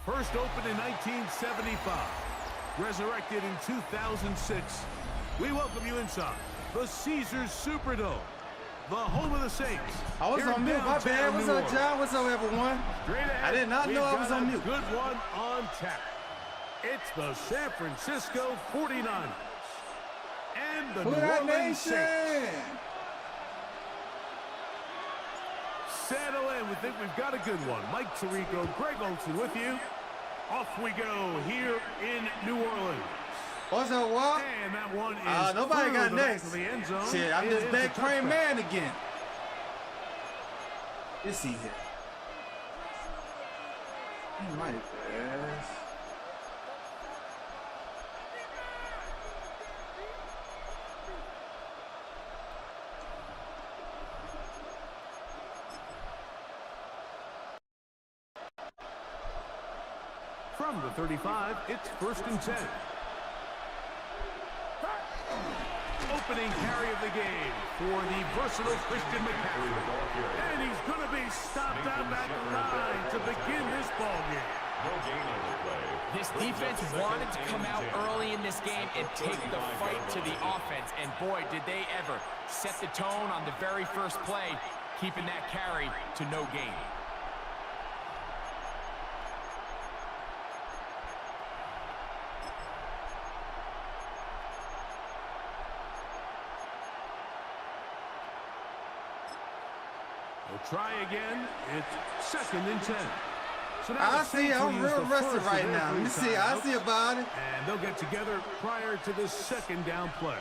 First opened in 1975, resurrected in 2006. We welcome you inside the Caesars Superdome, the home of the Saints. I was on mute, my bad. What's up, John? What's up, everyone? I did not know I was on mute. Good one on tap. It's the San Francisco 49ers and the Who New Dat Orleans Nation? Saints. Settle in. We think we've got a good one. Mike Tirico, Greg Olsen with you. Off we go here in New Orleans. What's up, Walt? And that one is nobody got next. the end zone. Shit, I'm just back praying man again. Let's see here. He might pass. From the 35, it's 1st and 10. Opening carry of the game for the versatile Christian McCaffrey. And he's going to be stopped on that line to begin this ball game. This defense wanted to come out early in this game and take the fight to the offense. And boy, did they ever set the tone on the very first play, keeping that carry to no gain. Try again. It's 2nd and 10. So now I see. I'm real rested right now. Let me see. I see about it. And they'll get together prior to the 2nd down play.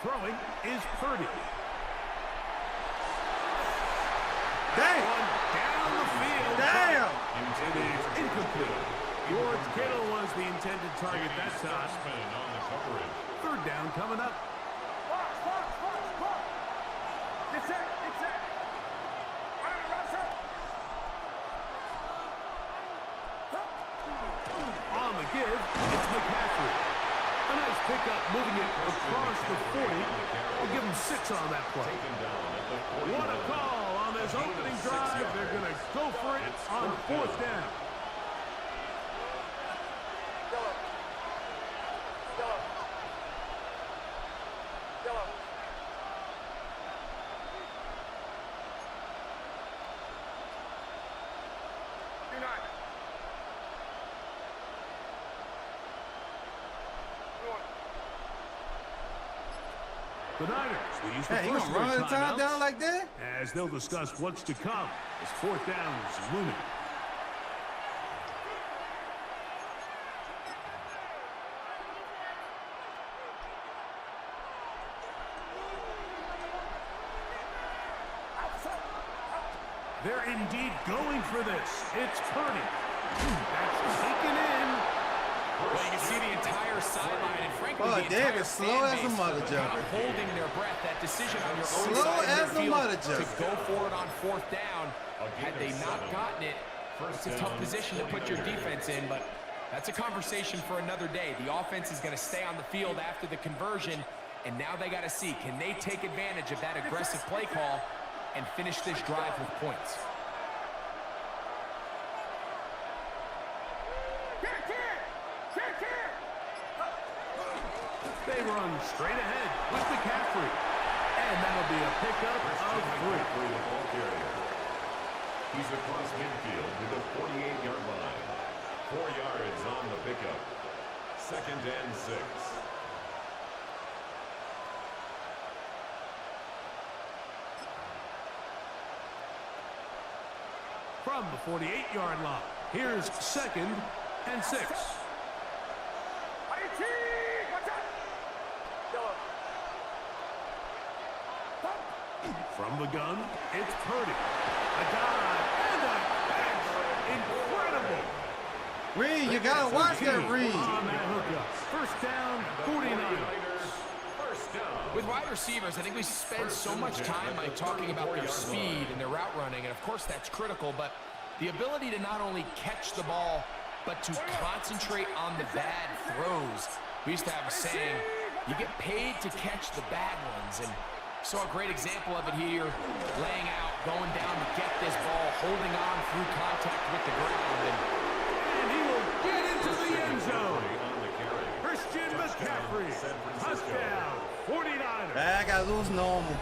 Throwing is Purdy. Damn. Down the field. Damn. It is incomplete. George Kittle was the intended target that time. 3rd down coming up. On the give, it's McCaffrey. A nice pickup, moving it across the 40. We'll give him 6 on that play. What a call on this opening drive. They're going to go for it on 4th down. The Niners will use the first gonna run the time down like that? as they'll discuss what's to come as 4th down is looming. They're indeed going for this. It's Purdy. That's taken in. Well, you can see the entire sideline, and frankly, the entire David, slow as a mother jumper. Holding their breath. That decision on your own Slow side as of a the mother field to jumper. go for it on 4th down. Had they not gotten it, it's a tough position to put your defense in, but that's a conversation for another day. The offense is going to stay on the field after the conversion, and now they got to see, can they take advantage of that aggressive play call and finish this drive with points? They run straight ahead with McCaffrey. And that'll be a pickup of 3. He's across midfield to the 48-yard line. 4 yards on the pickup. 2nd and 6. From the 48-yard line, here's 2nd and 6. From the gun, it's Purdy. A dive and a catch. Incredible. Reed, you gotta watch that, Reed. On that hookup. First down, 49ers. With wide receivers, I think we spend so much time like talking about their speed and their route running, and of course that's critical, but the ability to not only catch the ball, but to concentrate on the bad throws. We used to have a saying, you get paid to catch the bad ones, and saw a great example of it here, laying out, going down to get this ball, holding on through contact with the ground, and he will get into the end zone. Christian McCaffrey, touchdown, 49ers. I gotta lose normal.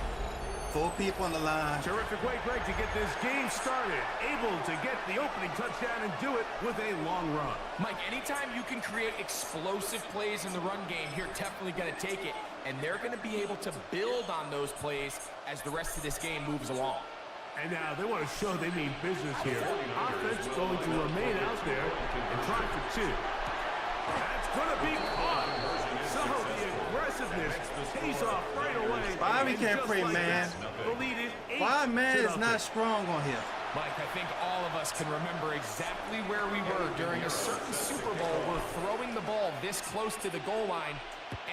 4 people on the line. Terrific way, Greg, to get this game started. Able to get the opening touchdown and do it with a long run. Mike, anytime you can create explosive plays in the run game, you're definitely going to take it. And they're going to be able to build on those plays as the rest of this game moves along. And now they want to show they mean business here. Offense going to remain out there and try for 2. That's going to be caught. So the aggressiveness pays off right away. Bobby can't pray, man. Why man is not strong on here? Mike, I think all of us can remember exactly where we were during a certain Super Bowl where throwing the ball this close to the goal line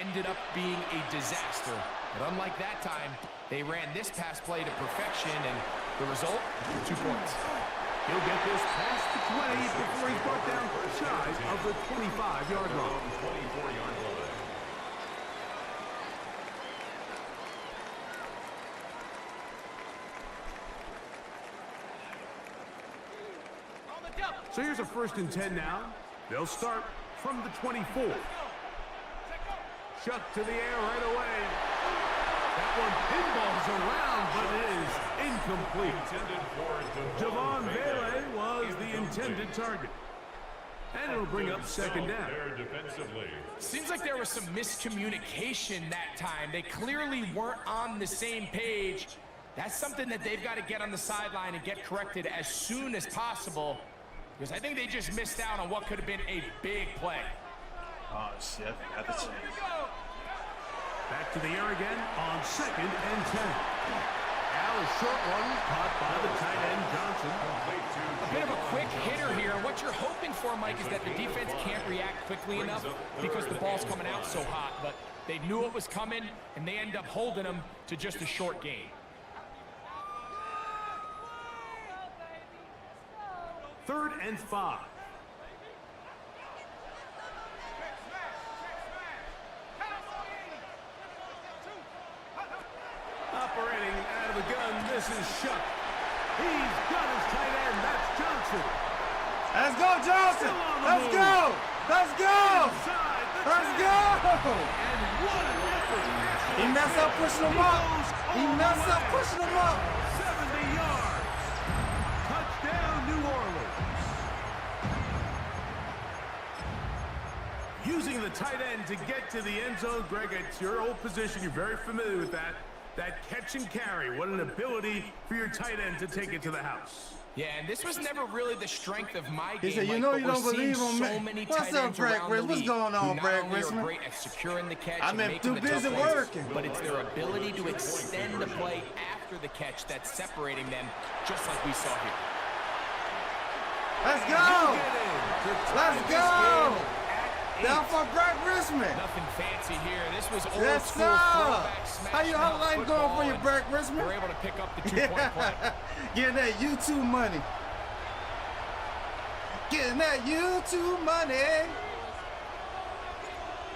ended up being a disaster. But unlike that time, they ran this pass play to perfection, and the result, 2 points. He'll get this past the 20 before he's brought down shy of the 25-yard line. 24-yard line. So here's a 1st and 10 now. They'll start from the 24. Chuck to the air right away. That one pinballs around, but it is incomplete. Javon Bailey was the intended target. And it'll bring up 2nd down. Seems like there was some miscommunication that time. They clearly weren't on the same page. That's something that they've got to get on the sideline and get corrected as soon as possible, because I think they just missed out on what could have been a big play. Oh, shit. Got the chance. Back to the air again on 2nd and 10. Now a short one caught by the tight end Johnson. A bit of a quick hitter here. What you're hoping for, Mike, is that the defense can't react quickly enough because the ball's coming out so hot. But they knew it was coming, and they end up holding them to just a short gain. 3rd and 5. Operating out of the gun, this is Shuck. He's got his tight end, that's Johnson. Let's go, Johnson! Let's go! Let's go! Let's go! And what an effort! He messed up pushing him up. He messed up pushing him up. 70 yards. Touchdown, New Orleans. Using the tight end to get to the end zone, Greg, it's your old position. You're very familiar with that. That catch and carry. What an ability for your tight end to take it to the house. Yeah, and this was never really the strength of my game. He said, you know, you don't believe him, so man. many What's tight up, ends Brad around Grisman? the What's league going on, who not Brad only are Grisman? great at securing the catch I and mean, making too the tough busy plays, working. but it's their ability to extend the play after the catch that's separating them, just like we saw here. Let's go! Let's go! Down for Brad Grisman. Nothing fancy here. This was old Yes, school sir. throwback smash How mouth life football, going for you, and Brad Grisman? We're able to pick up the 2-point play. Getting that YouTube money. Getting that YouTube money.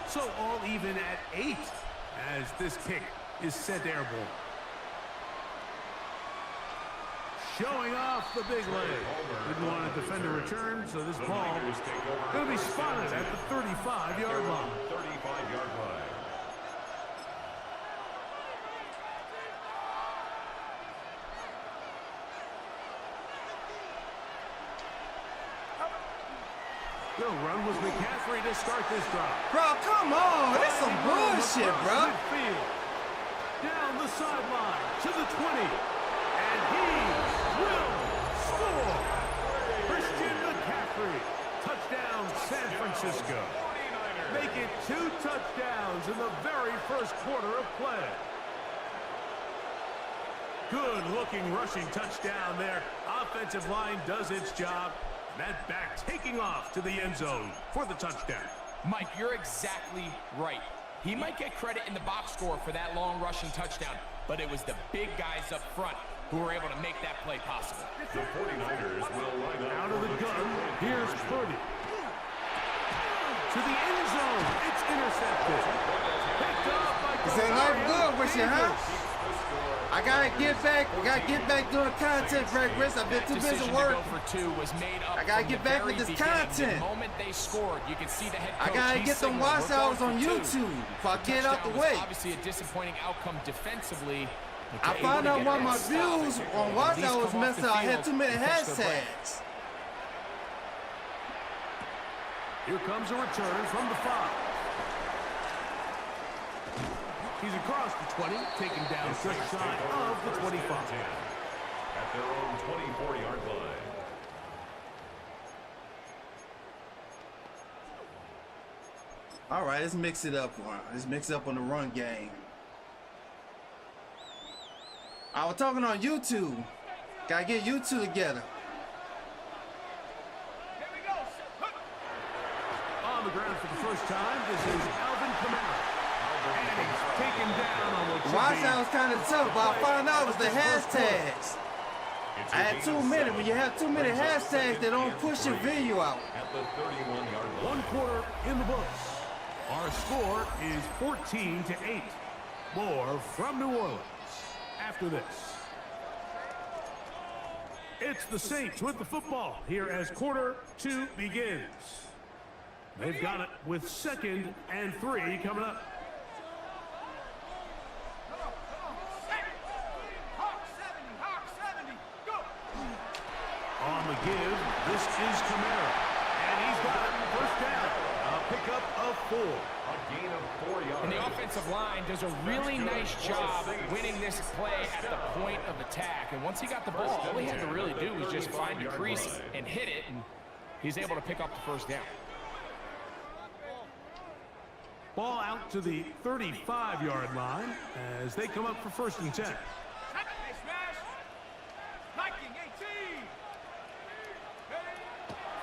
So all even at 8 as this kick is sent airborne. Showing off the big leg. Didn't want to defend a return, so this ball going to be spotted at the 35-yard line. 35-yard line. The run was McCaffrey to start this drive. Bro, come on. That's some bullshit, bro. Midfield. Down the sideline to the 20. And he will score. Christian McCaffrey. Touchdown, San Francisco. Make it 2 touchdowns in the very first quarter of play. Good-looking rushing touchdown there. Offensive line does its job. That back taking off to the end zone for the touchdown. Mike, you're exactly right. He might get credit in the box score for that long rushing touchdown, but it was the big guys up front who were able to make that play possible. The 49ers will line up out of the gun. Here's Purdy. To the end zone. It's intercepted. Picked up by This ain't life good with you, huh? I gotta get back. I gotta get back doing content, Greg Riss. I've been too busy Decision to working. go for two was made up I gotta from get the back very with this beginning. content. The moment they scored, you could see the head I coach. gotta he get them signaled, watch "We're going hours on for two." YouTube if I The get out the touchdown was way. obviously a disappointing outcome defensively. but I they're found able out to why get my that stop views and on watch at least hours come off messed the up. I had field too many and catch their breath. hashtags. Here comes a return from the 5. He's across the 20, taken down just shy of the 25. at their own 24-yard line. All right, let's mix it up. Let's mix it up on the run game. I was talking on YouTube. Gotta get YouTube together. On the ground for the first time, this is Alvin Kamara. And he's taken down on what Watch should be. that was kind of tough, but I found out it was the hashtags. I had too many. When you have too many hashtags, they don't push your video out. At the 31-yard line. One quarter in the books. Our score is 14-8. More from New Orleans after this. It's the Saints with the football here as quarter 2 begins. They've got it with 2nd and 3 coming up. On the give, this is Kamara. And he's got it first down. A pickup of 4. A gain of 4 yards. And the offensive line does a really nice job winning this play at the point of attack. And once he got the ball, all he had to really do was just find a crease and hit it, and he's able to pick up the first down. Ball out to the 35-yard line as they come up for 1st and 10.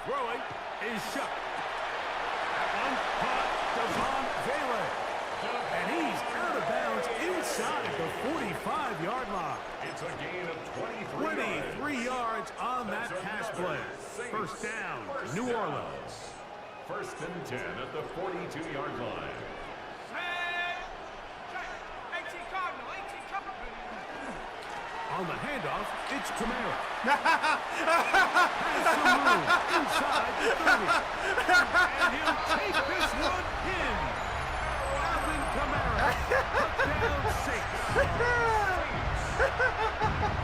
Throwing is shut. That one caught Devon Vele. And he's out of bounds inside the 45-yard line. It's a gain of 23 yards on that pass play. First down, New Orleans. 1st and 10 at the 42-yard line. On the handoff, it's Kamara. Has some room inside the 30. And he'll take this one in. Alvin Kamara, down 6.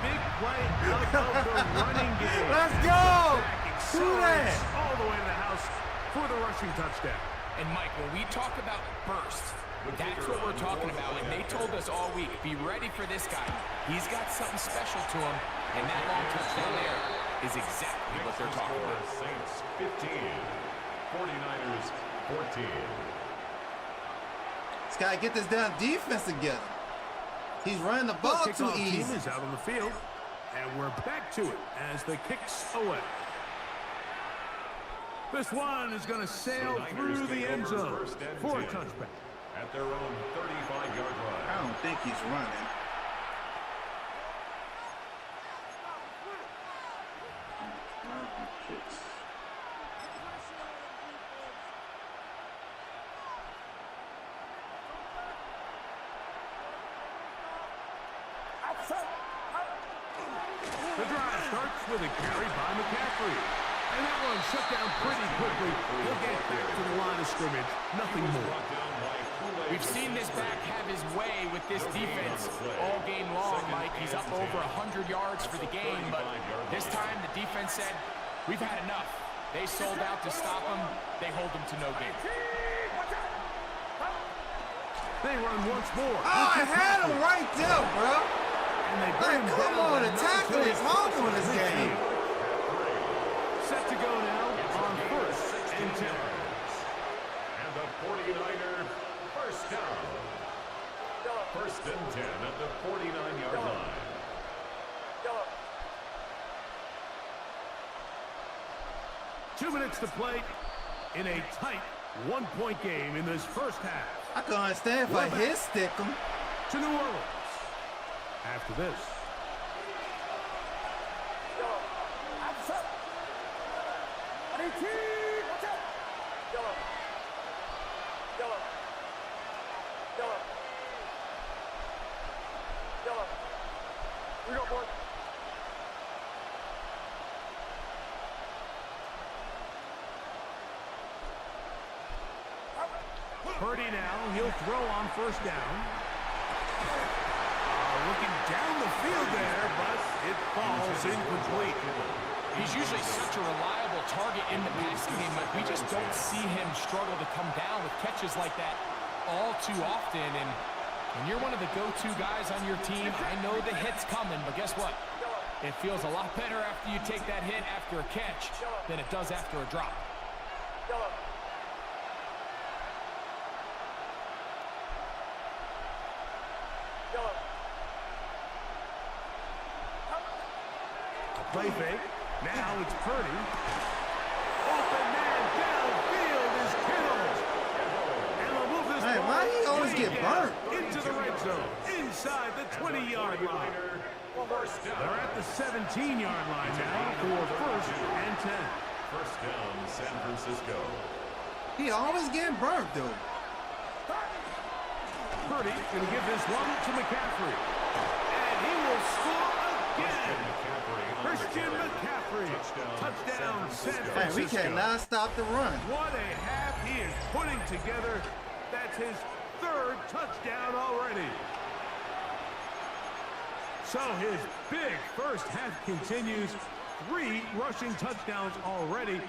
Big play out of the running game. Let's go! Who that? All the way to the house for the rushing touchdown. And Mike, when we talk about burst, that's what we're talking about. And they told us all week, be ready for this guy. He's got something special to him. And that long touchdown there is exactly what they're talking about. Saints 15, 49ers 14. This guy get this damn defense together. He's running the ball too Kickoff team easy. is out on the field. And we're back to it as the kick's away. This one is going to sail through the end zone for a touchback. At their own 35-yard line. I don't think he's running. The drive starts with a carry by McCaffrey. And that one shut down pretty quickly. He'll get back to the line of scrimmage. Nothing more. We've seen this back have his way with this defense all game long, Mike. He's up over 100 yards for the game, but this time the defense said, we've had enough. They sold out to stop him. They hold him to no gain. They run once more. Oh, I had him right there, bro. And they bring Like, him come down on, to the tackle is hard in this game. Set to go now on 1st and 10. And the 49er first down. 1st and 10 at the 49-yard line. 2 minutes to play in a tight one-point game in this first half. I can understand if I hit stick him. To New Orleans. After this. Purdy now, he'll throw on first down. Looking down the field there, but it falls incomplete. He's usually such a reliable target in the passing game, but we just don't see him struggle to come down with catches like that all too often. And when you're one of the go-to guys on your team, I know the hit's coming, but guess what? It feels a lot better after you take that hit after a catch than it does after a drop. Play fake. Now it's Purdy. Open man downfield is Kittle. And they'll move this ball Why he always get burnt? into the red zone, inside the 20-yard line. They're at the 17-yard line now for first and 10. First down, San Francisco. He always getting burnt, though. Purdy going to give this one to McCaffrey. And he will score again. Christian McCaffrey. Touchdown, San Francisco. Man, we cannot stop the run. What a half he is putting together. That's his third touchdown already. So his big first half continues. 3 rushing touchdowns already.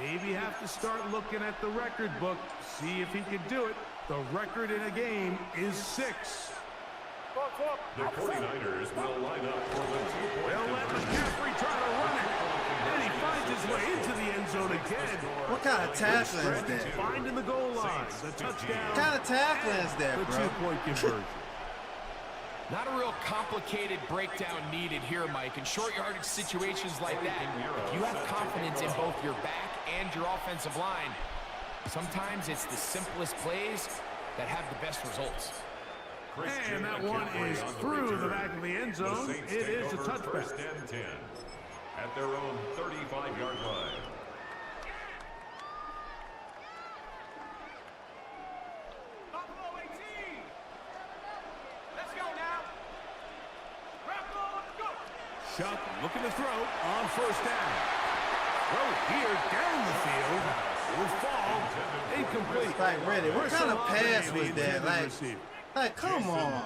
Maybe have to start looking at the record book, see if he can do it. The record in a game is 6. The 49ers will line up for the 2-point They'll let McCaffrey try to run it. And he finds his way into the end zone again. What kind of tackling is that? Finding the goal line. The touchdown. What kind of tackling is that, The bro? 2-point conversion. Not a real complicated breakdown needed here, Mike. In short yardage situations like that, if you have confidence in both your back and your offensive line, sometimes it's the simplest plays that have the best results. And that one is through the back of the end zone. It is a touchback. First and 10 at their own 35-yard line. Shuck looking to throw on first down. Throw here down the field. Will fall. Incomplete. Like, really, what kind of pass was that? Like, come on.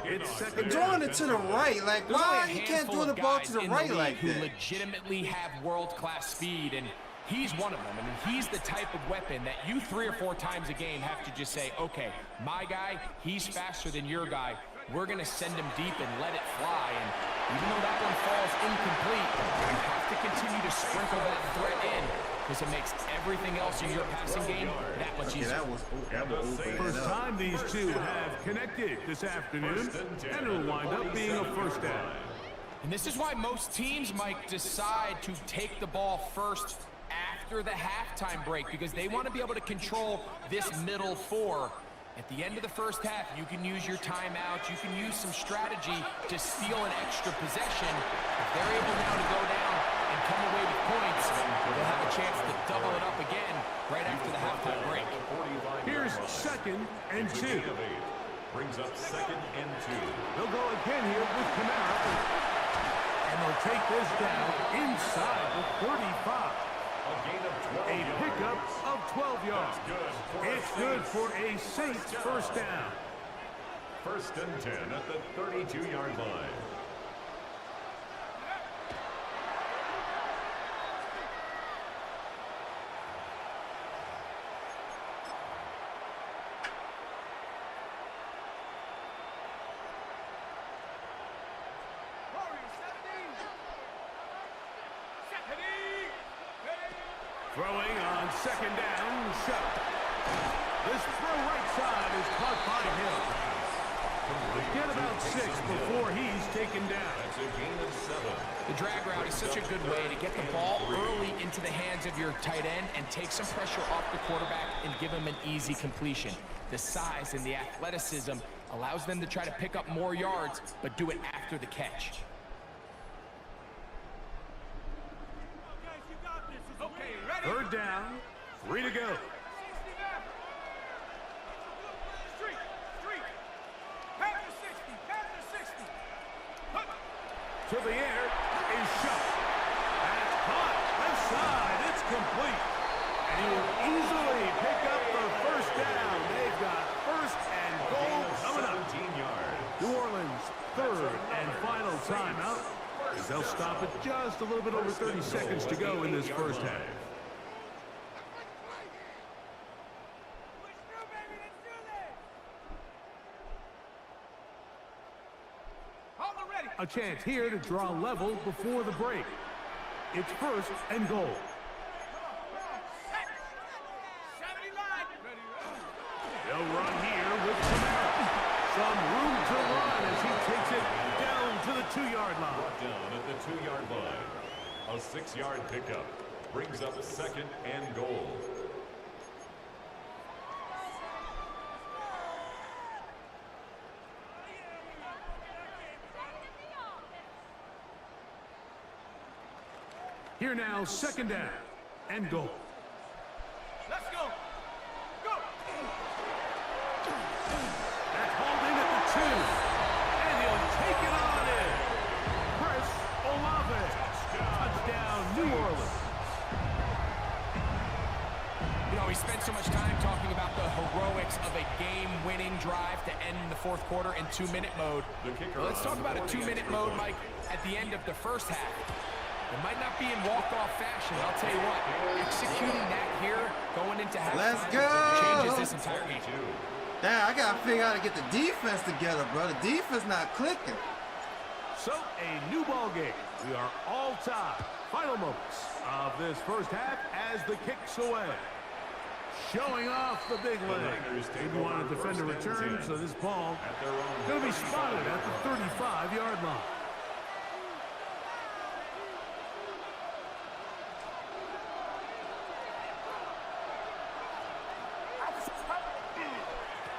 Throwing it to the right. Like, why he can't throw the ball to the right like who that? legitimately have world-class speed, and he's one of them. I mean, he's the type of weapon that you 3 or 4 times a game have to just say, okay, my guy, he's faster than your guy. We're going to send him deep and let it fly. And even though that one falls incomplete, you have to continue to sprinkle that threat in because it makes everything else in your passing game that much easier. That was open. First time these two have connected this afternoon, and it'll wind up being a first down. And this is why most teams might decide to take the ball first after the halftime break, because they want to be able to control this middle 4. At the end of the first half, you can use your timeout, you can use some strategy to steal an extra possession. If they're able now to go down and come away with points, they'll have a chance to double it up again right after the halftime break. Here's second and 2. Brings up second and 2. They'll go again here with Kamara. And they'll take this down inside the 35. A pickup of 12 yards. It's good for a Saints first down. First and 10 at the 32-yard line. Throwing on second down, Shuck. This throw right side is caught by Hill. Get about 6 before he's taken down. That's a gain of 7. The drag route is such a good way to get the ball early into the hands of your tight end and take some pressure off the quarterback and give him an easy completion. The size and the athleticism allows them to try to pick up more yards, but do it after the catch. Third down, 3 to go. To the air is shot. That's caught. Left side. It's complete. And he will easily pick up the first down. They've got first and goal coming up. 17 yards. New Orleans, third and final timeout. As they'll stop it just a little bit over 30 seconds to go in this first half. A chance here to draw level before the break. It's first and goal. They'll run here with Camara. Some room to run as he takes it down to the 2-yard line. Brought down at the 2-yard line. A 6-yard pickup brings up second and goal. Here now, second down and goal. Let's go. Go. That's holding at the 2. And he'll take it on in. Chris Olave. Touchdown, New Orleans. You know, we spent so much time talking about the heroics of a game-winning drive to end the fourth quarter in 2-minute mode. Well, let's talk about a 2-minute mode, Mike, at the end of the first half. It might not be in walk-off fashion. I'll tell you what, executing that here, going into halftime, Let's go! changes this entire game. Damn, I gotta figure out how to get the defense together, bro. The defense not clicking. So, a new ball game. We are all tied. Final moments of this first half as the kicks away. Showing off the big leg. Didn't want to defend a return, so this ball going to be spotted at the 35-yard line.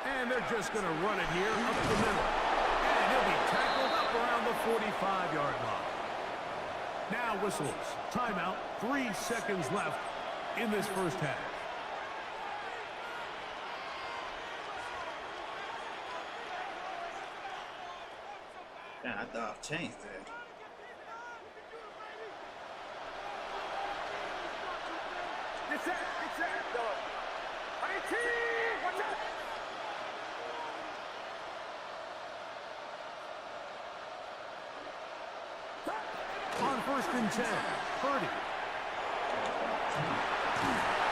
And they're just going to run it here up the middle. And he'll be tackled up around the 45-yard line. Now whistles. Timeout. 3 seconds left in this first half. Damn, I thought I changed that. It's that. Watch out. On first and 10, Purdy.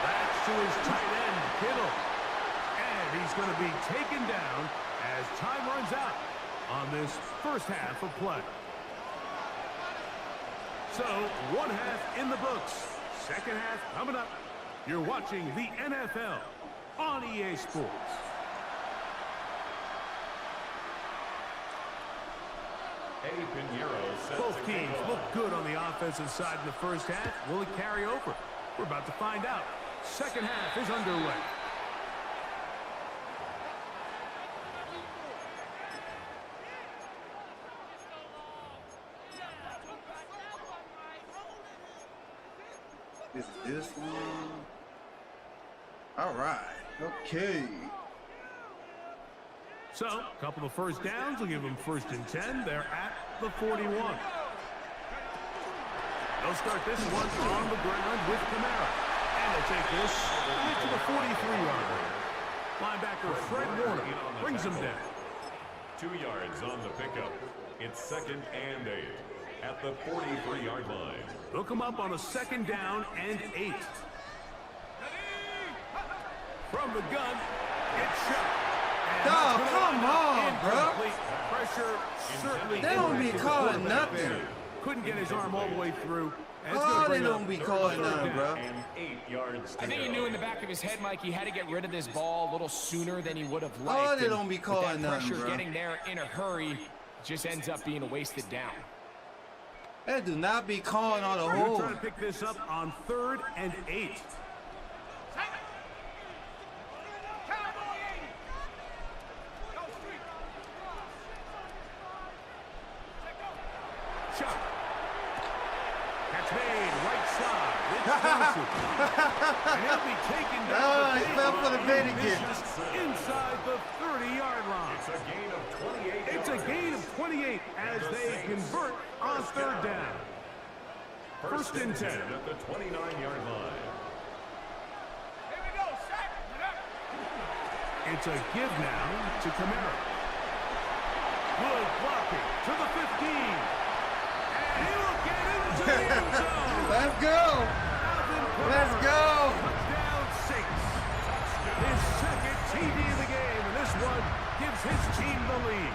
That's to his tight end, Kittle. And he's going to be taken down as time runs out on this first half of play. So, one half in the books. Second half coming up. You're watching the NFL on EA Sports. Both teams look good on the offensive side in the first half. Will it carry over? We're about to find out. Second half is underway. Is this one? All right. Okay. So, a couple of first downs will give them first and 10. They're at the 41. They'll start this one on the ground with Camara. And they'll take this into the 43-yard line. Linebacker Fred Warner brings him down. 2 yards on the pickup. It's second and 8 at the 43-yard line. They'll come up on a second down and 8. From the gun, it's shot. Dog, come on, bro. Pressure certainly. They don't be calling nothing. Couldn't get his arm all the way through. Oh, they don't be calling nothing, bro. And 8 yards to I think he knew in the back of his head, Mike, he had to get rid of this ball a little sooner than he would have liked. Oh, they And don't be with calling that nothing, pressure bro. getting there in a hurry just ends up being a wasted down. They do not be calling on the You're hold. trying to pick this up on 3rd and 8. Shot. Catch made, right side. It's Johnson. And he'll be taken down. Oh, he fell for the bait again. Inside the 30-yard line. It's a gain of 28 It's a gain of 28 as they convert on 3rd down. First and 10. At the 29-yard line. Here we go, Shaq. It's a give now to Kamara. Good blocking to the 15. And he'll get into the end zone. Let's go. Let's go. Touchdown 6. His second TD of the game, and this one gives his team the lead.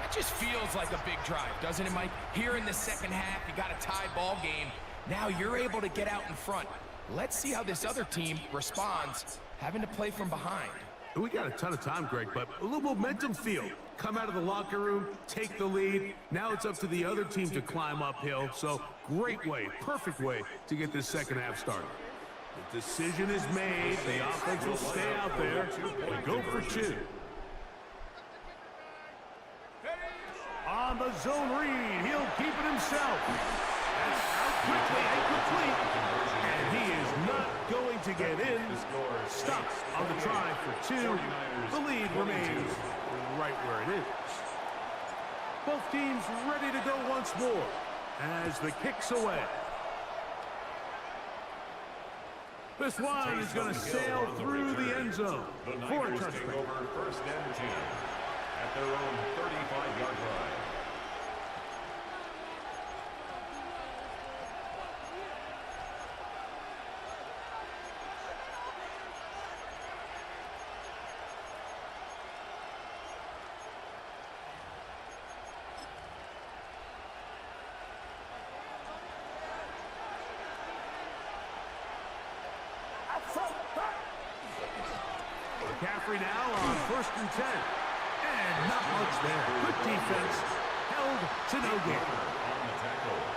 That just feels like a big drive, doesn't it, Mike? Here in the second half, you got a tie ball game. Now you're able to get out in front. Let's see how this other team responds, having to play from behind. We got a ton of time, Greg, but a little momentum feel. Come out of the locker room, take the lead. Now it's up to the other team to climb uphill. So great way, perfect way to get this second half started. The decision is made. The offense will stay out there and go for 2. On the zone read, he'll keep it himself. That's out quickly and complete. And he is not going to get in. Stop on the try for 2. The lead remains right where it is. Both teams ready to go once more as the kick's away. This one is going to sail through the end zone for a touchdown. Over 1st and 10 at their own 35-yard line. McCaffrey now on 1st and 10. And not much there. Good defense. Held to no gain.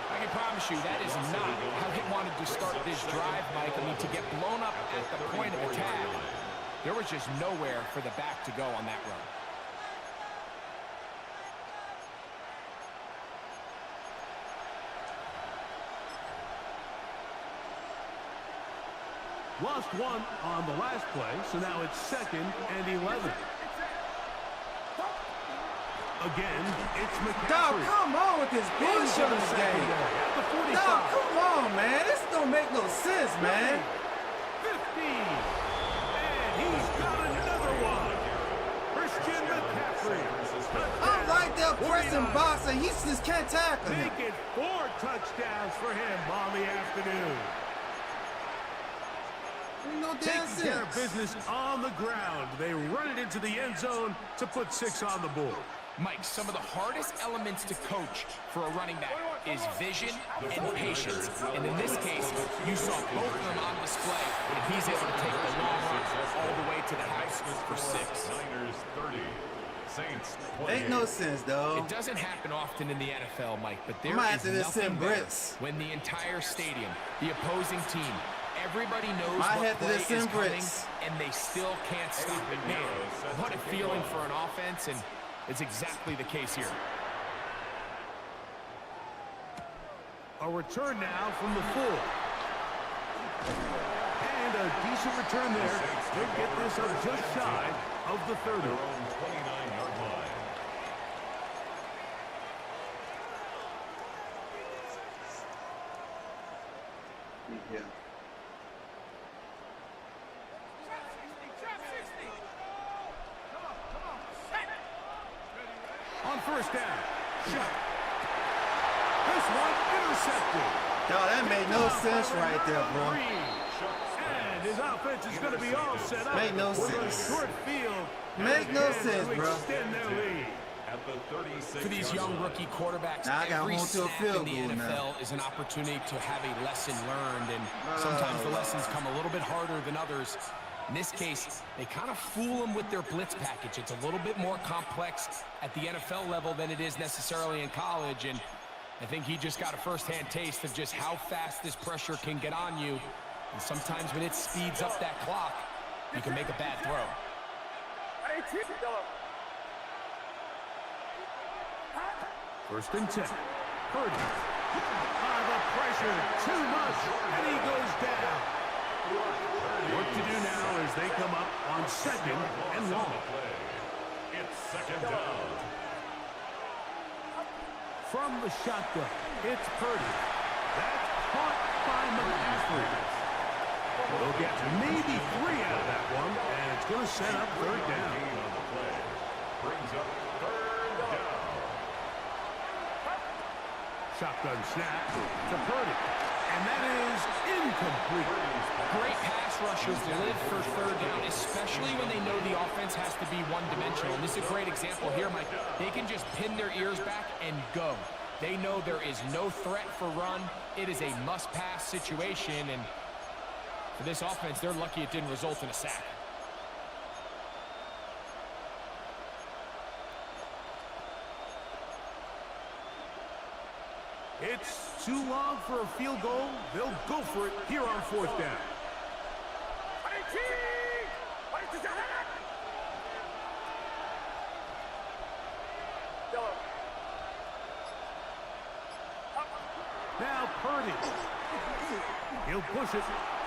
I can promise you that is not how he wanted to start this drive, Mike. I mean, to get blown up at the point of attack, there was just nowhere for the back to go on that run. Lost one on the last play, so now it's 2nd and 11. Again, it's McCaffrey. Dog, come on with this bullshit in this game. Dog, come on, man. This don't make no sense, man. 15. And he's got another one. Christian McCaffrey. I'm right there pressing box, and he just can't tackle him. Make it 4 touchdowns for him on the afternoon. No damn Taking care of sense. business on the ground. They run it into the end zone to put 6 on the board. Mike, some of the hardest elements to coach for a running back is vision and patience. And in this case, you saw both of them on display, and he's able to take the long run all the way to the house for 6. Niners 30. Saints 28. Ain't no sense, though. It doesn't happen often in the NFL, Mike, but there Might is have to just nothing send better Brits. when the entire stadium, the opposing team, everybody knows Might what have to play just is send coming, Brits. and they still can't stop it. Man, what a feeling for an offense, and it's exactly the case here. A return now from the 4. And a decent return there. They get this up just shy of the 30. Their own 29-yard line. Yeah. On 1st down. Shot. This one intercepted. Dog, that made no sense right there, bro. And his offense is going to be all set up. Make no with sense. a short field. Make no and sense, to bro. extend their lead. At the 36 For these young rookie quarterbacks, Now I got every home to a snap field in the goal NFL now. is an opportunity to have a lesson learned, and sometimes the lessons come a little bit harder than others. In this case, they kind of fool him with their blitz package. It's a little bit more complex at the NFL level than it is necessarily in college, and I think he just got a first-hand taste of just how fast this pressure can get on you. And sometimes when it speeds up that clock, you can make a bad throw. First and 10. Purdy. The pressure, too much, and he goes down. What to do now as they come up on 2nd and long. It's 2nd down. From the shotgun, it's Purdy. That's caught by McCaffrey. They'll get maybe 3 out of that one, and it's going to set up 3rd down. On the play. Brings up 3rd down. Shotgun snap to Purdy. And that is incomplete. Great pass rushers live for 3rd down, especially when they know the offense has to be one-dimensional. And this is a great example here, Mike. They can just pin their ears back and go. They know there is no threat for run. It is a must-pass situation, and for this offense, they're lucky it didn't result in a sack. It's too long for a field goal. They'll go for it here on 4th down. Now Purdy. He'll push it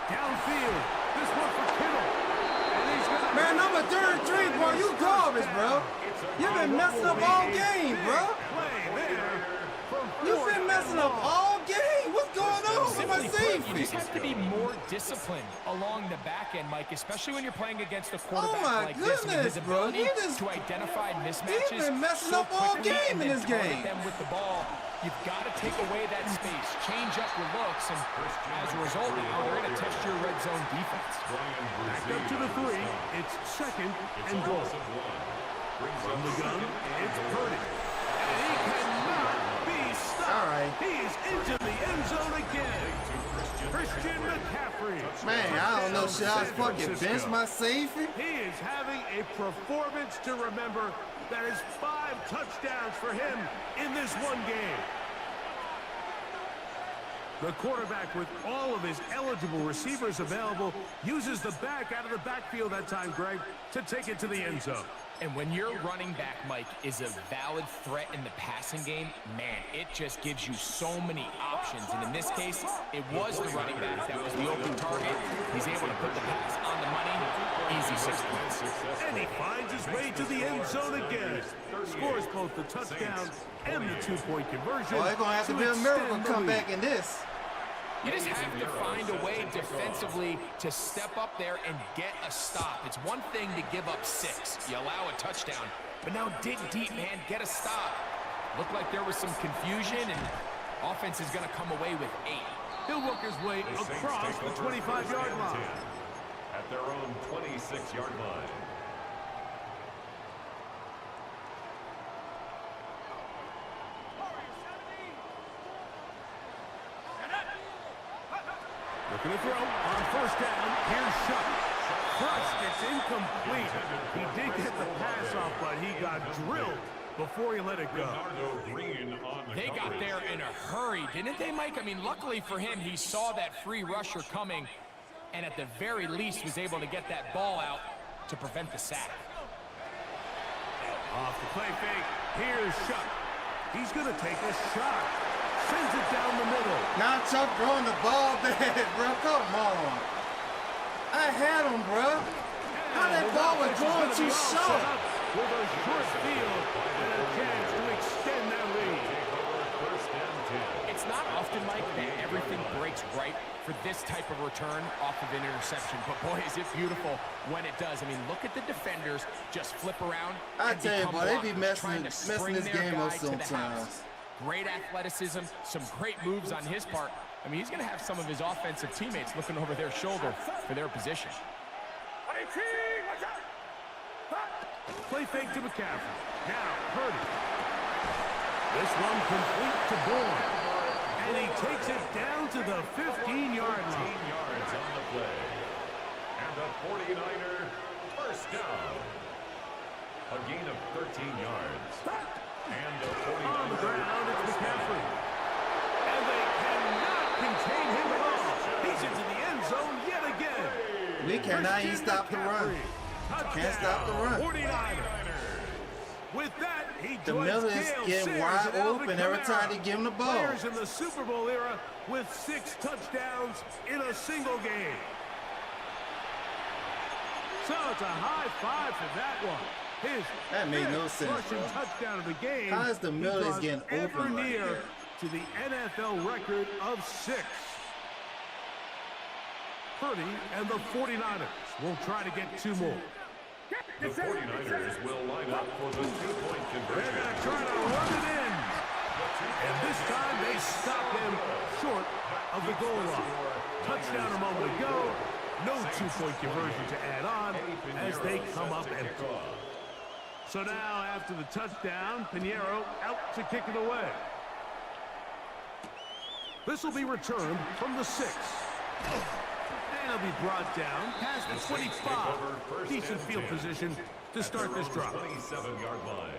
downfield. This one for Kittle. And he's gonna Man, I'm a 3rd string, bro. You garbage, bro. You've been messing up all game, bro. play there. You've been messing up all game. What's going on with my Simply put, you safety? just have to be more disciplined along the back end, Mike, especially when you're playing against a quarterback my like this. I mean, his goodness, bro. ability He just- to identify mismatches He's been messing so up all quickly game and in then this target game. them with the ball. You've got to take away that space, change up your looks, and as a result now, they're going to test your red zone defense. Back up to the 3. It's 2nd and goal. From the gun, it's Purdy. And he cannot be stopped. All right. He's into the end zone again. Christian McCaffrey. Man, I don't know. Should I fucking bench my safety? He is having a performance to remember. That is 5 touchdowns for him in this one game. The quarterback, with all of his eligible receivers available, uses the back out of the backfield that time, Greg, to take it to the end zone. And when your running back, Mike, is a valid threat in the passing game, man, it just gives you so many options. And in this case, it was the running back that was the open target. He's able to put the pass on the money. Easy 6 points. And he finds his way to the end zone again. Scores both the touchdown and the 2-point conversion. Well, they're going to have to be a miracle come back in this. You just have to find a way defensively to step up there and get a stop. It's one thing to give up 6. You allow a touchdown. But now dig deep, man. Get a stop. Looked like there was some confusion, and offense is going to come away with 8. He'll work his way across the 25-yard line. At their own 26-yard line. Looking to throw on 1st down. Here's Shuck. Crushed. It's incomplete. He did get the pass off, but he got drilled before he let it go. They got there in a hurry, didn't they, Mike? I mean, luckily for him, he saw that free rusher coming, and at the very least was able to get that ball out to prevent the sack. Off the play fake. Here's Shuck. He's going to take a shot. Sends it down the middle. Now Chuck throwing the ball bad, bro. Come on. I had him, bro. How that ball was going too short? With a short field and a chance to extend that lead. It's not often, Mike, that everything breaks right for this type of return off of an interception. But boy, is it beautiful when it does. I mean, look at the defenders just flip around. I tell you, boy, they be trying to messing spring this their game guy up to the house. sometimes. Great athleticism, some great moves on his part. I mean, he's going to have some of his offensive teammates looking over their shoulder for their position. Play fake to McCaffrey. Now, Purdy. This one complete to Bourne. And he takes it down to the 15-yard line. yards on the play. And the 49er first down. A gain of 13 yards. And the 49er on the ground, it's McCaffrey. And they cannot contain him at all. He's into the end zone yet again. We cannot even stop the run. Can't stop the run. 49ers. With that, he The joins Millers Gale get Sayers wide and Alvin open every Kamara, time they give him the ball. Players in the Super Bowl era with 6 touchdowns in a single game. So it's a high five for that one. That made no fifth sense, rushing bro. touchdown of the game. How is the Millers He draws getting ever open like near that? to the NFL record of 6. Purdy and the 49ers will try to get 2 more. The 49ers will line up for the 2-point They're conversion. going to try to run it in. And this time they stop him short of the goal line. Touchdown a moment ago. No 2-point conversion to add on as they come up empty. So now after the touchdown, Pinheiro out to kick it away. This will be returned from the 6. And he'll be brought down past the 25. Decent field position to start this drive. 27-yard line.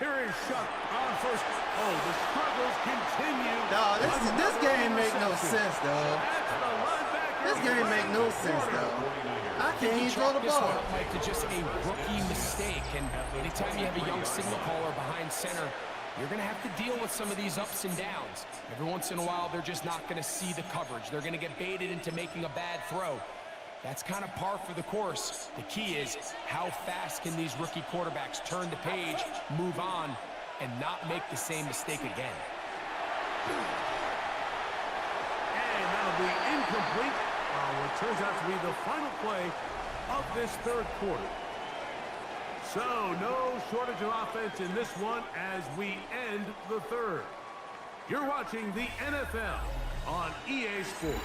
Here is Shuck on first. Oh, the struggles continue. Dog, this game make no sense, dog. This game make no sense, dog. I can't even throw the This ball. one up, Mike, to just a rookie mistake. And anytime you have a young signal caller behind center, you're going to have to deal with some of these ups and downs. Every once in a while, they're just not going to see the coverage. They're going to get baited into making a bad throw. That's kind of par for the course. The key is how fast can these rookie quarterbacks turn the page, move on, and not make the same mistake again. And that'll be incomplete on what turns out to be the final play of this third quarter. So no shortage of offense in this one as we end the third. You're watching the NFL on EA Sports.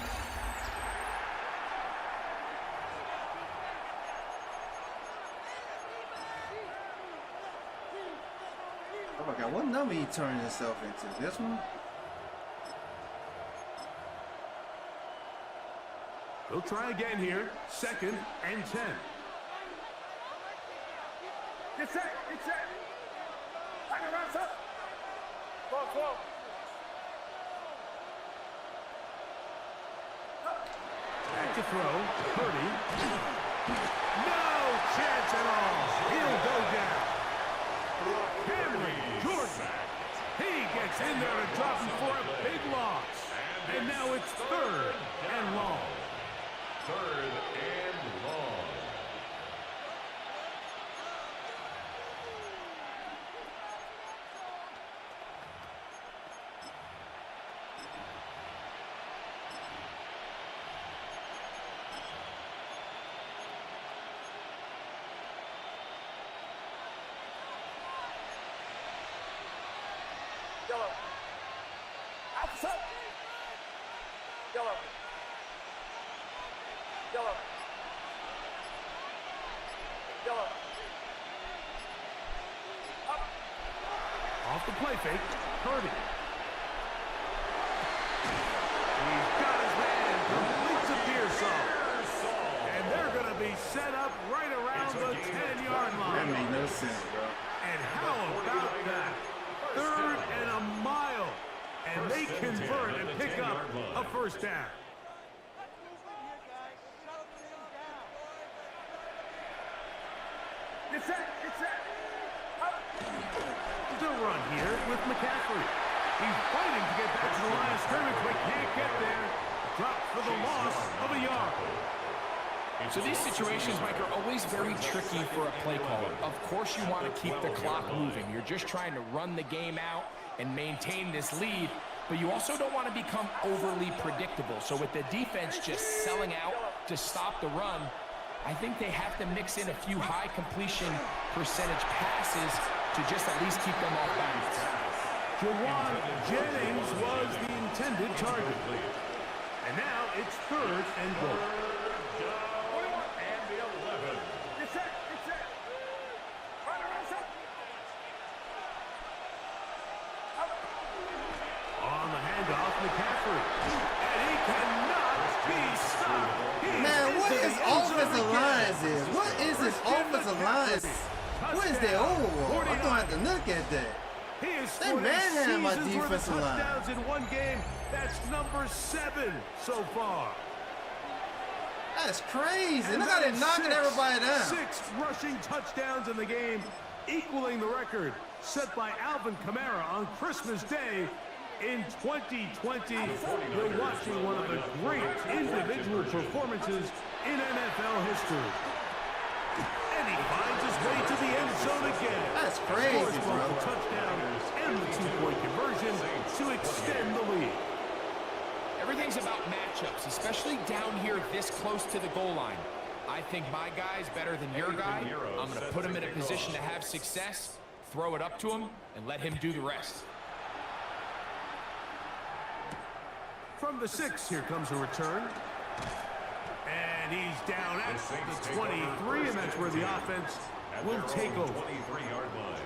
Oh my God, what number he turning himself into? This one? They'll try again here. 2nd and 10. Get set, get set. Back around, up. Go. Back to throw. Purdy. No chance at all. He'll go down. Cameron Jordan. He gets in there to drop him for a big loss. And now it's 3rd and long. 3rd and long. Yellow. Outside. Yellow. Yellow. Yellow. Up. Off the play fake. Purdy. He's got his man. Completes a Pearsall. And they're going to be set up right around the 10-yard That line. made no sense, bro. And how about that? 3rd and a mile. And they convert and pick up a first down. Get set, get set. Up. The run here with McCaffrey. He's fighting to get back to the line of scrimmage, but can't get there. Dropped for the loss of a yard. So these situations, Mike, are always very tricky for a play caller. Of course you want to keep the clock moving. You're just trying to run the game out and maintain this lead, but you also don't want to become overly predictable. So with the defense just selling out to stop the run, I think they have to mix in a few high completion percentage passes to just at least keep them off balance. Jawan Jennings was the intended target. And now it's 3rd and goal. And the 11. Get set. Get set. Run around, set. On the handoff, McCaffrey. And he cannot be stopped. He Man, what into his the end zone offensive again. lines is? What is his offensive lines? What is their overall? I'm gonna have to look at that. He has They scored a manhandled my season's worth of defensive line. touchdowns in one game. That's number 7 so far. That's crazy. And Look how they're that's knocking everybody down. 6 rushing touchdowns in the game, equaling the record set by Alvin Kamara on Christmas Day in 2020. You're watching one of the great individual performances in NFL history. And he finds his way to the end zone again. That's crazy, Scores both bro. the touchdown and the 2-point conversion to extend the lead. Everything's about matchups, especially down here this close to the goal line. I think my guy's better than your guy. I'm going to put him in a position to have success, throw it up to him, and let him do the rest. From the 6, here comes a return. And he's down at the 23, and that's where the offense will take over. 23-yard line.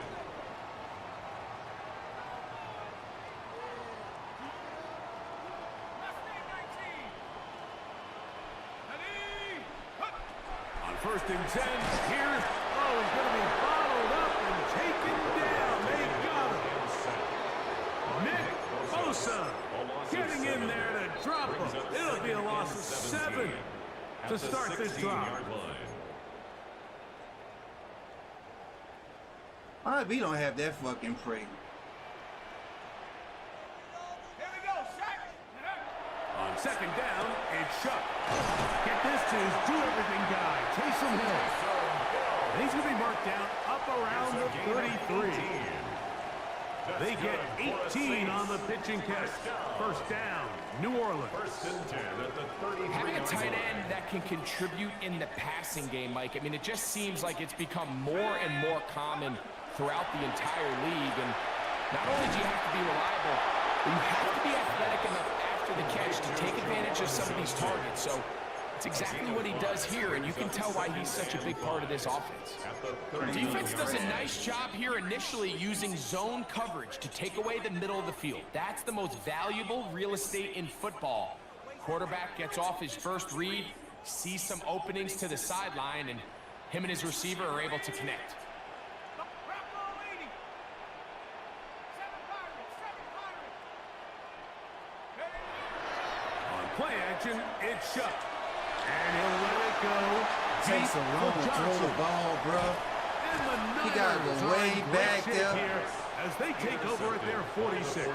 On 1st and 10, here's, he's going to be bottled up and taken down. They got him. Nick Bosa getting in there to drop him. It'll be a loss of 7 to start this drive. Why we don't have that fucking prey? Here we go, set. On 2nd down, it's Shuck. Get this to his do-everything guy, Taysom Hill. And he's going to be marked down up around the 33. They get 18 on the pitching catch. 1st down, New Orleans. 1st and 10 at the 33. Having a tight end that can contribute in the passing game, Mike, I mean, it just seems like it's become more and more common throughout the entire league. And not only do you have to be reliable, but you have to be athletic enough after the catch to take advantage of some of these targets. So it's exactly what he does here, and you can tell why he's such a big part of this offense. Defense does a nice job here initially using zone coverage to take away the middle of the field. That's the most valuable real estate in football. Quarterback gets off his first read, sees some openings to the sideline, and him and his receiver are able to connect. On play action, it's Shuck. And he'll let it go. Takes a long to throw the ball, bro. He got to go way back there. Here as they take over at their 46.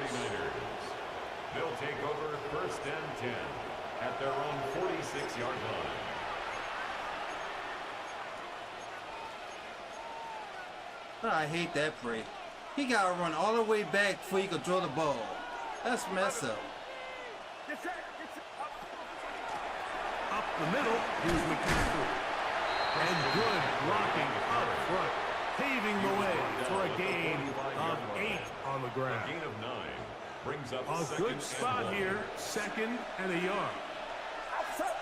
They'll take over 1st and 10 at their own 46-yard line. Oh, I hate that play. He got to run all the way back before he could throw the ball. That's messed up. Get set. Get set. Up the middle, here's McCaffrey. And good blocking up front, paving the way for a gain of 8 on the ground. A gain of 9 brings up A good spot here, 2nd and a yard. Outside.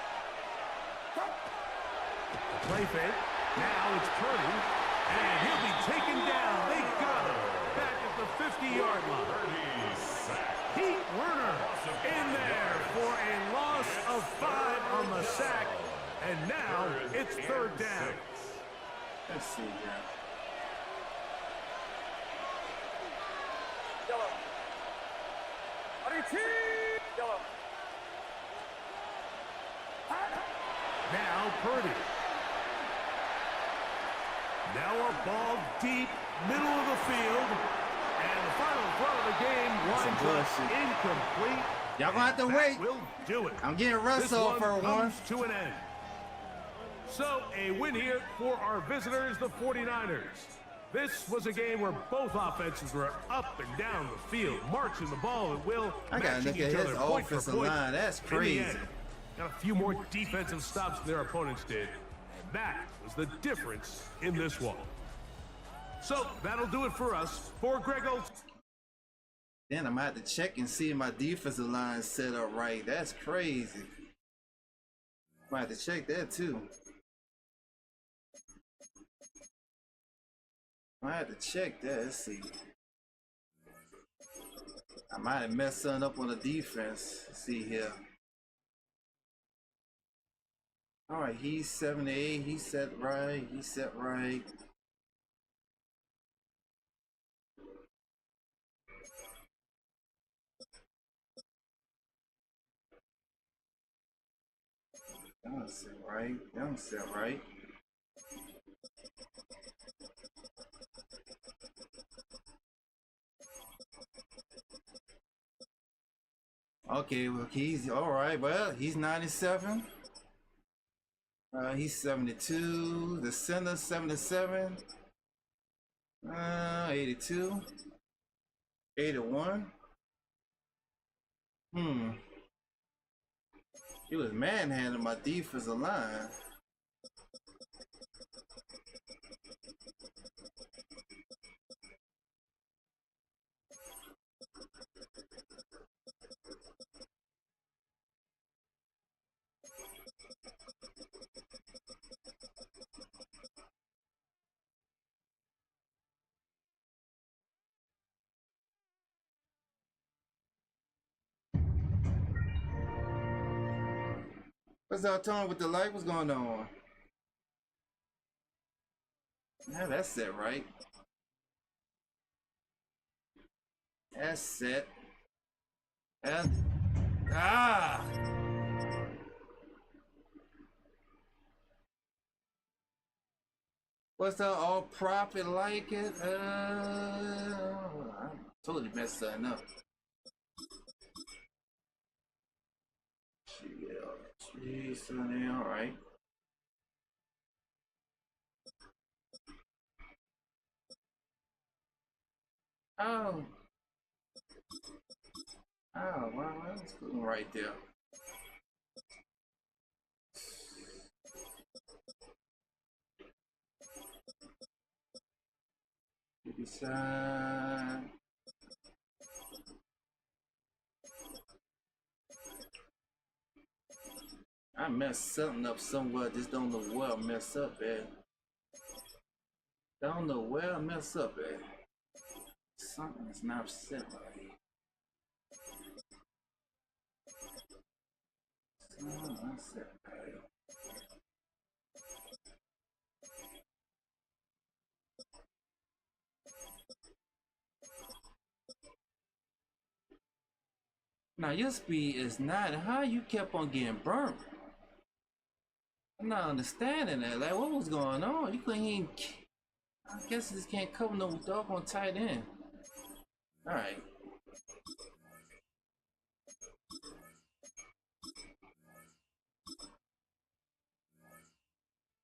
Play fake. Now it's Purdy. And he'll be taken down. They got him back at the 50-yard line. Pete Werner in there for a loss of 5 on the sack. And now it's 3rd down. Let's see here. Yellow. Yellow. Now Purdy. Now a ball deep, middle of the field. And the final throw of the game winds up incomplete. Y'all gonna have to wait. We'll do it. I'm getting Russell This for one one. comes to an end. So a win here for our visitors, the 49ers. This was a game where both offenses were up and down the field, marching the ball at will, I gotta matching look at each his other point for offensive point. line. That's In the crazy. end, got a few more defensive stops than their opponents did. And that was the difference in this one. So that'll do it for us. For Greg Olson. Then I'm gonna have to check and see if my defensive line set up right. That's crazy. I might have to check that too. I have to check that. Let's see. I might have messed something up on the defense. Let's see here. All right, he's 78. He's set right. He's set right. That don't sit right. That don't sit right. Okay, well, he's all right. Well, he's 97. He's 72. The center 77. 82. 81. He was manhandling my defensive line. What's up, Tony, with the light? What's going on? Yeah, that's it, right? That's set. And what's that? All profit like it? I totally messed that up. Jeez, Sonny, all right. Oh. Oh, wow, that's good right there. Side. I messed something up somewhere. Just don't know where I messed up at. Don't know where I messed up at. Something's not set right. Something's not set right. Now your speed is not. How you kept on getting burnt? I'm not understanding that. Like, what was going on? You couldn't even. I guess this can't cover no dog on tight end. All right.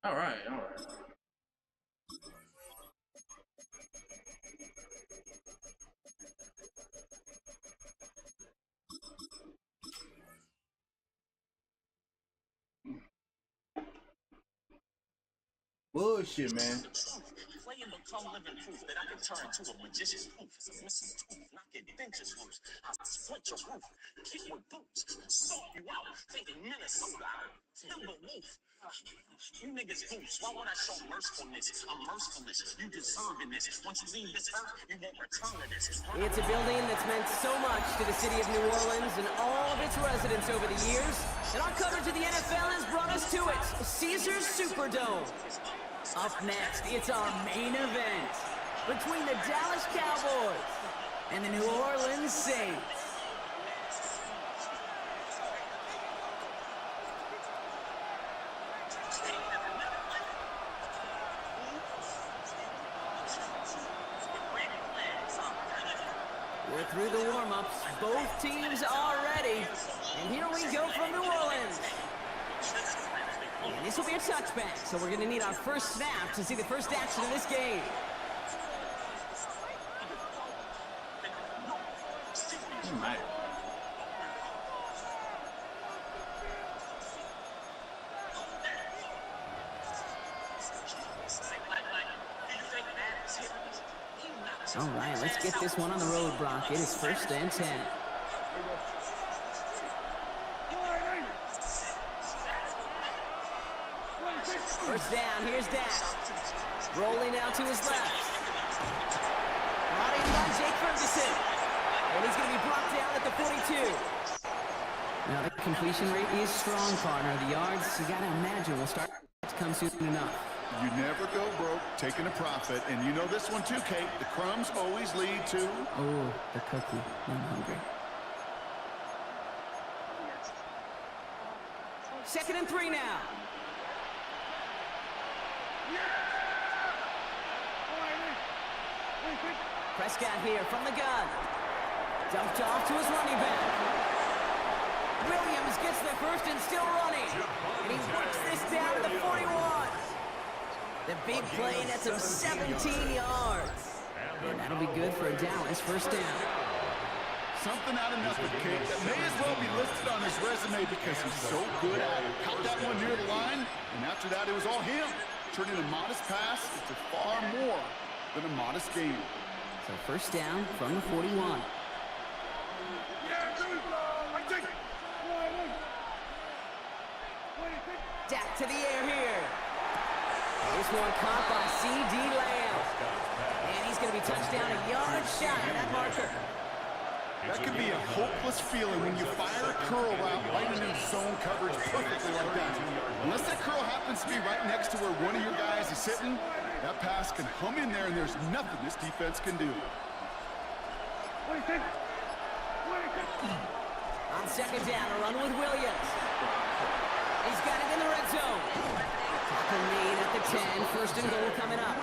All right. All right. Bullshit, man. Playing become living proof that I can turn to a magician's proof. It's a missing tooth, knock your dentures loose. I split your roof, kick with boots, stomp you out, thinking Minnesota, Timberwolf. You niggas goose, why would I show mercifulness? I'm mercifulness, you deserving this. Once you leave this earth, you won't return to this. It's a building that's meant so much to the city of New Orleans and all of its residents over the years. And our coverage of the NFL has brought us to it, Caesars Superdome. Up next, it's our main event between the Dallas Cowboys and the New Orleans Saints. We're through the warm-ups. Both teams are ready. And here we go from New Orleans. And this will be a touchback, so we're going to need our first snap to see the first action of this game. All right, let's get this one on the road, Brock. It is 1st and 10. First down, here's Dak. Rolling out to his left. Brought in by Jake Ferguson. And he's going to be brought down at the 42. Now, the completion rate is strong, partner. The yards, you got to imagine, will start to come soon enough. You never go broke taking a profit. And you know this one too, Kate. The crumbs always lead to... Oh, the cookie. I'm hungry. 2nd and 3 now. Prescott here from the gun. Dumped off to his running back. Williams gets there first and still running. And he works this down to the 41. The big play, and that's him 17 yards. And that'll be good for a Dallas 1st down. Something out of nothing, Kate, that may as well be listed on his resume because he's so good at it. Caught that one near the line, and after that, it was all him. Turning a modest pass into far more than a modest game. So 1st down from the 41. Dak to the air here. This one caught by C.D. Lamb. And he's going to be touchdown a yard shy of that marker. That could be a hopeless feeling when you fire a curl route right into zone coverage perfectly like that. Unless that curl happens to be right next to where one of your guys is sitting, that pass can hum in there and there's nothing this defense can do. On 2nd down, a run with Williams. He's got it in the red zone. Tackle made at the 10, 1st and goal coming up.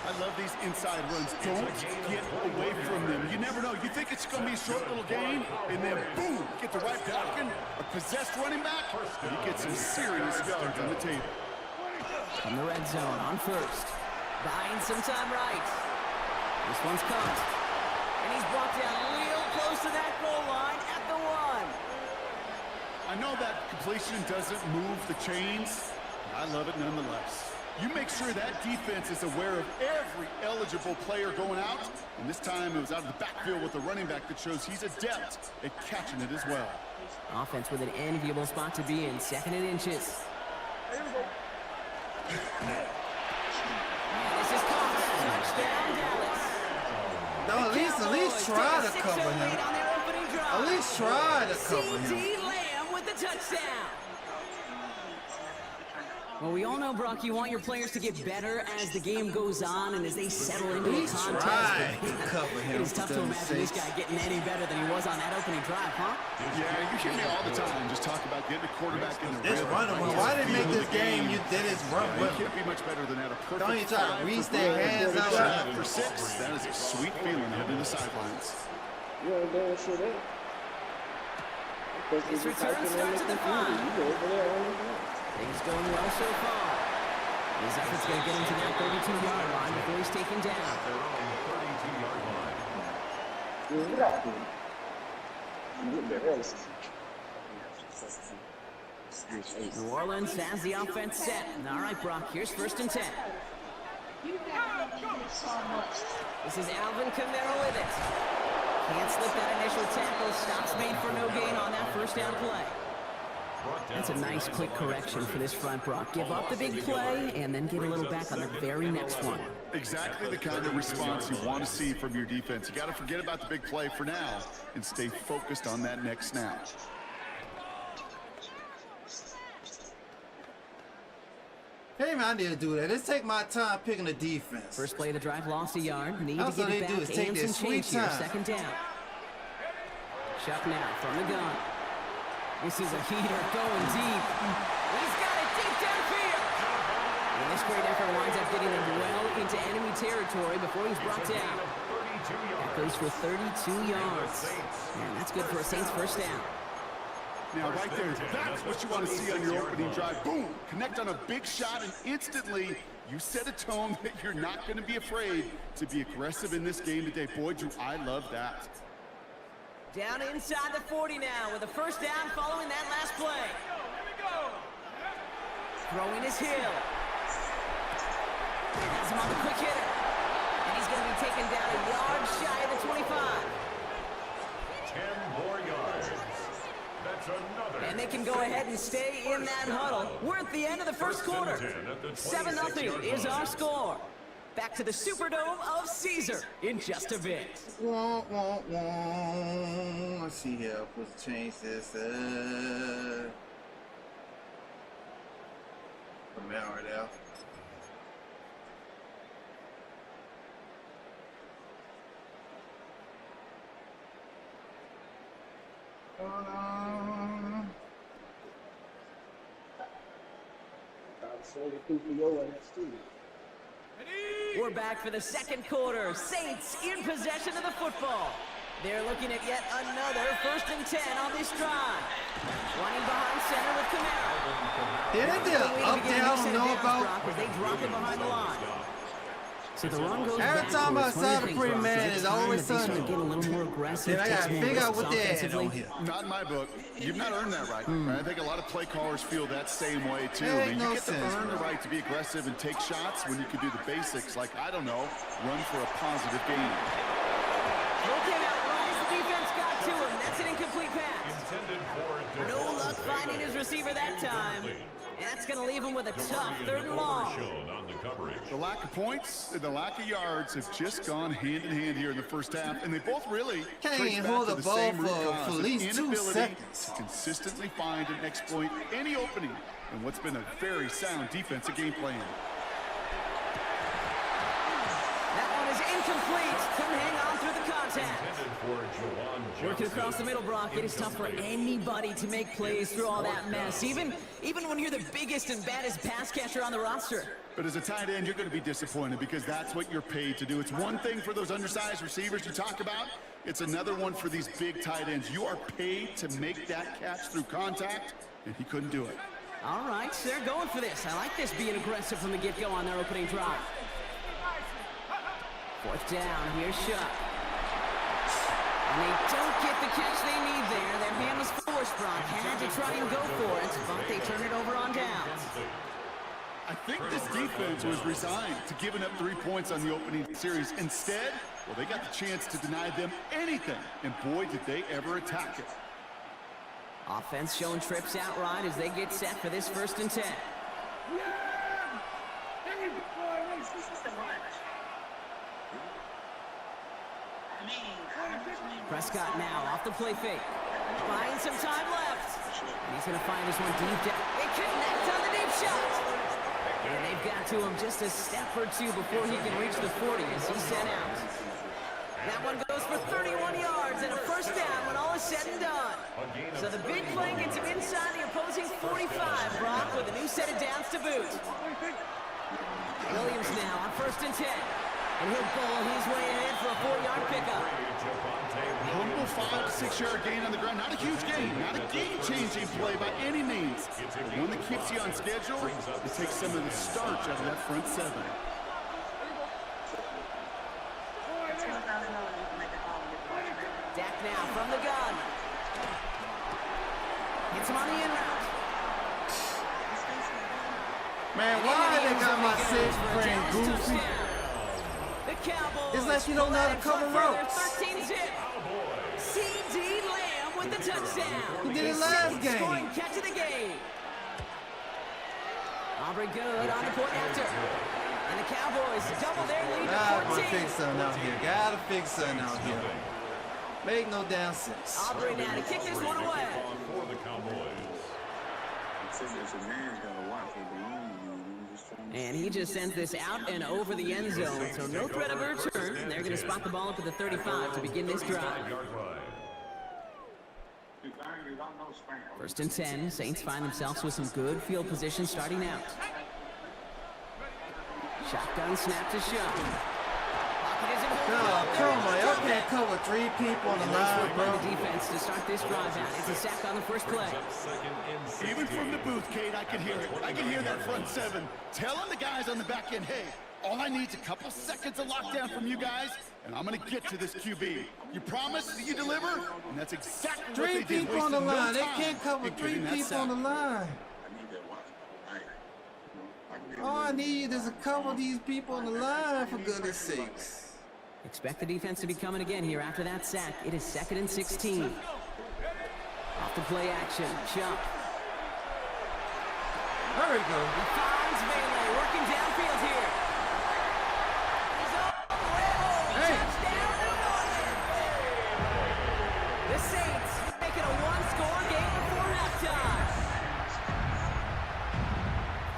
I love these inside runs. Don't get away from them. You never know. You think it's going to be a short little game, and then boom, get the right blocking, a possessed running back, you get some serious yards on the table. From the red zone on 1st. Buying some time right. This one's caught. And he's brought down real close to that goal line at the 1. I know that completion doesn't move the chains, but I love it nonetheless. You make sure that defense is aware of every eligible player going out, and this time it was out of the backfield with a running back that shows he's adept at catching it as well. Offense with an enviable spot to be in, 2nd and inches. And this is caught. Touchdown, Dallas. No, at least try to cover him. At least try to cover him. C.D. Lamb with the touchdown. Well, we all know, Brock, you want your players to get better as the game goes on and as they settle into the contest. It is tough to imagine this guy getting any better than he was on that opening drive, huh? Yeah, you hear me all the time just talk about getting a quarterback in the This running, why did they make this game? You did his run You well. can't be much better than that. A perfect Don't you try to reach their hands out. for 6. That is a sweet feeling heading to the sidelines. His return starts at the 5. Things going well so far. His effort's going to get him to that 32-yard line before he's taken down. New Orleans has the offense set. All right, Brock, here's 1st and 10. This is Alvin Kamara with it. Can't slip that initial tackle. Stops made for no gain on that 1st down play. That's a nice quick correction for this front, Brock. Give up the big play and then get a little back on the very next one. Exactly the kind of response you want to see from your defense. You got to forget about the big play for now and stay focused on that next snap. Hey man, I need to do that. Let's take my time picking the defense. First play of the drive, lost a yard. Need That's to get what it they back do is take and their some sweet change here. time. 2nd down. Chuck now from the gun. This is a heater going deep. He's got it deep downfield. And this great effort winds up getting him well into enemy territory before he's brought down. That goes for 32 yards. And that's good for a Saints 1st down. Now, right there, that's what you want to see on your opening drive. Boom! Connect on a big shot, and instantly you set a tone that you're not going to be afraid to be aggressive in this game today. Boy, do I love that. Down inside the 40 now with a 1st down following that last play. Throwing his Hill. Has him on the quick hitter. And he's going going to be taken down a yard shy of the 25. 10 more yards. That's another. And they can go ahead and stay in that huddle. We're at the end of the first quarter. 7-0 is our score. Back to the Superdome of Caesar in just a bit. Let's see here. Let's change this. From there right there. Hold on. We're back for the second quarter. Saints in possession of the football. They're looking at yet another 1st and 10 on this drive. Running behind center with Camara. Up there, I don't know about. They drop it behind the line. So the run goes Every time I saw the pretty man, it's always something. Get a little more aggressive. Then I gotta figure out what they're at on here. Not in my book. You've not earned that right. I think a lot of play callers feel that same way too. Ain't no You get to sense, earn the bro. right to be aggressive and take shots when you can do the basics, like, I don't know, run for a positive gain. Okay, now Rise, the defense got to him. That's an incomplete pass. Intended for No luck finding his receiver that time. And that's going to leave him with a tough 3rd and long. on the coverage. The lack of points and the lack of yards have just gone hand in hand here in the first half, and they both really Can't trace even back hold to the the ball same root for cause at of least 2 inability seconds. to consistently find and exploit any opening in what's been a very sound defensive game plan. That one is incomplete. Couldn't hang on through the contact. Working across the middle, Brock, it is tough for anybody to make plays through all that mess, even when you're the biggest and baddest pass catcher on the roster. But as a tight end, you're going to be disappointed because that's what you're paid to do. It's one thing for those undersized receivers you talk about. It's another one for these big tight ends. You are paid to make that catch through contact, and he couldn't do it. All right, so they're going for this. I like this being aggressive from the get-go on their opening drive. 4th down, here's Shuck. And they don't get the catch they need there. Their hand was forced, Brock. Had to try and go for it, but they turn it over on downs. I think this defense was resigned to giving up 3 points on the opening series. Instead, well, they got the chance to deny them anything, and boy, did they ever attack it. Offense showing trips out right as they get set for this 1st and 10. Prescott now off the play fake. Buying some time left. And he's going to find this one deep down. They connect on the deep shot. And they've got to him just a step or two before he can reach the 40 as he's sent out. That one goes for 31 yards and a 1st down when all is said and done. So the big play gets him inside the opposing 45, Brock, with a new set of downs to boot. Williams now on 1st and 10. And he'll bowl his way ahead for a 4-yard pickup. Humble 5 to 6 yard gain on the ground. Not a huge gain, not a game-changing play by any means. But one that keeps you on schedule and takes some of the starch out of that front 7. Dak now from the gun. Hits him on the in route. Man, why they got my 6th friend goofy? The Cowboys. It's like you don't know how to cover ropes. 13-zip. C.D. Lamb with the touchdown. He did it His last 6th game. scoring catch of the game. Aubrey good on the point after. And the Cowboys double their lead to 14. Gotta fix something out here. Gotta fix something out here. Make no damn sense. Aubrey now to kick this one away. For the Cowboys. And he just sends this out and over the end zone. So no threat of a return. And they're going to spot the ball up at the 35 to begin this drive. 1st and 10. Saints find themselves with some good field position starting out. Shotgun snap to Shuck. No, come on. Y'all can't cover 3 people on the line, bro. The defense to start this drive out. It's a sack on the first play. Even from the booth, Kate, I can hear it. I can hear that front 7 telling the guys on the back end, hey, all I need is a couple seconds of lockdown from you guys, and I'm going to get to this QB. You promise that you deliver? And that's exactly what they 3 did. people on the wasting no line. They time can't cover in 3 getting that people sack. on the line. All I need is a couple of these people on the line, for goodness sakes. Expect the defense to be coming again here after that sack. It is 2nd and 16. Off the play action. Chop. There we go. He finds Melee working downfield here. He's all the way home. Hey. Touchdown, New Orleans. The Saints make it a one-score game before halftime.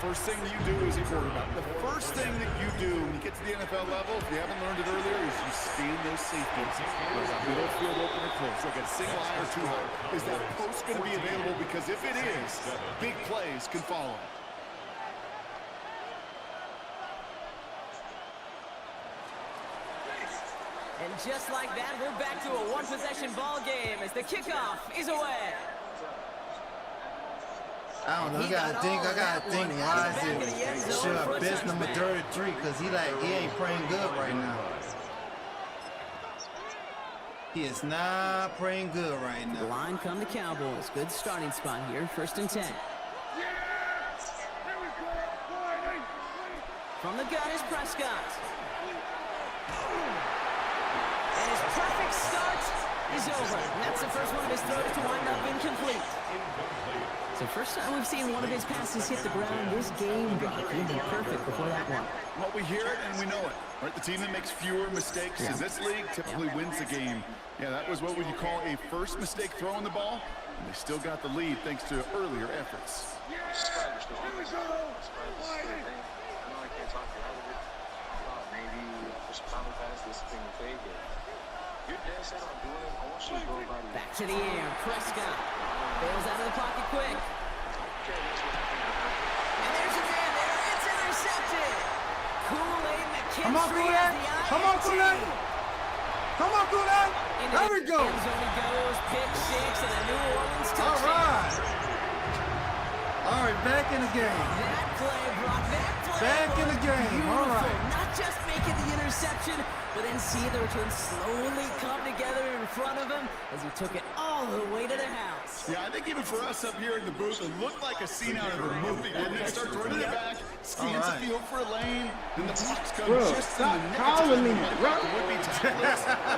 First thing that you do as a quarterback, the first thing that you do when you get to the NFL level, if you haven't learned it earlier, is you scan those safeties. Whether it's middle field open or close, like a single high or two high. Is that post going to be available? Because if it is, big plays can follow. And just like that, we're back to a one-possession ball game as the kickoff is away. I don't know. I gotta think. Why is it sure best number 33? Because he ain't playing good right now. He is not playing good right The now. line come the Cowboys. Good starting spot here. 1st and 10. From the gun is Prescott. And his perfect start is over. And that's the first one of his throws to wind up incomplete. So first time we've seen one of his passes hit the ground this game, Brock. He'd be perfect before that one. Well, we hear it and we know it. Right? The team that makes fewer mistakes in this league typically wins the game. Yeah, that was what would you call a first mistake throwing the ball, and they still got the lead thanks to earlier efforts. Back to the air. Prescott bails out of the pocket quick. And there's a man there. It's intercepted. Kool-Aid McKinstry. Come on, Kool-Aid. Come on, Kool-Aid. Come on, Kool-Aid. There we go. End zone he goes. Pick 6 and a New Orleans touchdown. All right. All right, back in the game. That play, Brock. That play. Back in the game. Beautiful. All right. Not just making the interception, but then see the return slowly come together in front of him as he took it all the way to the house. Yeah, I think even for us up here in the booth, it looked like a scene out of a movie. And then starts running it back, scans the field for a lane, then the blocks come just in the neck. calling me, bro.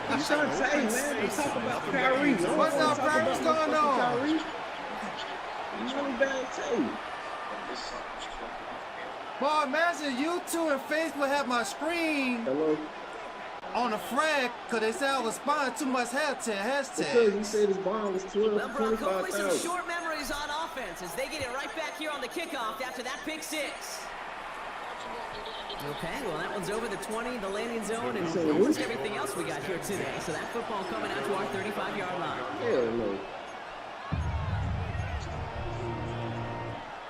I'm trying to say, man, we talk about Kyrie. What's up, Kyrie? What's going on? He's really bad, too. Boy, imagine YouTube and Facebook have my screen Hello? on the flag because they said I was responding too much Because hashtag. he said his bond was 12 Well, Brock, hopefully some 25,000. short memories on offense as they get it right back here on the kickoff after that pick 6. Okay, well, that one's over the 20, the landing zone, and almost everything else we got here today. So that football coming out to our 35-yard line. Hell no.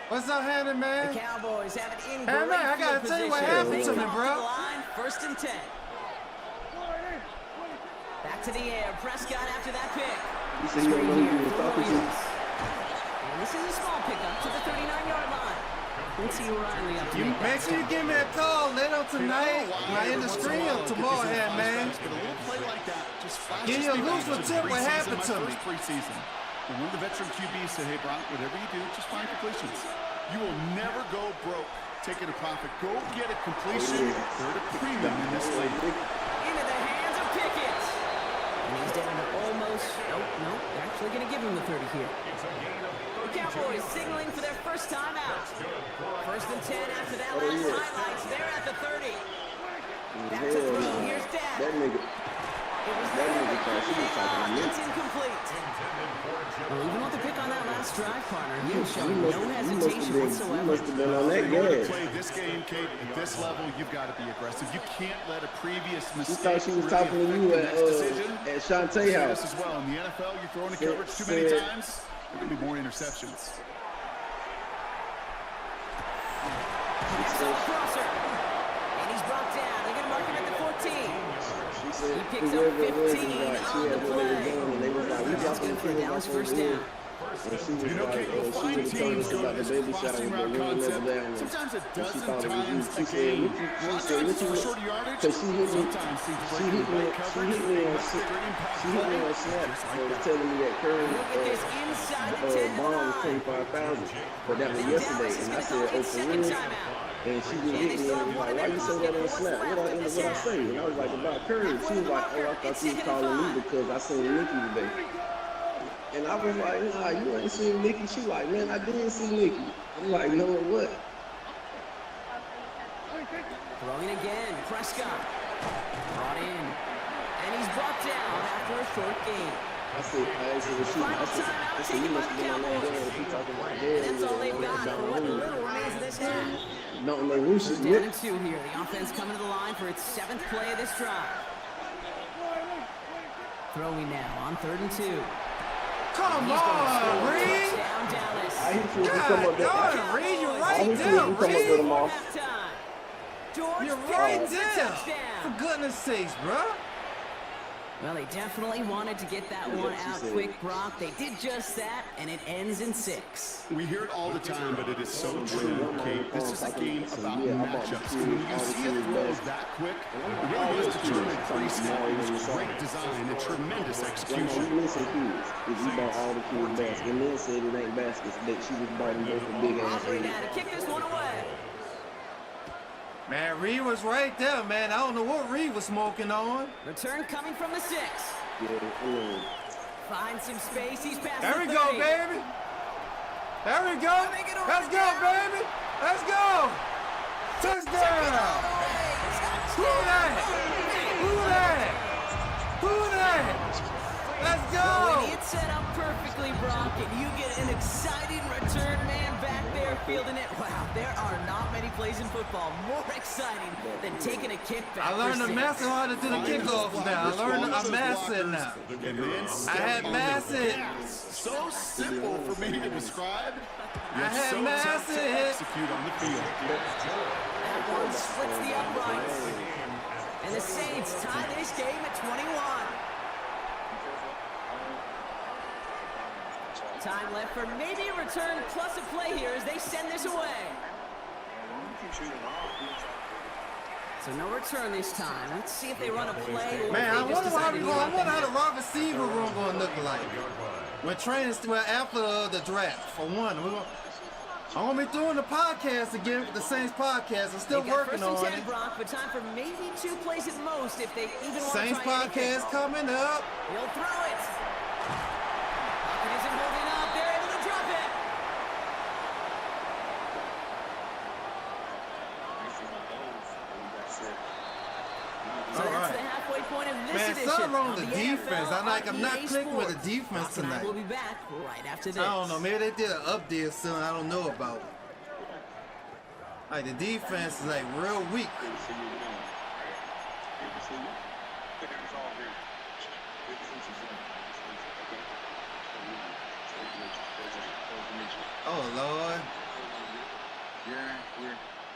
What's up, Hannah, The man? Cowboys have it in Hey, great man, I gotta field tell you what position. happened They to me, come off bro. the line, 1st and 10. Back to the air. Prescott after that pick. He said he don't know who he was talking to. And this is a small pickup to the 39-yard line. Quincy O'Reilly up to make that Make sure you give me a call later tonight. Not in the stream tomorrow, here, man. Give you a loose tip what happened to me. Preseason. And one of the veteran QBs said, hey, Brock, whatever you do, just find completions. You will never go broke taking a profit. Go get a completion. They're the premium in this league. into the hands of Pickett. And he's down to almost, nope, they're actually going to give him the 30 here. The Cowboys signaling for their first time out. 1st and 10 after that last highlights. They're at the 30. Back to throw. Here's Dak. That nigga. It was That nigga thought she was talking to me. It's incomplete. Well, even with the pick on that last drive, partner, he was showing no hesitation He whatsoever. must have been on that In order to gas. play this game, Kate, at this level, you've got to be aggressive. You can't let a previous He mistake thought she was really talking to affect you the next decision. at Shantae This house. as well. In the NFL, you're throwing the coverage too many times, there can be more interceptions. That's a crosser. And he's brought down. They're going to mark him at the 14. He picks up 15 on the play. That's good for a Dallas first down. You know, Kate, you'll find teams go to this crossing route concept. Sometimes a dozen times a game. A lot of times for shorter yardage. Sometimes teams break the right coverage. She hit me on snap. Was telling me that Look at this inside the 10 bond was line. 25,000. But that was Now yesterday, Dallas is and I going to call said, his oh, for second real? timeout. And she just hit me and was like, why you say that on Snap? What I say? And I was like, about Curry. She was like, oh, I thought you was calling me because I seen Nikki today. And I was like, nah, you ain't seen Nikki. She like, man, I didn't see Nikki. I'm like, no, what? Throwing again, Prescott. Brought in. And he's brought down after a short game. I said, I said, you must be on that game. If you talking about that. That's all they've got for what little remains of this half. Don't know who she's down and 2 here. The offense coming to the line for its 7th play of this drive. Throwing now on 3rd and 2. Come on, Reed. Down Dallas. I hit you come up there. Reed, you're right there, Reed. You're right there. For goodness sakes, bro. Well, they definitely wanted to get that one out quick, Brock. They did just that, and it ends in 6. We hear it all the time, but it is so true, Kate. This is a game about matchups. When you see a throw that quick, it really is determined pretty small. It was great design and tremendous execution. Listen, kids, if you bought all the kids baskets, and then said it ain't baskets, that she was buying both the big ass. Now to kick this one away. Man, Reed was right there, man. I don't know what Reed was smoking on. Return coming from the 6. Yeah, Find some space. He's past there the we 30. go, baby. There we go. Let's go, baby. Let's go. Touchdown. Who that? Who that? Who that? Let's go. When it's set up perfectly, Brock, and you get an exciting return man back there fielding it. Wow, there are not many plays in football more exciting than taking a kickback. I learned to master how to do the kickoffs now. I master it now. I had mastered it. So simple for me to describe. I had mastered it. Execute on the field. That one splits the uprights. And the Saints tie this game at 21. Time left for maybe a return plus a play here as they send this away. So no return this time. Let's see if they run a play. Or man, I wonder how the wide receiver room going to look like. We're training after the draft, for one. I'm going to be doing the podcast again, the Saints podcast. I'm still working on it. Brock, but time for maybe 2 plays at most if they even want Saints to try podcast coming up. He'll throw it. Pocket isn't holding up. They're able to drop it. So that's the halfway point of this edition. Man, something wrong with the defense. I'm not clicking with the defense tonight. We'll be back right after this. I don't know. Maybe they did an update or something I don't know about. Like, the defense is, like, real weak. Oh, Lord.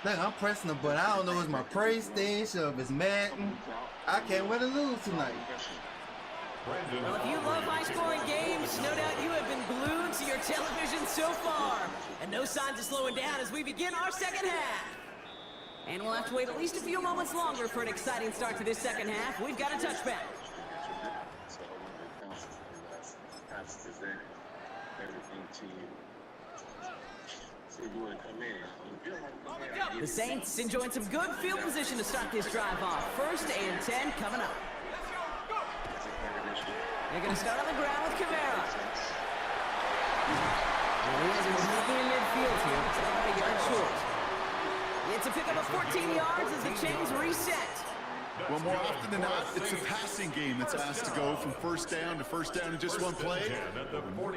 Look, I'm pressing the button. I don't know if it's my PlayStation or if it's Madden. I can't wait to lose tonight. Well, if you love high-scoring games, no doubt you have been glued to your television so far. And no signs of slowing down as we begin our second half. And we'll have to wait at least a few moments longer for an exciting start to this second half. We've got a touchback. The Saints enjoying some good field position to start this drive off. 1st and 10 coming up. They're going to start on the ground with Kamara. He has him sneaking in midfield here. It's about a yard short. It's a pickup of 14 yards as the chains reset. Well, more often than not, it's a passing game that's asked to go from first down in just one play.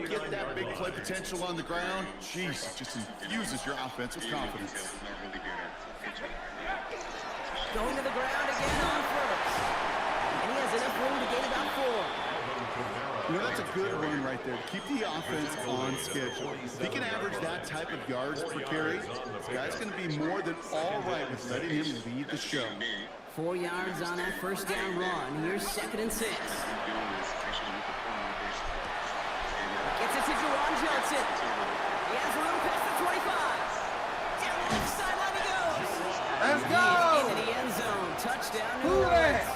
Get that big play potential on the ground. Jeez, it just infuses your offense with confidence. Going to the ground again on 1st. And he has enough room to gain about 4. You know, that's a good run right there. Keep the offense on schedule. If he can average that type of yards per carry, this guy's going to be more than all right with letting him lead the show. 4 yards on that first down run. Here's 2nd and 6. Gets it to Juwan Johnson. He has room past the 25. Down the left sideline he goes. Let's go. Into the end zone. Touchdown, New Who Orleans.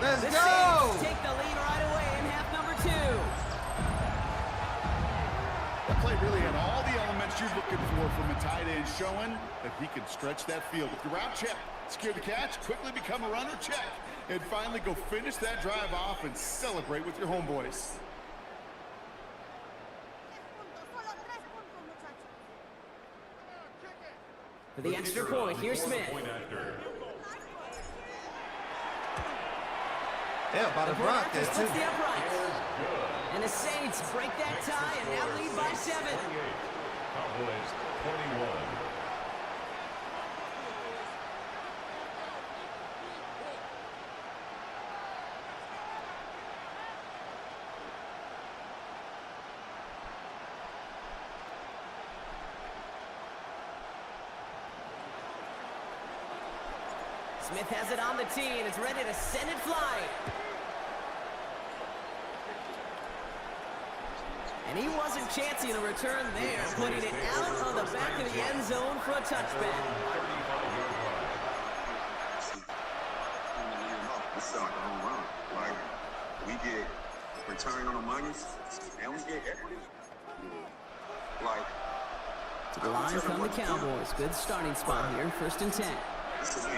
Let's the go. Saints take the lead right away in half number 2. That play really had all the elements what you're looking for from a tight end, showing that he can stretch that field. With your route check, secure the catch, quickly become a runner, check, and finally go finish that drive off and celebrate with your homeboys. For the extra point, here's Smith. Yeah, about to block that too. The upright. And the Saints break that tie and now lead by 7. Cowboys 21. Smith has it on the tee and it's ready to send it flying. And he wasn't chancing a return there, putting it out on the back of the end zone for a touchback. This is like a home run. Like, we get return on the money, and we get equity. Like, to the line from the Cowboys. Good starting spot here. 1st and 10. this is it.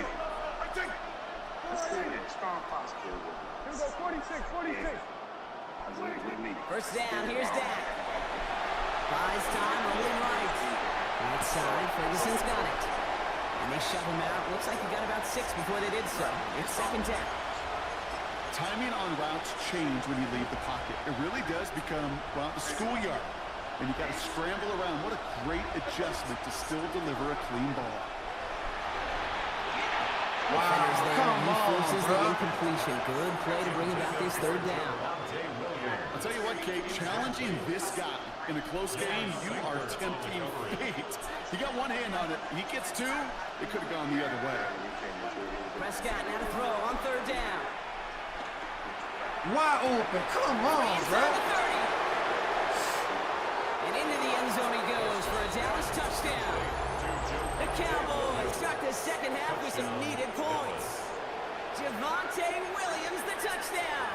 Let's see it. Strong posture. Here we go, 46, 46. With me. First down, here's Dak. Buys time, rolling right. Right side, Ferguson's got it. And they shove him out. Looks like he got about 6 before they did so. It's 2nd down. Timing on routes change when you leave the pocket. It really does become, well, the schoolyard. And you got to scramble around. What a great adjustment to still deliver a clean ball. Defenders there, he forces the incompletion. Good play to bring about this 3rd down. I'll tell you what, Kate, challenging this guy in a close game, you are tempting fate. He got one hand on it. He gets 2. It could have gone the other way. Prescott now to throw on 3rd down. Wide open. Come on, bro. And into the end zone he goes for a Dallas touchdown. The Cowboys start the 2nd half with some needed points. Javonte Williams, the touchdown.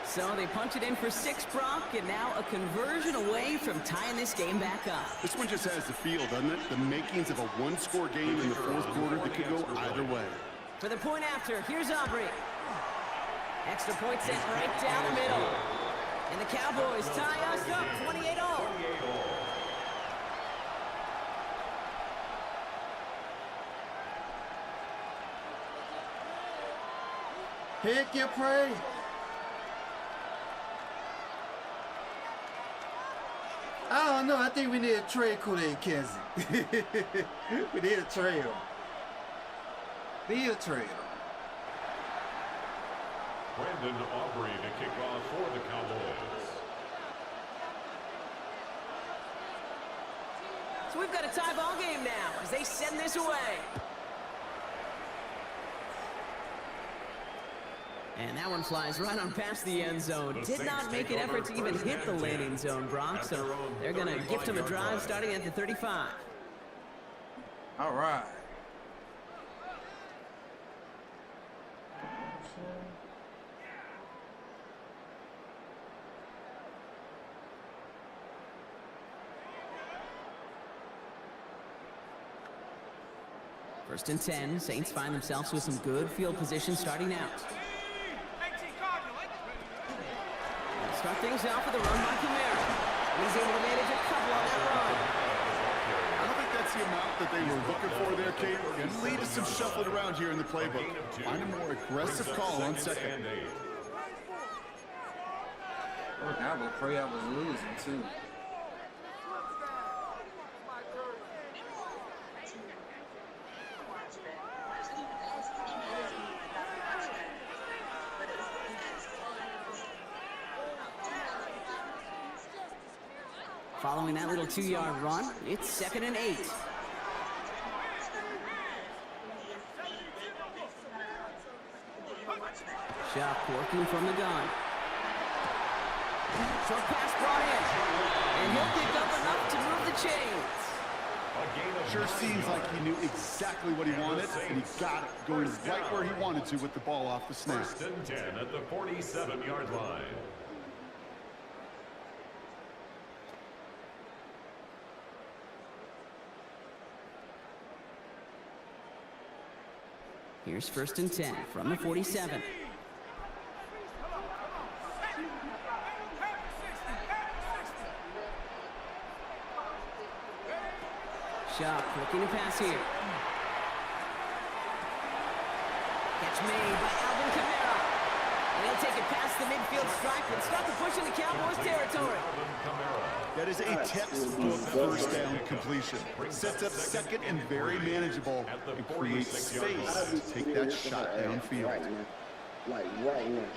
So they punch it in for 6, Brock, and now a conversion away from tying this game back up. This one just has the feel, doesn't it? The makings of a one-score game in the 4th quarter that could go either way. For the point after, here's Aubrey. Extra point set right down the middle. And the Cowboys tie us up 28-all. Pick your prey. I don't know. I think we need a trade Kool-Aid Kenzie. We need a trade him. Need a trade him. Brandon Aubrey to kick off for the Cowboys. So we've got a tie ball game now as they send this away. And that one flies right on past the end zone. Did not make an effort to even hit the landing zone, Brock. So they're going to gift him a drive starting at the 35. All right. First and 10. Saints find themselves with some good field position starting out. Start things off with a run by Kamara. He's able to manage a couple on that run. I don't think that's the amount that they were looking for there, Kate. Going to lead to some shuffling around here in the playbook. Find a more aggressive call on 2nd. Look, I would pray I was losing, too. Following that little 2-yard run, it's 2nd and 8. Shock working from the gun. Short pass brought in. And he'll pick up enough to move the chains. Sure seems like he knew exactly what he wanted, and he got it, going right where he wanted to with the ball off the snap. 1st and 10 at the 47-yard line. Here's 1st and 10 from the 47. Shot, looking to pass here. Catch made by Alvin Kamara. And he'll take it past the midfield stripe and start to push into Cowboys territory. That is a textbook first down completion. Sets up second and very manageable and creates space to take that shot downfield. Right now. Like right now.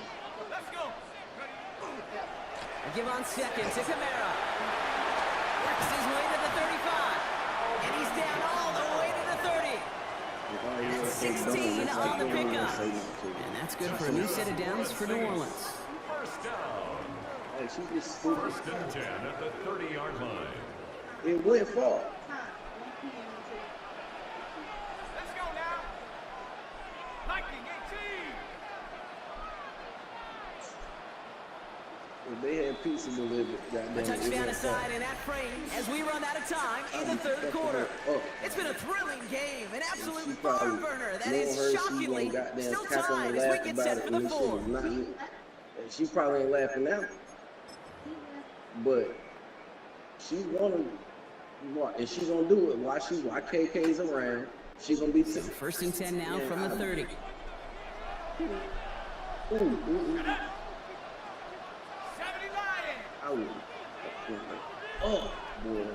A give on second to Kamara. Works his way to the 35. And he's down all the way to the 30. That's 16 on the pickup. And that's good for a new set of downs for New Orleans. First down. Hey, she just stupid. 1st and 10 at the 30-yard line. It went far. Let's go now. Lightning 18. If they had pizza delivered, A goddamn. touchdown aside in that frame as we run out of time in the 3rd quarter. It's been a thrilling game, an absolute barn burner that is shockingly still tied as we get set for the 4th. She probably ain't laughing now, but she's gonna what, and she's gonna do it while KK's around. She's gonna be 1st and 10 now from the 30. Oh, boy.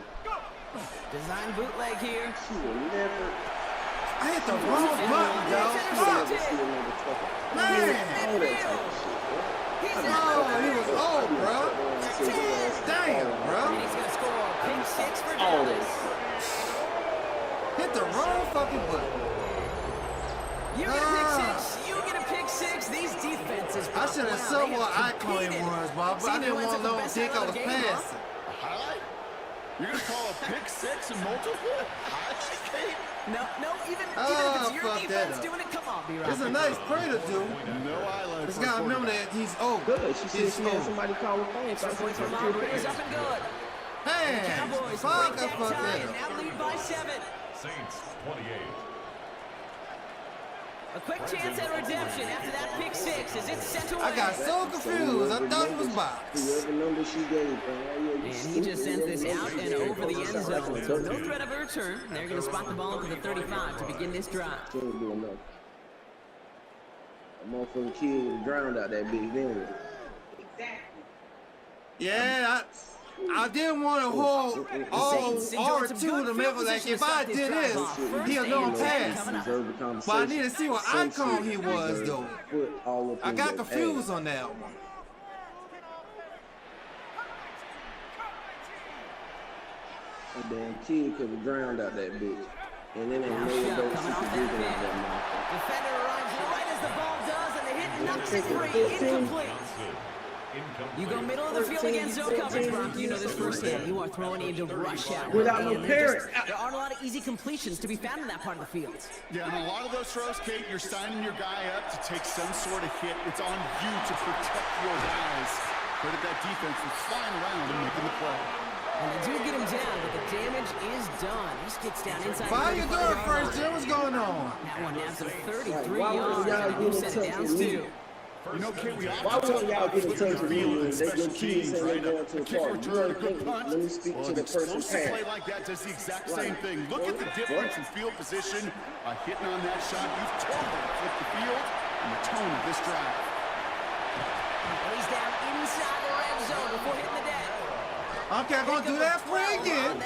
Design bootleg here. She will never. I hit the wrong button, yo. Man. Oh, he was old, bro. Damn, bro. And he's going to score a pick 6 for Dallas. Hit the wrong fucking button. You get a pick 6. You get a pick 6. These defenses. I should have saw what icon it was, bro, but I didn't want no dick I was passing. Highlight? You're going to call a pick 6 and multiple? No, even if it's your defense doing it, come on, B-Rock. It's a nice play to do. No highlight. This guy remember that he's old. Good. She said she had old. somebody call her phone. Extra point for Aubrey is up and good. Hey, Cowboys fuck break that that tie fuck and now lead by 7. Saints 28. A quick chance at redemption after that pick 6 as it's sent away. I got so confused. I thought it was box. Whoever number she gave, man. And he just sent this out and over the end zone. So no threat of a return. They're going to spot the ball to the 35 to begin this drive. She ain't doing nothing. A motherfucking kid would have drowned out that bitch then. Yeah, I didn't want to hold all two of them ever. Like, if I did this, he'll know I'm past. But I need to see what icon he was, though. I got confused on that one. A damn kid could have drowned out that bitch. And then they made it Coming off that big. Defender arrives right as the ball does, and the hit knocks it free. Incomplete. You go middle of the field against zone coverage, Brock. You know this firsthand. You are throwing into rush out. Without no parents. There aren't a lot of easy completions to be found in that part of the field. Yeah, and a lot of those throws, Kate, you're signing your guy up to take some sort of hit. It's on you to protect your guys. Credit that defense was flying around and making the play. And they do get him down, but the damage is done. He just gets down inside. How you doing, first, Jim? What's going on? That one now to 33 yards. And you set it down to. You know, Kate, we why won't y'all get in touch with me when your kids say they're going to the park? You don't think, let me speak to the person's play parent. like that does the exact same thing. Look at the difference in field position by hitting on that shot. You've totally flipped the field and the tone of this drive. And he's down inside the red zone before hitting the deck. Okay, I'm gonna do that for you again.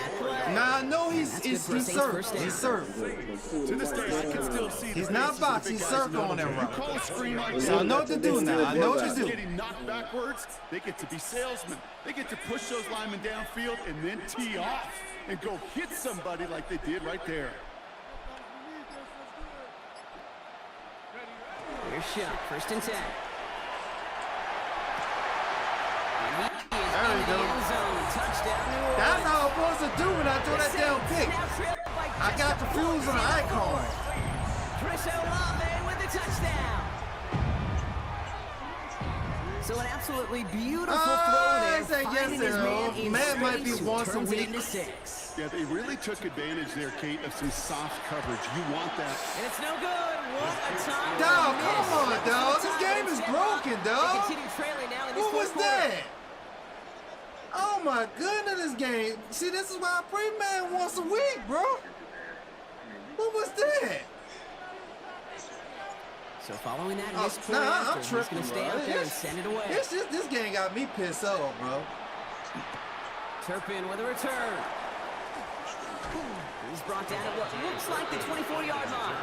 Now I know he's served. He's served. To this day, I can still see He's not boxed. He's served on that You call a route. screen like So I know what to do now. I know what to do. Getting knocked backwards, they get to be salesmen. They get to push those linemen downfield and then tee off and go hit somebody like they did right there. Here's shot, 1st and 10. There we go. That's how I'm supposed to do when I throw that down pick. I got confused on the icon. Chris Olave with the touchdown. So an absolutely beautiful throw there, finding his man in Matt might be space, once a turns it week. into 6. Yeah, they really took advantage there, Kate, of some soft coverage. You want that. And it's no good. What a time. Dog, come on, dog. This game is broken, dog. They continue trailing now in this What was fourth quarter. that? Oh my goodness, this game. See, this is why I pray man once a week, bro. What was that? So following that Oh, missed play nah, I'm after, he's tripping, going to stay bro. out there and send it away. This game got me pissed off, bro. Turpin with a return. He's brought down at what looks like the 24-yard line.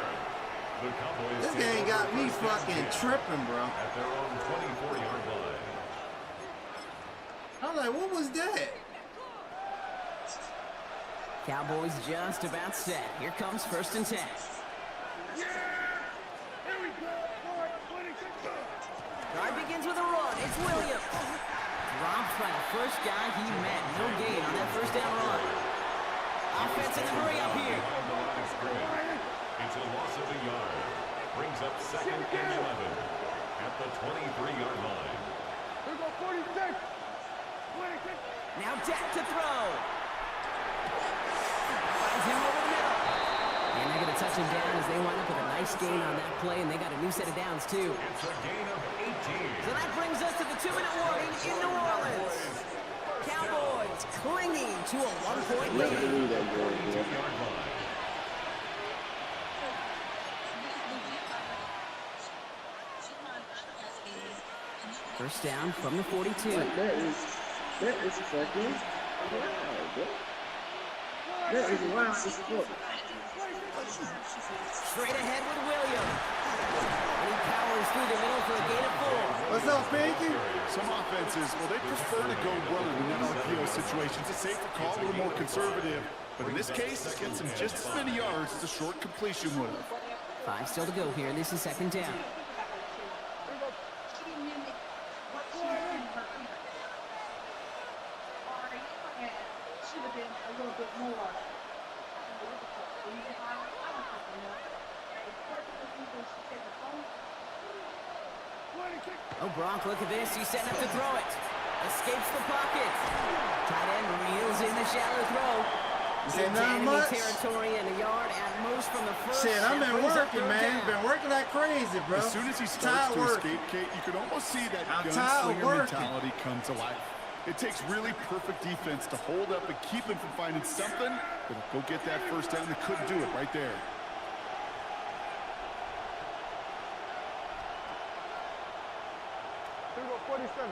The Cowboys This game got me fucking tripping, bro. at their own 24-yard line. I'm like, what was that? Cowboys just about set. Here comes 1st and 10. Drive begins with a run. It's Williams. Dropped by the first guy he met. No gain on that first down run. Offense in the hurry up here. It's a loss of a yard. Brings up 2nd and 11 at the 23-yard line. Now Dak to throw. Finds him over the middle. And they're going to touch him down as they wind up with a nice gain on that play, and they got a new set of downs, too. It's a gain of 18. So that brings us to the 2-minute warning in New Orleans. Cowboys clinging to a 1-point Never lead. believe that boy, boy. 2-yard line. First down from the 42. Like, that is fucking wild, bro. That is wild as fuck. Straight ahead with Williams. And he powers through the middle for a gain of 4. What's up, Pinky? Some offenses, well, they prefer to go run in that RPO situation. It's a safer call, a little more conservative. But in this case, it gets him just as many yards as a short completion would have. 5 still to go here. This is 2nd down. Oh, Gronk, look at this. He's setting up to throw it. Escapes the pocket. Tight end reels in the shallow throw. Say Into not enemy much. territory and a yard at most from the first. Shit, I've That been brings up working, 3rd man. down. Been working like crazy, bro. As soon as he Tired starts to working. escape, Kate, you can almost see that I'm tired of gunslinger working. mentality come to life. It takes really perfect defense to hold up and keep him from finding something that'll go get that first down. They couldn't do it right there. Here we go, 47.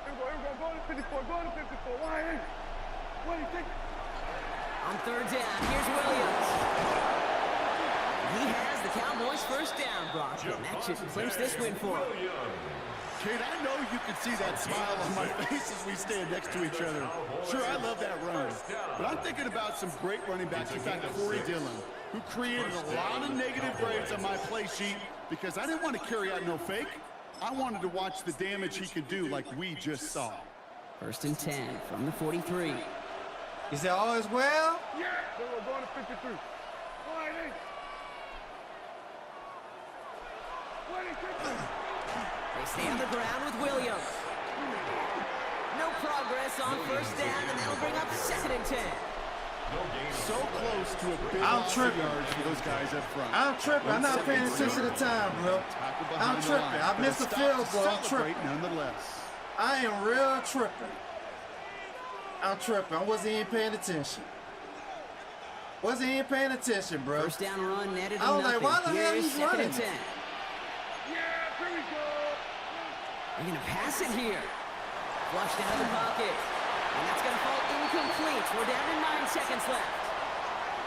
Here we go, go to 54, go to 54. Why ain't? What do you think? On 3rd down, here's Williams. He has the Cowboys' first down, Brock, and that should clinch this win for him. Kate, I know you can see that smile on my face as we stand next to each other. Sure, I love that run. But I'm thinking about some great running backs. In fact, Corey Dillon, who created a lot of negative grades on my play sheet because I didn't want to carry out no fake. I wanted to watch the damage he could do like we just saw. 1st and 10 from the 43. Is that all is well? Yeah! Then we're going to 53. Why ain't? What do you think? They stay on the ground with Williams. No progress on 1st down, and that'll bring up 2nd and 10. So close to a big I'm loss of tripping. yards for those guys up front. I'm tripping. I'm not paying attention to the time, bro. Tackle behind I'm the tripping. line, I but missed a the stop field to goal. I'm celebrate tripping. nonetheless. I am real tripping. I'm tripping. I wasn't even paying attention. Wasn't even paying attention, bro. First down run netted I was nothing. like, why the hell Here's he's 2nd running? and 10. Yeah, here we go. They're going to pass it here. Flushed out of the pocket. And that's going to fall incomplete. We're down to 9 seconds left.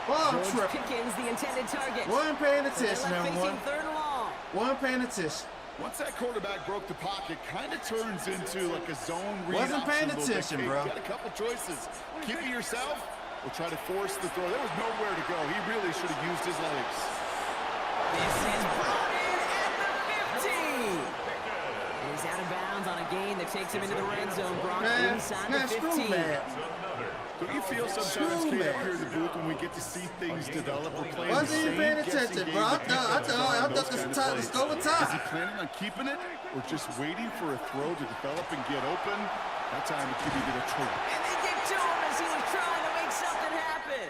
Well, I'm George tripping. Pickens, the intended target. Wasn't paying So they're attention, left everyone. facing 3rd and long. Wasn't paying attention. Once that quarterback broke the pocket, kind of turns into like a zone read Wasn't paying option a little bit. attention, Kate, bro. You got a couple choices. Keep it yourself or try to force the throw. There was nowhere to go. He really should have used his legs. This is brought in at the 50. He's out of bounds on a gain that takes him into the red zone. Brock inside the 15. Screw that. Don't you feel sometimes Kate, up here in the booth when we get to see things develop. We're playing the Wasn't even same paying guessing attention, game bro. I with defense thought those this kind of time plays. to go with Is time. he planning on keeping it or just waiting for a throw to develop and get open? That time it could be to the trap. And they get to him as he was trying to make something happen.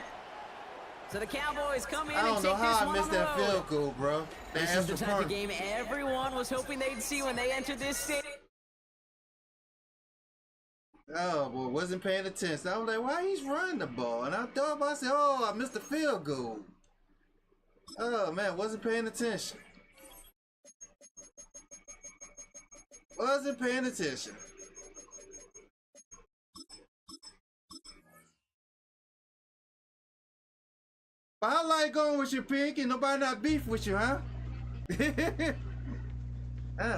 So the Cowboys come in I and don't know take this how I one missed on the that road. field goal, bro. This is the type of game everyone was hoping they'd see when they entered this stadium. Oh, boy, wasn't paying attention. I was like, why he's running the ball? And I thought about myself, oh, I missed the field goal. Oh, man, wasn't paying attention. Wasn't paying attention. But I like going with you, Pink, and nobody not beef with you, huh?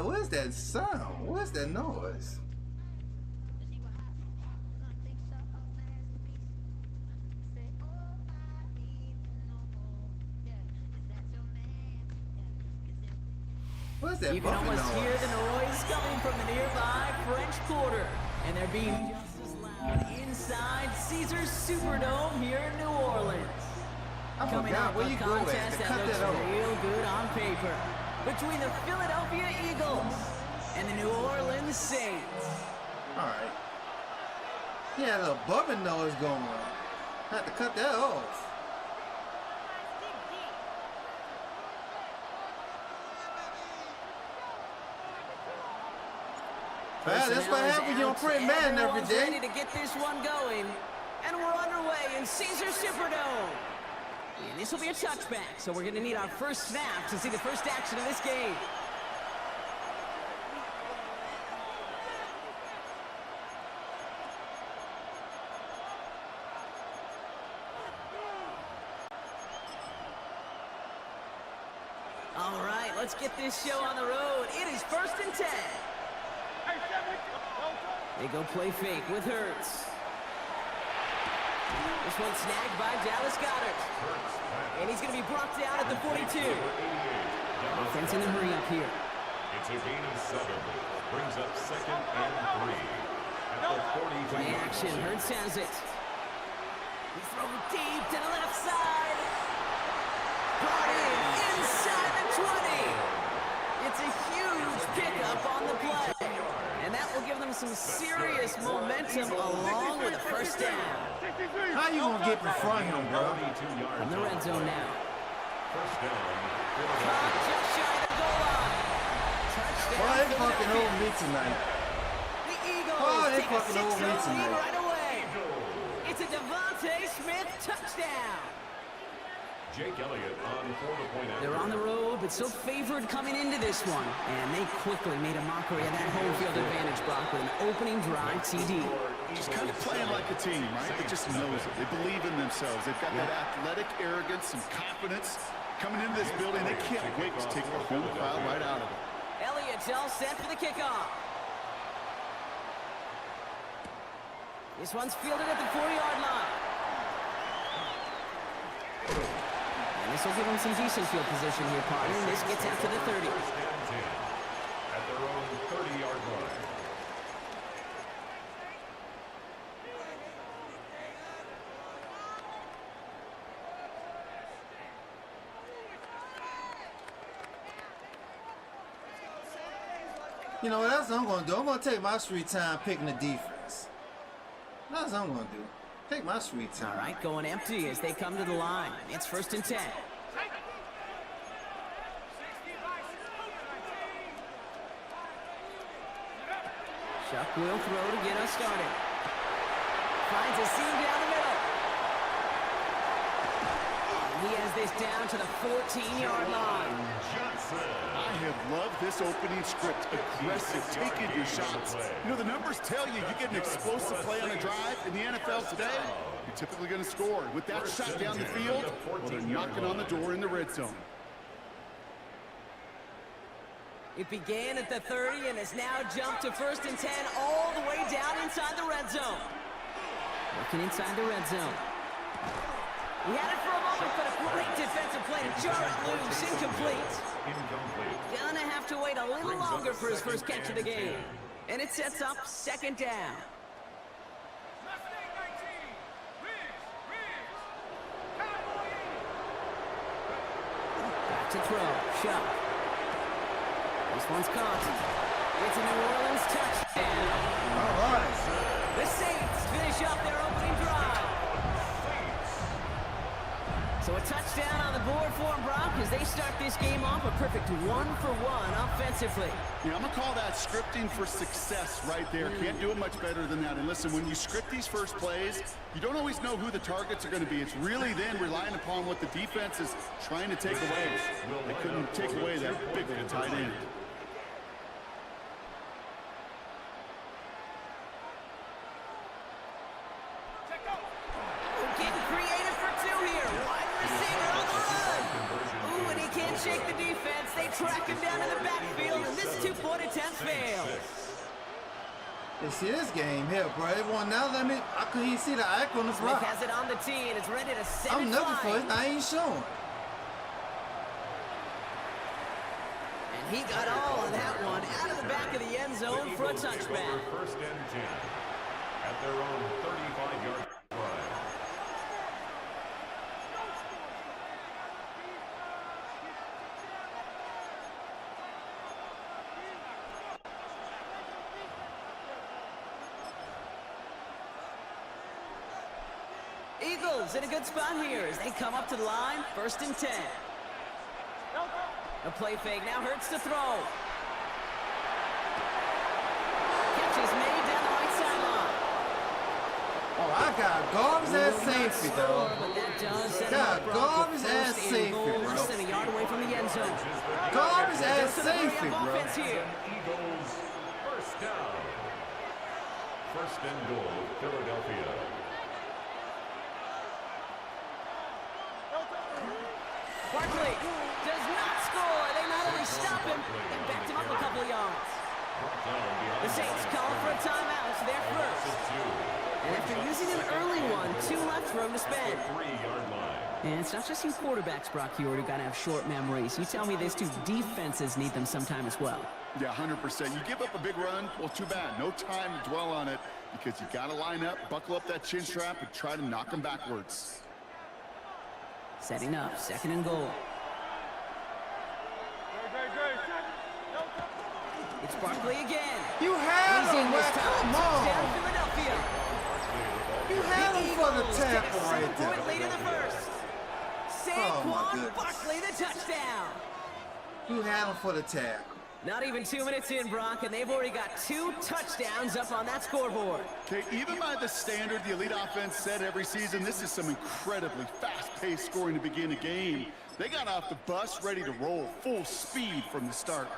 What's that sound? What's that noise? What's that? You can almost hear the noise coming from the nearby French Quarter. And they're being just as loud inside Caesars Superdome here in New Orleans. Coming up, a contest that looks real good on paper between the Philadelphia Eagles and the New Orleans Saints. All right. Yeah, a little bumping noise going on. I have to cut that off. Well, that's what happens when you don't print Madden every day. Ready to get this one going, and we're underway in Caesars Superdome. And this will be a touchback, so we're going to need our first snap to see the first action of this game. All right, let's get this show on the road. It is 1st and 10. They go play fake with Hurts. This one snagged by Dallas Goedert. And he's going to be brought down at the 42. Offense in the hurry up here. It's a gain of 7. Brings up 2nd and 3. At the 42. Play action. Hurts has it. He's thrown deep to the left side. Brought in inside the 20. It's a huge pickup on the play. And that will give them some serious momentum along with a first down. How you gonna get in front of him, bro? In the red zone now. First down. Caught just shy of the goal line. Touchdown. Boy, they fucking over me tonight. The Eagles They take a fucking over me 6-0 lead tonight. right away. It's a Devontae Smith touchdown. Jake Elliott on 4-point They're on the road, but still favored coming into this one. And they quickly made a mockery of that home field advantage, Brock, with an opening drive TD. Just kind of playing like a team, right? They just knows it. They believe in themselves. They've got that athletic arrogance, some confidence. Coming into this building, they can't wait to take the home crowd right out of it. Elliott's all set for the kickoff. This one's fielded at the 40-yard line. And this will give them some decent field position here, partner. And this gets out to the 30. At their own 30-yard line. You know what else I'm gonna do? I'm gonna take my sweet time picking the defense. That's what I'm gonna do. Take my sweet time. All right, going empty as they come to the line. It's 1st and 10. Chuck will throw to get us started. Finds a seam down the middle. And he has this down to the 14-yard line. I have loved this opening script. Aggressive, taking your shots. You know, the numbers tell you get an explosive play on a drive in the NFL today, you're typically going to score. With that shot down the field, well, they're knocking on the door in the red zone. It began at the 30 and has now jumped to 1st and 10 all the way down inside the red zone. Working inside the red zone. He had it for a moment, but a great defensive play to jar it loose. Incomplete. Gonna have to wait a little longer for his first catch of the game. And it sets up 2nd down. to throw. Shot. This one's caught. It's a New Orleans touchdown. All right. The Saints finish up their opening drive. So a touchdown on the board for them, Brock, as they start this game off a perfect 1-for-1 offensively. Yeah, I'm going to call that scripting for success right there. Can't do it much better than that. And listen, when you script these first plays, you don't always know who the targets are going to be. It's really then relying upon what the defense is trying to take away. They couldn't take away that big old tight end. Getting creative for two here. Wide receiver on the run. Ooh, and he can't shake the defense. They track him down in the backfield, and this two-point attempt fails. You see this game here, bro. Everyone now let me. I couldn't even see the icon on the Smith block. has it on the tee, and it's ready to send I'm it looking for flying. it. I ain't showing. And he got all of that one out of the back of the end zone for a touchback. First and 10 at their own 35-yard line. Eagles in a good spot here as they come up to the line. First and 10. A play fake now hurts to throw. Catch is made down the right sideline. Oh, I got garbage ass safety, though. But that does set God, up Brock garbage with ass first and safety, goal, bro. less than a yard away from the end zone. Garbage ass To the hurry-up safety, bro. offense here. Eagles first down. First and goal, Philadelphia. Barkley does not score. They not only stop him, they backed him up a couple of yards. The Saints call for a timeout. It's their first. And after using an early one, 2 left for him to spend. 3-yard line. And it's not just you quarterbacks, Brock, who got to have short memories. You tell me these two defenses need them sometime as well. Yeah, 100%. You give up a big run, well, too bad. No time to dwell on it because you got to line up, buckle up that chin strap, and try to knock them backwards. Setting up, second and goal. It's Barkley again. You had He's in him, this man. time. Come Touchdown, on. Philadelphia. You had him for the Eagles tackle take a right 7-point lead there. in the first. Oh, my Saquon goodness. Barkley, the touchdown. You had him for the tackle. Not even 2 minutes in, Brock, and they've already got 2 touchdowns up on that scoreboard. Okay, even by the standard the elite offense set every season, this is some incredibly fast-paced scoring to begin a game. They got off the bus ready to roll full speed from the start.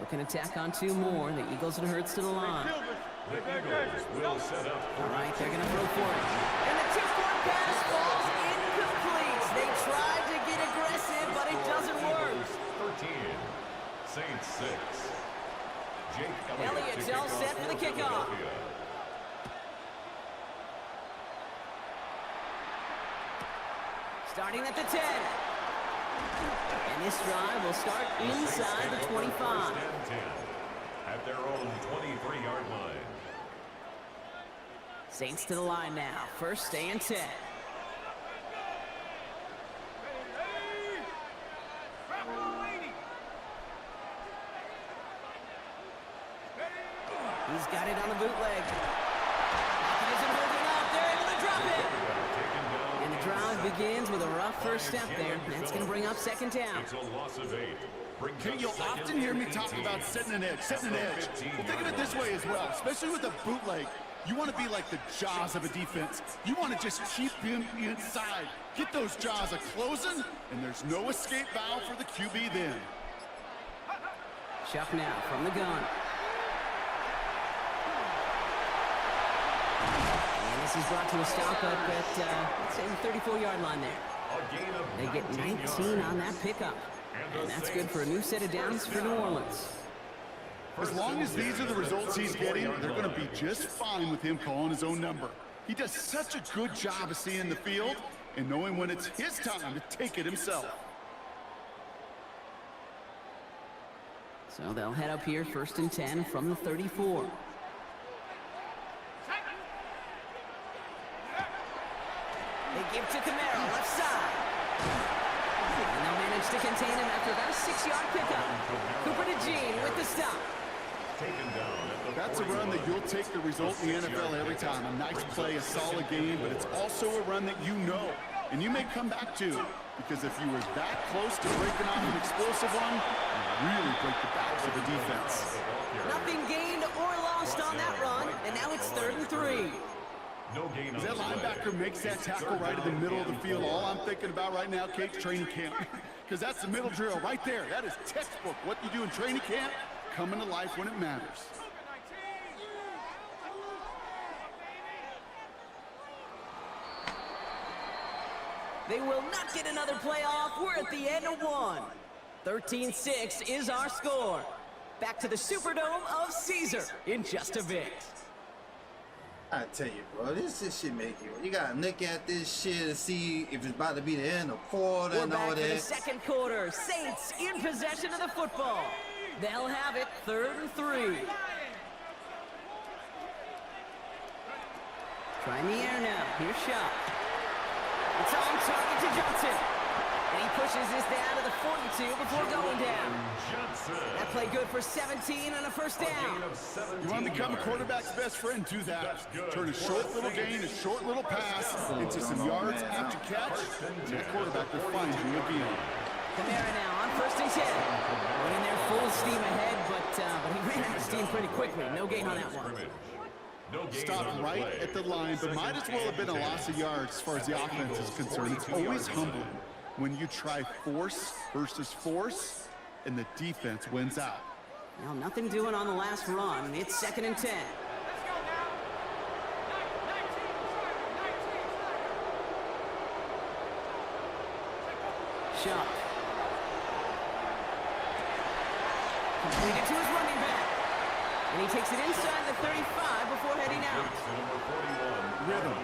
Looking to tack on 2 more. The Eagles and Hurts to the line. The Eagles will set up for All right, they're going to throw for it. And the tip-point pass falls incomplete. They tried to get aggressive, but it doesn't work. 13. Saints 6. Jake Elliott's to all kick set off for the kickoff. Philadelphia. Starting at the 10. And this drive will start inside the 25. First and 10 at their own 23-yard line. Saints to the line now. First and 10. He's got it on the bootleg. He isn't holding up. They're able to drop it. And the drive begins with a rough first step there. That's going to bring up second down. It's a loss of 8. Okay, you'll often hear me talk about setting an edge, setting an edge. Well, think of it this way as well, especially with a bootleg. You want to be like the jaws of a defense. You want to just keep him inside. Get those jaws a-closing, and there's no escape valve for the QB then. Chuck now from the gun. And this is brought to a stop up at, let's say, the 34-yard line there. They get 19 on that pickup. And that's good for a new set of downs for New Orleans. As long as these are the results he's getting, they're going to be just fine with him calling his own number. He does such a good job of seeing the field and knowing when it's his time to take it himself. So they'll head up here, first and 10 from the 34. They give to Camaro, left side. And they'll manage to contain him after about a 6-yard pickup. Cooper to Jean with the stop. That's a run that you'll take the result in the NFL every time. A nice play, a solid game, but it's also a run that you know and you may come back to, because if you were that close to breaking off an explosive one, you really break the backs of the defense. Nothing gained or lost on that run, and now it's 3rd and 3. As that linebacker makes that tackle right in the middle of the field, all I'm thinking about right now, Kate, training camp. Because that's the middle drill right there. That is textbook. What you do in training camp, coming to life when it matters. They will not get another play off. We're at the end of 1. 13-6 is our score. Back to the Superdome of Caesar in just a bit. I tell you, bro, this shit make you gotta look at this shit to see if it's about to be the end of quarter We're and back all for the that. second quarter. Saints in possession of the football. They'll have it 3rd and 3. Try in the air now. Here's Shot. It's on target to Johnson. And he pushes this down to the 42 before going down. That play good for 17 and a first down. You want to become a quarterback's best friend? Do that. Turn a short little gain, a short little pass into some yards after catch. That quarterback will find you again. Kamara now on 1st and 10. Went in there full steam ahead, but he ran out of steam pretty quickly. No gain on that one. Stopped right at the line, but might as well have been a loss of yards as far as the offense is concerned. It's always humbling when you try force versus force, and the defense wins out. Well, nothing doing on the last run. It's 2nd and 10. Shot. Completed to his running back. And he takes it inside the 35 before heading out. Rhythm.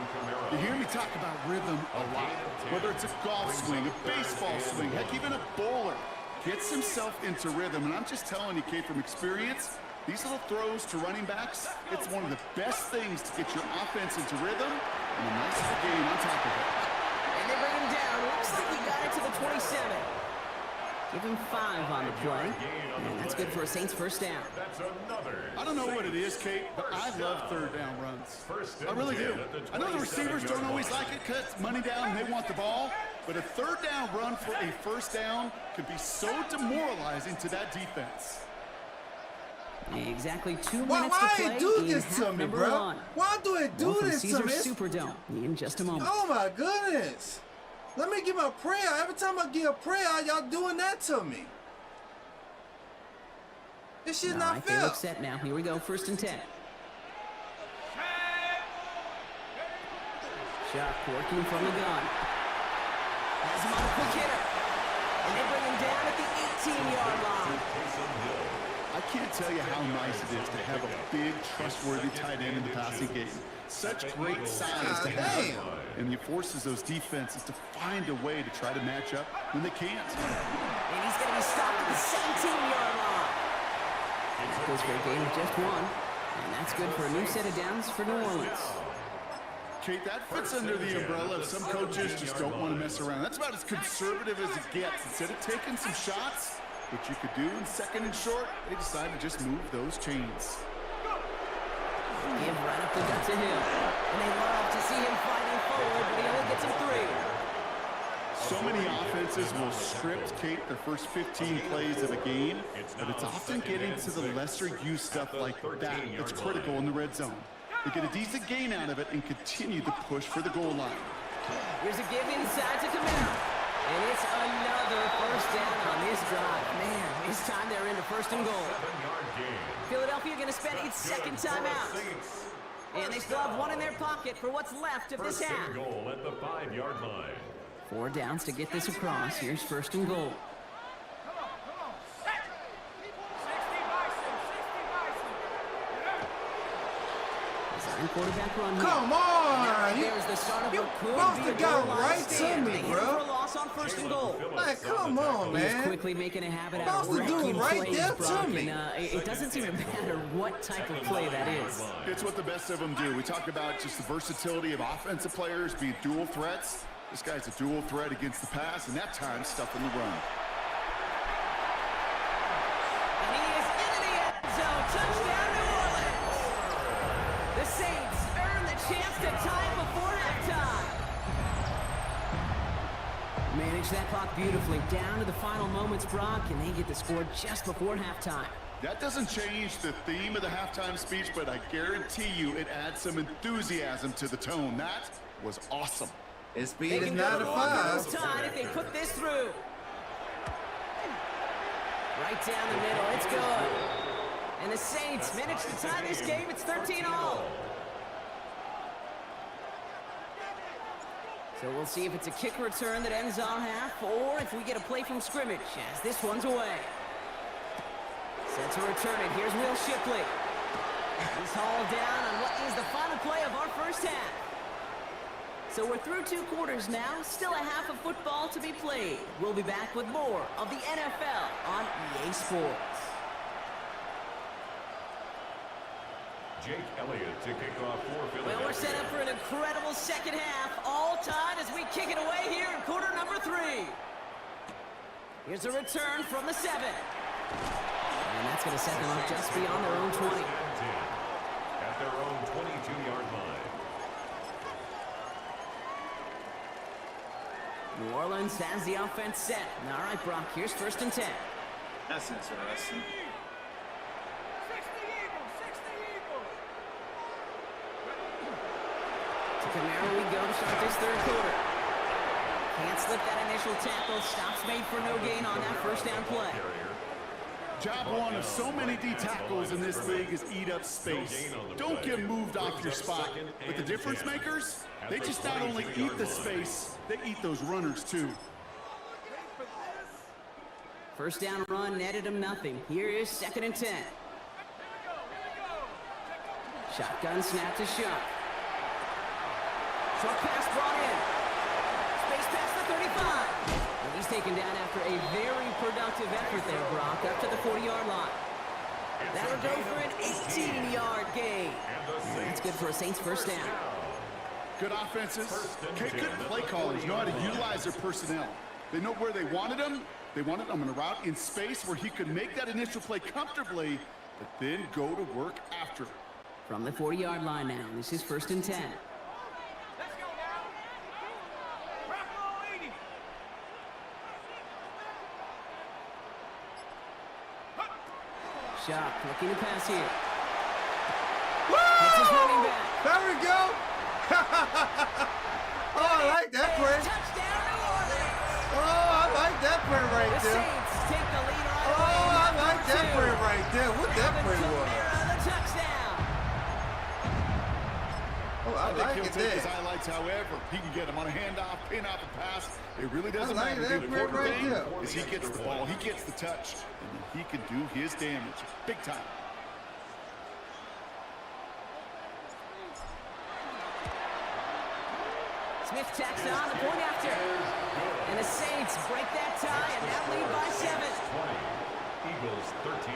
You hear me talk about rhythm a lot. Whether it's a golf swing, a baseball swing, heck, even a bowler gets himself into rhythm. And I'm just telling you, Kate, from experience, these little throws to running backs, it's one of the best things to get your offense into rhythm and a nice little gain on top of it. And they bring him down. Looks like he got it to the 27. Give him 5 on the play. And that's good for a Saints first down. I don't know what it is, Kate, but I love 3rd down runs. I really do. I know the receivers don't always like it because it's money down and they want the ball, but a 3rd down run for a first down could be so demoralizing to that defense. Exactly 2 minutes to play. Why do this to me, bro? 1. Why do it do this to me? Superdome in just a moment. Oh my goodness. Let me give my prayer. Every time I give a prayer, y'all doing that to me. This shit not right, fair. they look set now. Here we go, 1st and 10. Shot working from the gun. Has him on the quick hitter. And they bring him down at the 18-yard line. I can't tell you how nice it is to have a big, trustworthy tight end in the passing game. Such great size to have. And he forces those defenses to find a way to try to match up when they can't. And he's going to be stopped at the 17-yard line. That goes for a gain of just 1. And that's good for a new set of downs for New Orleans. Kate, that fits under the umbrella of some coaches just don't want to mess around. That's about as conservative as it gets. Instead of taking some shots, which you could do in 2nd and short, they decide to just move those chains. Give right up the gut to him. And they love to see him fighting forward, but he only gets him 3. So many offenses will script, Kate, their first 15 plays of a game, but it's often getting to the lesser use stuff like that that's critical in the red zone. They get a decent gain out of it and continue to push for the goal line. Here's a give inside to Kamara. And it's another first down on this drive. Man, this time they're into 1st and goal. Philadelphia going to spend its 2nd timeout. And they still have 1 in their pocket for what's left of this half. Goal at the 5-yard line. 4 downs to get this across. Here's 1st and goal. Quarterback run here. Come on! There's the start of You what could supposed be to a go goal line right to stand. me, They hit bro. for a loss on 1st and goal. Like, come on, He's man. quickly making a habit out of Supposed to do wrecking right plays, there to Brock, me. and it doesn't seem to matter what type of play that is. It's what the best of them do. We talk about just the versatility of offensive players, be dual threats. This guy's a dual threat against the pass, and that time stuffing the run. And he is into the end zone. Touchdown, New Orleans. The Saints earn the chance to tie it before halftime. Manage that clock beautifully down to the final moments, Brock, and they get the score just before halftime. That doesn't change the theme of the halftime speech, but I guarantee you it adds some enthusiasm to the tone. That was awesome. His speed is 9 to 5. Time if they put this through. Right down the middle, it's good. And the Saints manage to tie this game. It's 13-all. So we'll see if it's a kick return that ends on half, or if we get a play from scrimmage as this one's away. Set to return it. Here's Will Shipley. He's hauled down on what is the final play of our first half. So we're through 2 quarters now. Still a half of football to be played. We'll be back with more of the NFL on EA Sports. Jake Elliott to kick off for Philadelphia. Well, we're set up for an incredible second half. All tied as we kick it away here in quarter number 3. Here's a return from the 7. And that's going to set them up just beyond their own 20. At their own 22-yard line. New Orleans has the offense set. All right, Brock, here's 1st and 10. That's interesting. To Camaro we go to start this 3rd quarter. Can't slip that initial tackle. Stops made for no gain on that 1st down play. Job one of so many D tackles in this league is eat up space. Don't get moved off your spot. But the difference makers, they just not only eat the space, they eat those runners too. 1st down run netted him nothing. Here is 2nd and 10. Shotgun snap to Shuck. Short pass brought in. Space past the 35. And he's taken down after a very productive effort there, Brock, up to the 40-yard line. That'll go for an 18-yard gain. That's good for a Saints 1st down. Good offenses, good play callers know how to utilize their personnel. They know where they wanted them. They wanted them in a route in space where he could make that initial play comfortably, but then go to work after. From the 40-yard line now, this is 1st and 10. Shot, looking to pass here. It's his running back. There we go. Oh, I like that play. Touchdown, New Orleans. Oh, I like that play right The there. Saints take the lead right away. Oh, I like that play right there. What that play was. The touchdown. Oh, I think like he'll it take his there. highlights however. He can get him on a handoff, pin off a pass. It really doesn't I like matter. that The play important right thing there. is he gets the ball, he gets the touch, and he can do his damage big time. Smith tacks on the point after. And the Saints break that tie and now lead by 7. 20. Eagles 13.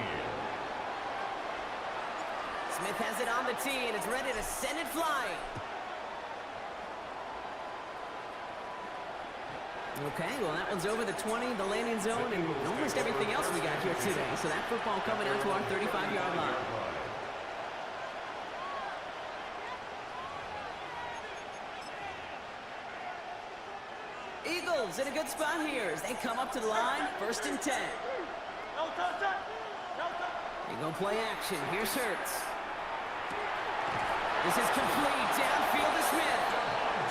Smith has it on the tee and it's ready to send it flying. Okay, well that one's over the 20, the landing zone, and almost everything else we got here today. So that football coming out to our 35-yard line. Eagles in a good spot here as they come up to the line, 1st and 10. They go play action. Here's Hurts. This is complete. Downfield to Smith.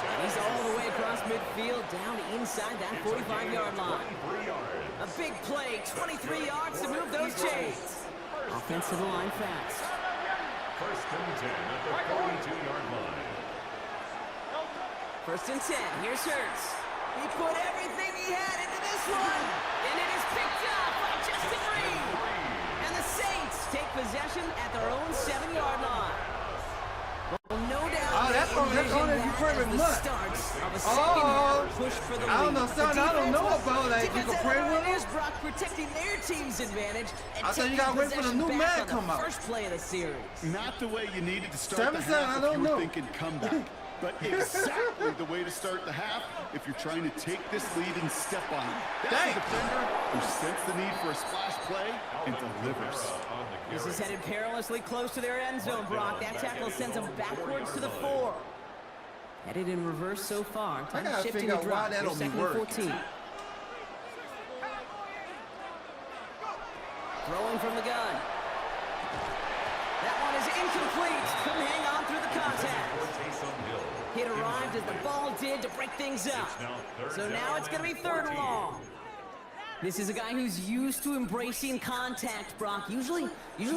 And he's all the way across midfield, down inside that 45-yard line. A big play, 23 yards to move those chains. Offense to the line fast. 1st and 10 at the 42-yard line. 1st and 10. Here's Hurts. He put everything he had into this one. And it is picked up by Justin Reed. And the Saints take possession at their own 7-yard line. Well, no doubt. Oh, that's on if you pray with mud. Oh, push for the I don't know, son. I don't know about that. You can pray with Here's Brock protecting their team's advantage. And I thought you gotta wait for the new man come out. First play of the series. Not the way you needed to start the 7-7, half I if don't you were know. thinking comeback. but exactly the way to start the half if you're trying to take this lead and step on it. That's a defender who sensed the need for a splash play and delivers. This is headed perilously close to their end zone, Brock. That tackle sends them backwards to the 4. Headed in reverse so far. I Time gotta shifting figure the out why drop. that They're don't be second and working. 14. Throwing from the gun. That one is incomplete. Couldn't hang on through the contact. Hit arrived as the ball did to break things up. So now it's going to be 3rd and long. This is a guy who's used to embracing contact, Brock. Usually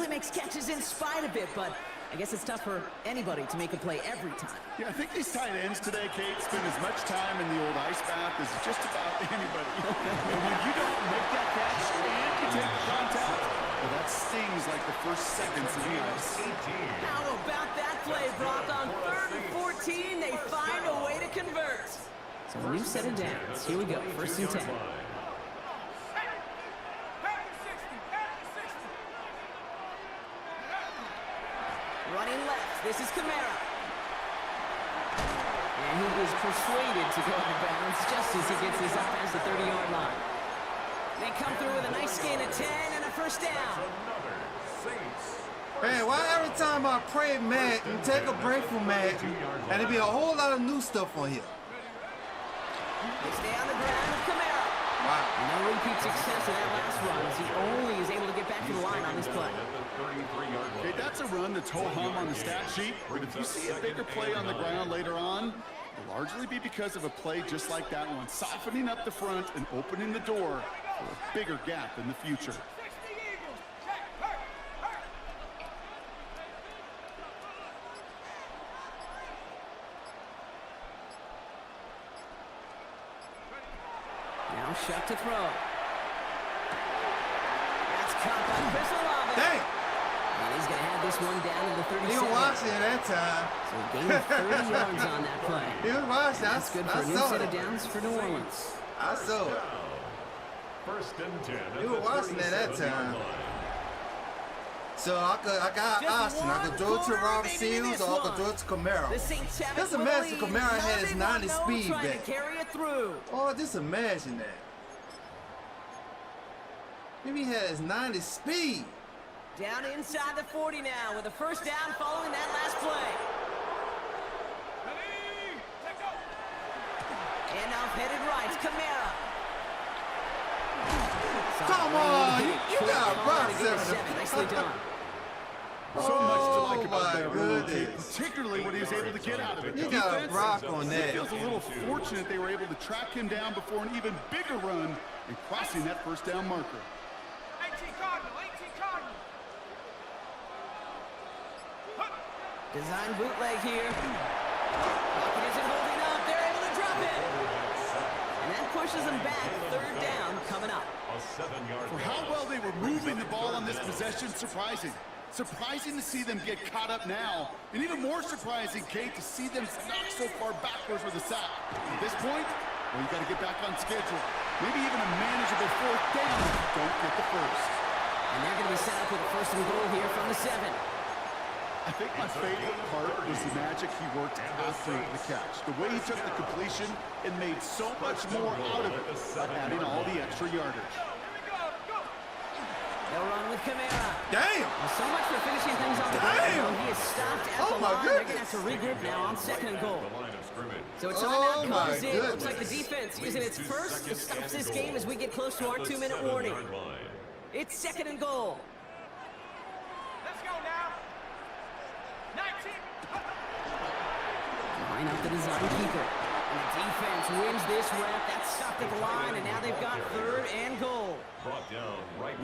makes catches in spite of it, but I guess it's tough for anybody to make a play every time. Yeah, I think these tight ends today, Kate, spend as much time in the old ice bath as just about anybody. And when you don't make that catch and you take the contact, well, that stings like the first seconds of the ice. How about that play, Brock? On 3rd and 14, they find a way to convert. So a new set of downs. Here we go, 1st and 10. Running left, this is Kamara. And he was persuaded to go out of bounds just as he gets this up past the 30-yard line. They come through with a nice gain of 10 and a 1st down. Man, why every time I pray Madden, take a break from Madden, and there be a whole lot of new stuff on here? They stay on the ground with Kamara. Wow. No repeat success in that last run as he only is able to get back to the line on this play. Okay, that's a run that's ho-hum on the stat sheet, but if you see a bigger play on the ground later on, it'll largely be because of a play just like that one, softening up the front and opening the door for a bigger gap in the future. Now shut to throw. That's caught by Chris Olave. Dang! And he's going to have this one down to the 37. He was watching it that time. So a gain of 30 yards on that play. He was watching. That's good for a new set of downs for New Orleans. I saw it. 1st and 10. He was watching it that time. So I got Austin. I could throw it to Robert Seals or I could throw it to Camaro. Just imagine Camaro had his 90 speed back. Carry it through. Oh, just imagine that. Maybe he had his 90 speed. Down inside the 40 now with a 1st down following that last play. And off headed right, Kamara. Come on, you got a rock. Nicely done. So much to like about my that run, goodness. particularly what he was able to get out of it. You got a Defense, rock on that. It feels a little fortunate they were able to track him down before an even bigger run and crossing that 1st down marker. 18 Cardinal, 18 Cardinal. Design bootleg here. Pocket isn't holding up. They're able to drop it. And that pushes them back. 3rd down coming up. For how well they were moving the ball on this possession, surprising. Surprising to see them get caught up now. And even more surprising, Kate, to see them knock so far backwards with a sack. At this point, well, you got to get back on schedule. Maybe even a manageable 4th down if you don't get the 1st. And they're going to be set up with a 1st and goal here from the 7. I think my favorite part was the magic he worked after the catch. The way he took the completion and made so much more out of it by adding all the extra yardage. They'll run with Kamara. Damn! Well, so much for finishing things on the ground. He is stopped at the line. They're going to have to regroup now on 2nd and goal. So a timeout comes in. Looks like the defense using its first to stop this game as we get close to our 2-minute warning. It's 2nd and goal. Let's go now. 19. Line up the design keeper. And the defense wins this rep. That's stopped at the line, and now they've got 3rd and goal.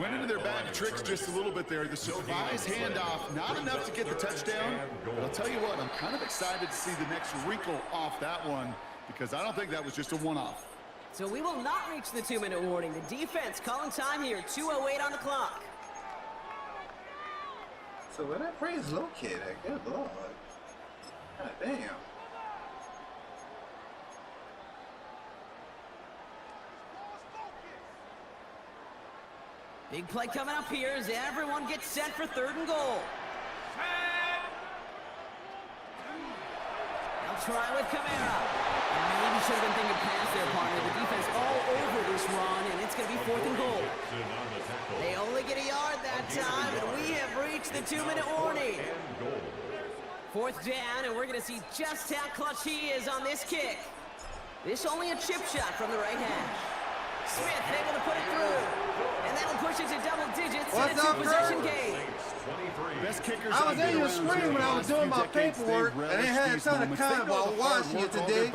Went into their bag of tricks just a little bit there. The surprise handoff, not enough to get the touchdown. But I'll tell you what, I'm kind of excited to see the next wrinkle off that one because I don't think that was just a one-off. So we will not reach the 2-minute warning. The defense calling time here, 2:08 on the clock. So where that praise located? Good Lord. God damn. Big play coming up here as everyone gets set for 3rd and goal. Now try with Kamara. Maybe should have been thinking past their partner. The defense all over this run, and it's going to be 4th and goal. They only get a yard that time, and we have reached the 2-minute warning. 4th down, and we're going to see just how clutch he is on this kick. This only a chip shot from the right hash. Smith able to put it through, and that'll push it to double digits in a 2-possession game. Best kickers I was in your screen when I was doing my paperwork, and they had a ton of time about watching it today.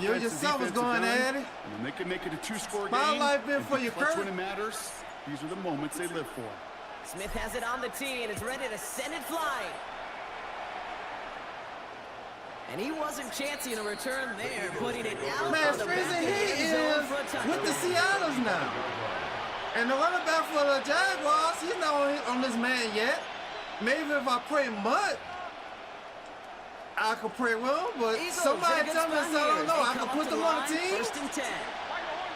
You and your son was going at it. And they can make it a 2-score game. My life been for you, Kurt. When it matters, these are the moments they live for. Smith has it on the tee, and it's ready to send it flying. And he wasn't chancing a return there, putting it out on the back of the end zone for a touchdown. With the Seattle's now. And the running back for the Jaguars, he's not on this man yet. Maybe if I pray mud, I could pray well, but Eagles somebody tell me, I don't know. I can put them on the team. 1st and 10.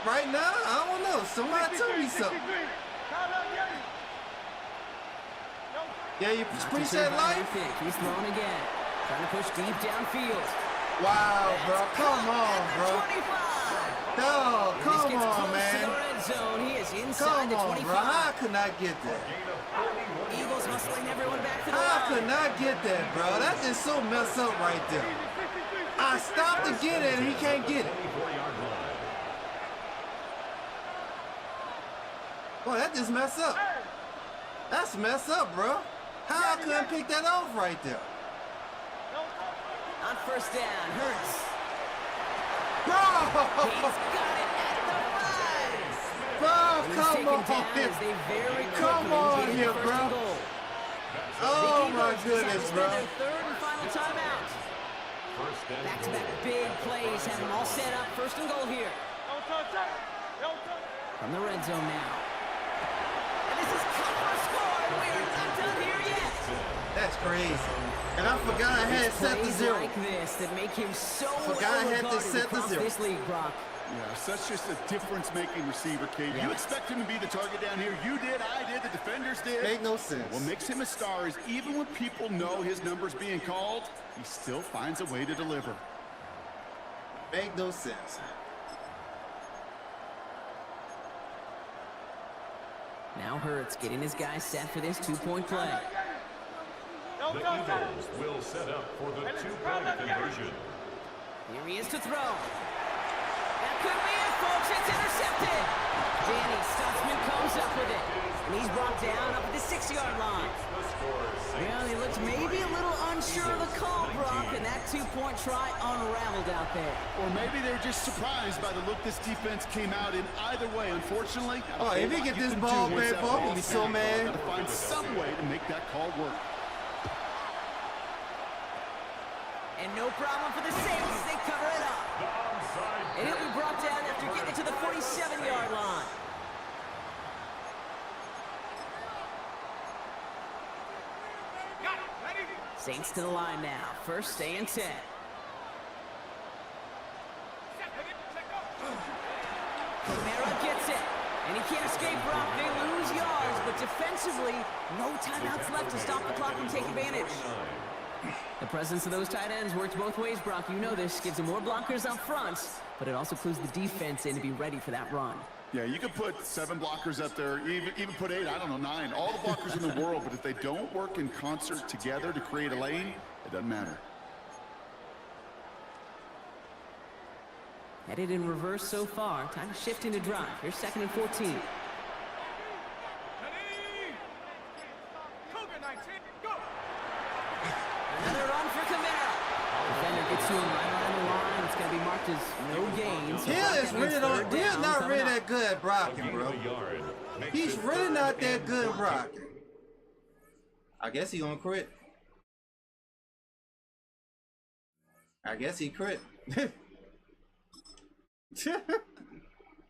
Right now, I don't know. Somebody tell me something. Yeah, you preach that life? He's thrown again. Trying to push deep downfield. Wow, bro. Come on, bro. 25. Dog, come gets on, close to man. the red zone. He is inside Come the on, 25. bro. I could not get that. Eagles hustling everyone back to the I line. could not get that, bro. That is so messed up right there. I stopped to get it, and he can't get it. Boy, that just messed up. That's messed up, bro. How I couldn't pick that off right there? On 1st down, Hurts. Bro! He's got it at the 5. Bro, He's come taken on down here. as they very Come quickly on get into here, 1st bro. and goal. Oh, The my Eagles goodness, decide to bro. spend their 3rd and final timeout. Back-to-back big plays have them all set up. 1st and goal here. From the red zone now. And this is cut for a score, and we are not done here yet. That's crazy. And I forgot I had set to Plays 0. like this that make him so Forgot I had to well-regarded set to across 0. this league, Brock. Yeah, such just a difference-making receiver, Kate. Yeah. You expect him to be the target down here. You did, I did, the defenders did. Make no sense. What makes him a star is even when people know his number's being called, he still finds a way to deliver. Make no sense. Now Hurts getting his guys set for this 2-point play. The Eagles will set up for the 2-point conversion. Here he is to throw. That could be it, folks. It's intercepted. Danny Stutzman comes up with it. And he's brought down up at the 6-yard line. Well, he looked maybe a little unsure of the call, Brock, and that 2-point try unraveled out there. Or maybe they were just surprised by the look this defense came out in. Either way, unfortunately, Oh, if he get this ball back off, he'll be so mad. Got to find some way to make that call work. And no problem for the Saints. They cover it up. And he'll be brought down after getting to the 47-yard line. Saints to the line now. 1st and 10. Kamara gets it. And he can't escape, Brock. They lose yards, but defensively, no timeouts left to stop the clock and take advantage. The presence of those tight ends works both ways, Brock. You know this. Gives them more blockers up front, but it also clues the defense in to be ready for that run. Yeah, you could put 7 blockers up there, even put 8, I don't know, 9. All the blockers in the world, but if they don't work in concert together to create a lane, it doesn't matter. Headed in reverse so far. Time to shift into drive. Here's 2nd and 14. Another run for Kamara. Defender gets to him right on the line. It's going to be marked as no gain. So He's not really that good at blocking, bro. He's really not that good at blocking. I guess he gonna crit. I guess he crit.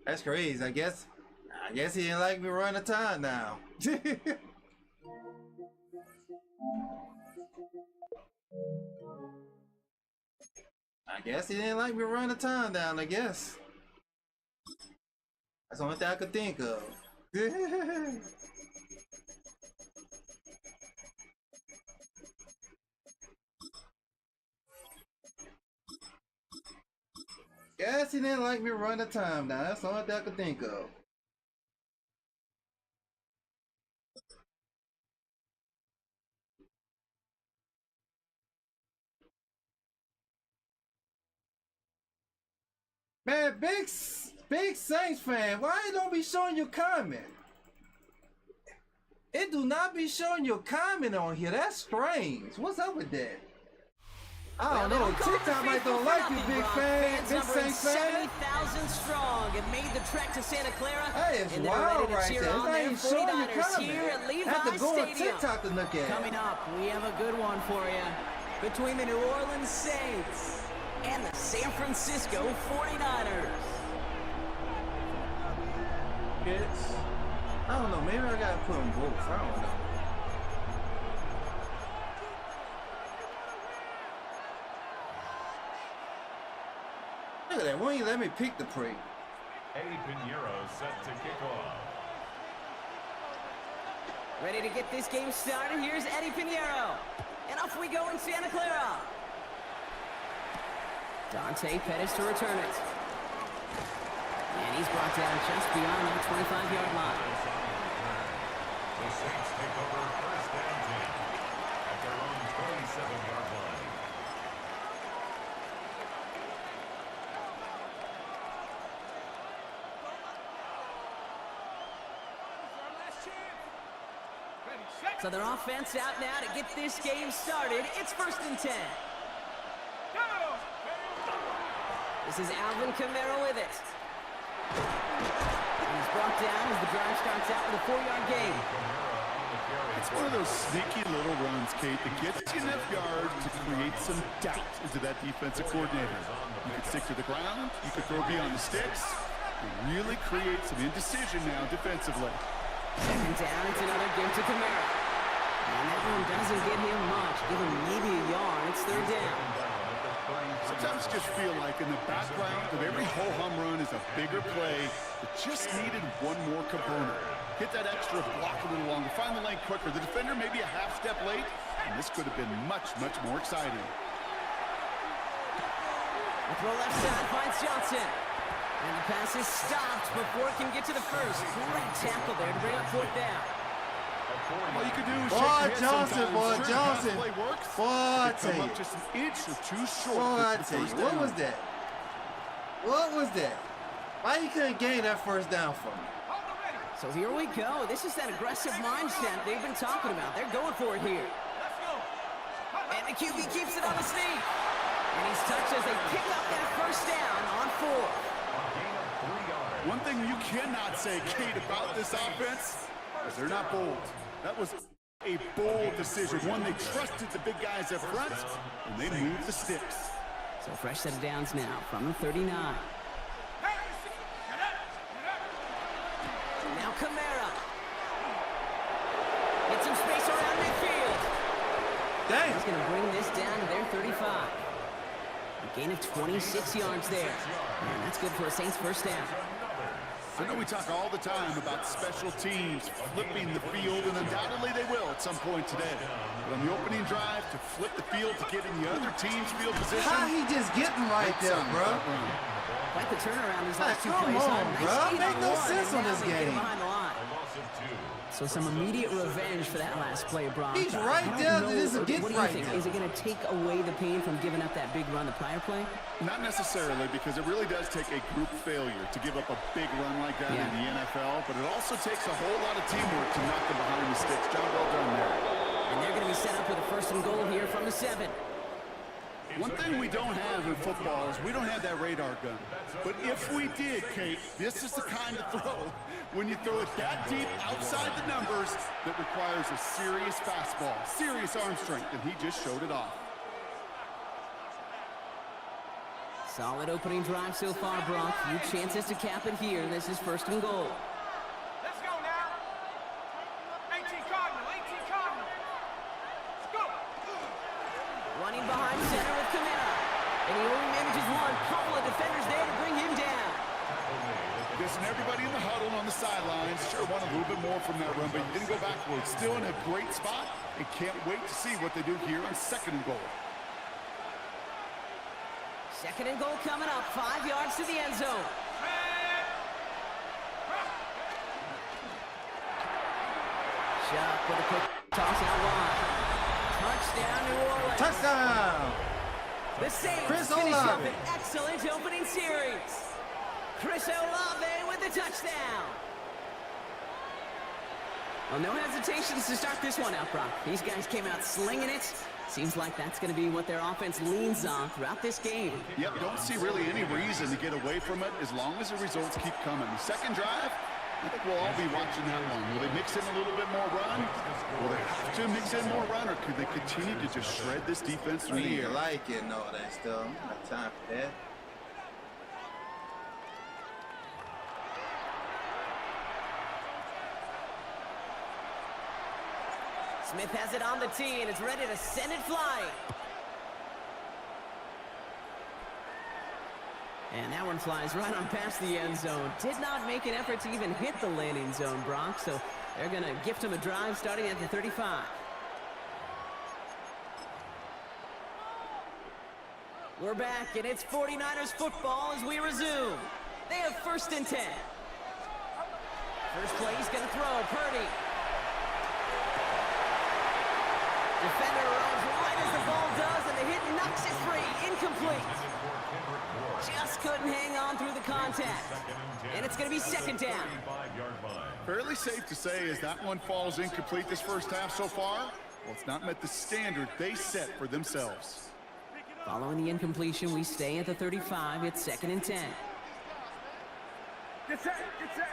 That's crazy. I guess he didn't like me running time now. I guess he didn't like me running the time down, I guess. That's the only thing I could think of. Guess he didn't like me run the time down. That's all I could think of. Man, big Saints fan, why it don't be showing your comment? It do not be showing your comment on here. That's strange. What's up with that? I don't know. TikTok might don't like you, big fan. Big Saints fan. 70,000 strong and made the trek to Santa Clara. That is wild right there. It's not even showing your comment. Have to go on TikTok to look at it. Coming up, we have a good one for you. Between the New Orleans Saints and the San Francisco 49ers. I don't know. Maybe I gotta put them both. I don't know. Look at that. Why don't you let me pick the pre? Eddie Pinheiro set to kick off. Ready to get this game started. Here's Eddie Pinheiro. And off we go in Santa Clara. Dante Pettis to return it. And he's brought down just beyond that 25-yard line. The Saints take over first down 10 at their own 27-yard line. So their offense out now to get this game started. It's 1st and 10. This is Alvin Kamara with it. And he's brought down as the drive starts out with a 4-yard gain. It's one of those sneaky little runs, Kate, that gets you enough yards to create some doubt into that defensive coordinator. You could stick to the ground, you could throw beyond the sticks, and really create some indecision now defensively. 2nd down, it's another give to Kamara. And that one doesn't get him much. Give him maybe a yard. It's 3rd down. Sometimes just feel like in the background of every ho-hum run is a bigger play that just needed one more component. Hit that extra block a little longer, find the lane quicker. The defender may be a half step late, and this could have been much, much more exciting. The throw left side finds Johnson. And the pass is stopped before it can get to the first. Great tackle there to bring up 4th down. All you can do is Boy, Johnson, boy, Johnson. Play works. Boy, I tell Come you. up just an inch or two short. Boy, I tell you. What was that? What was that? Why you couldn't gain that 1st down for me? So here we go. This is that aggressive mindset they've been talking about. They're going for it here. And the QB keeps it on the sneak. And he's touched as they pick up that 1st down on 4. One thing you cannot say, Kate, about this offense is they're not bold. That was a bold decision, one they trusted the big guys up front, and they moved the sticks. So fresh set of downs now from the 39. Now Kamara. Get some space around midfield. Dang. He's going to bring this down to their 35. A gain of 26 yards there. And that's good for a Saints 1st down. I know we talk all the time about special teams flipping the field, and undoubtedly they will at some point today. But on the opening drive, to flip the field to get in the other team's field position. How he just getting right there, bro? Quite the turnaround these last 2 Come plays. on, bro. Make no sense on this game. So some immediate revenge for that last play, Brock. He's right there. This is get what do you right think? there. Is it going to take away the pain from giving up that big run the prior play? Not necessarily, because it really does take a group failure to give up a big run like that in the NFL, but it also takes a whole lot of teamwork to knock them behind the sticks. John, well done there. And they're going to be set up with a 1st and goal here from the 7. One thing we don't have in football is we don't have that radar gun. But if we did, Kate, this is the kind of throw, when you throw it that deep outside the numbers, that requires a serious fastball, serious arm strength, and he just showed it off. Solid opening drive so far, Brock. Few chances to cap it here. This is 1st and goal. Let's go now. 18 Cardinal, 18 Cardinal. Let's go. Running behind center with Kamara. And he only manages one. Couple of defenders there to bring him down. Guessing everybody in the huddle on the sidelines sure want a little bit more from that run, but he didn't go backwards. Still in a great spot, and can't wait to see what they do here on 2nd and goal. Second and goal coming up, 5 yards to the end zone. Shuck with a quick toss out wide. Touchdown, New Orleans. Touchdown! The Saints Chris finish up Olave. an excellent opening series. Chris Olave with the touchdown. Well, no hesitations to start this one out, Brock. These guys came out slinging it. Seems like that's going to be what their offense leans on throughout this game. Yep, don't see really any reason to get away from it as long as the results keep coming. The second drive, I think we'll all be watching that one. Will they mix in a little bit more run? Will they have to mix in more run, or could they continue to just shred this defense through the air? Like it and all that stuff. Not time for that. Smith has it on the tee and is ready to send it flying. And that one flies right on past the end zone. Did not make an effort to even hit the landing zone, Brock, so they're going to gift him a drive starting at the 35. We're back, and it's 49ers football as we resume. They have 1st and 10. First play, he's going to throw. Purdy. Defender runs right as the ball does, and the hit knocks it free. Incomplete. Just couldn't hang on through the contact. And it's going to be 2nd down. Fairly safe to say as that one falls incomplete this first half so far, well, it's not met the standard they set for themselves. Following the incompletion, we stay at the 35. It's 2nd and 10. Get set, get set.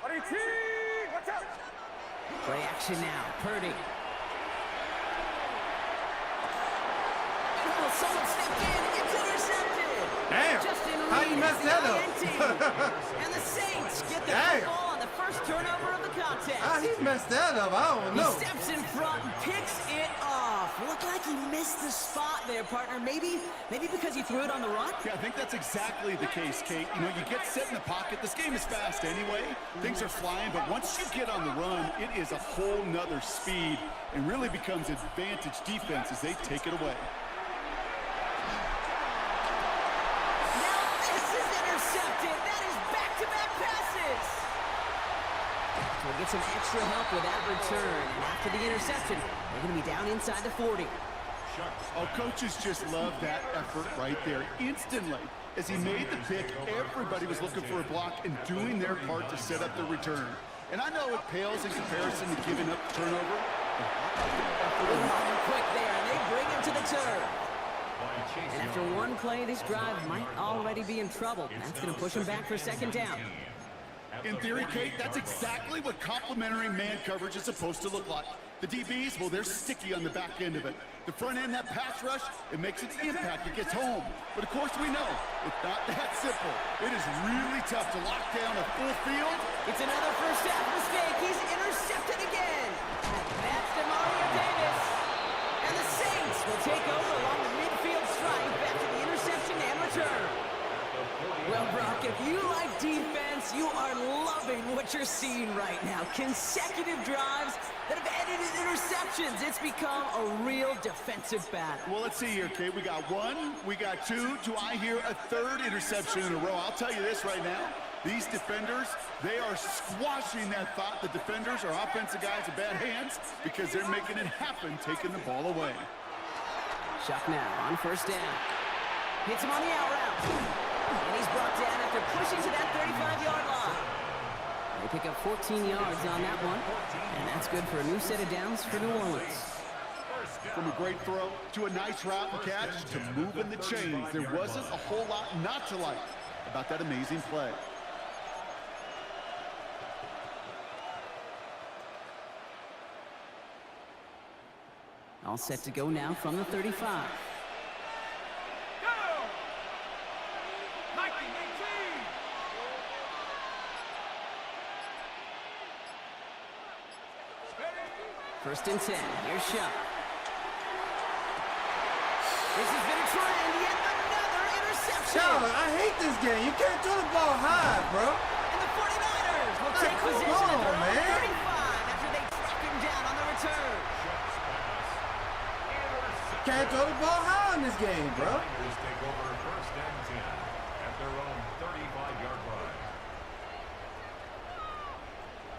RT, watch out. Play action now. Purdy. Oh, someone stepped in. It's intercepted. Damn. Justin How Reed you mess has that the up? INT. And the Saints get the Damn. football on the first turnover of the contest. How he messed that up? I don't know. He steps in front and picks it off. Looked like he missed the spot there, partner. Maybe because he threw it on the run? Yeah, I think that's exactly the case, Kate. You know, you get set in the pocket. This game is fast anyway. Things are flying, but once you get on the run, it is a whole nother speed and really becomes advantage defense as they take it away. Now this is intercepted. That is back-to-back passes. So we'll get some extra help with that return. And after the interception, they're going to be down inside the 40. Oh, coaches just love that effort right there. Instantly, as he made the pick, everybody was looking for a block and doing their part to set up the return. And I know it pales in comparison to giving up the turnover. Quick there, and they bring him to the turf. And after one play, this drive might already be in trouble. That's going to push him back for 2nd down. In theory, Kate, that's exactly what complementary man coverage is supposed to look like. The DBs, well, they're sticky on the back end of it. The front end, that pass rush, it makes an impact. It gets home. But of course, we know it's not that simple. It is really tough to lock down a full field. It's another first half mistake. He's intercepted again. That's DeMario Davis. And the Saints will take over along the midfield stripe after the interception and return. Well, Brock, if you like defense, you are loving what you're seeing right now. Consecutive drives that have ended in interceptions. It's become a real defensive battle. Well, let's see here, Kate. We got one, we got two. Do I hear a 3rd interception in a row? I'll tell you this right now. These defenders, they are squashing that thought the defenders are offensive guys in bad hands because they're making it happen, taking the ball away. Shuck now on 1st down. Hits him on the out route. And he's brought down after pushing to that 35-yard line. They pick up 14 yards on that one. And that's good for a new set of downs for New Orleans. From a great throw to a nice route and catch to moving the chains, there wasn't a whole lot not to like about that amazing play. All set to go now from the 35. First and 10. Here's Shuck. This has been a trend. Yet another interception. Yo, I hate this game. You can't throw the ball high, bro. And the 49ers will take position at their own 35 after they track him down on the return. Can't throw the ball high in this game, bro. Defenders take over first and 10 at their own 35-yard line.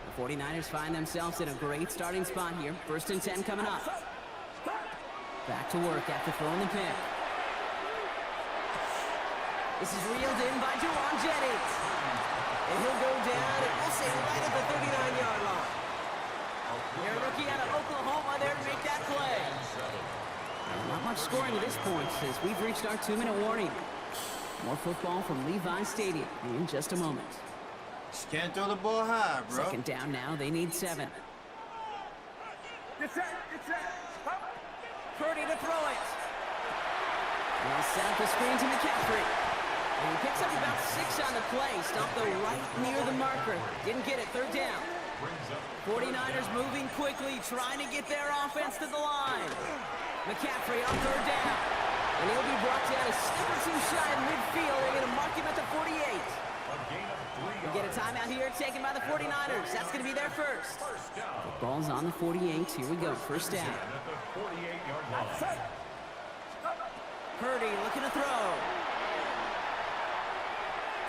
The 49ers find themselves in a great starting spot here. First and 10 coming up. Back to work after throwing the pick. This is reeled in by Juwan Jennings. And he'll go down, and we'll say right at the 39-yard line. Their rookie out of Oklahoma there to make that play. Not much scoring at this point as we've reached our 2-minute warning. More football from Levi Stadium in just a moment. Just can't throw the ball high, bro. Second down now, they need 7. Get set. Purdy to throw it. Well, set up the screen to McCaffrey. And he picks up about 6 on the play. Stopped though right near the marker. Didn't get it, third down. 49ers moving quickly, trying to get their offense to the line. McCaffrey on third down. And he'll be brought down a step or two shy in midfield. They're going to mark him at the 48. We get a timeout here taken by the 49ers. That's going to be their first. The ball's on the 48. Here we go, first down. Purdy looking to throw.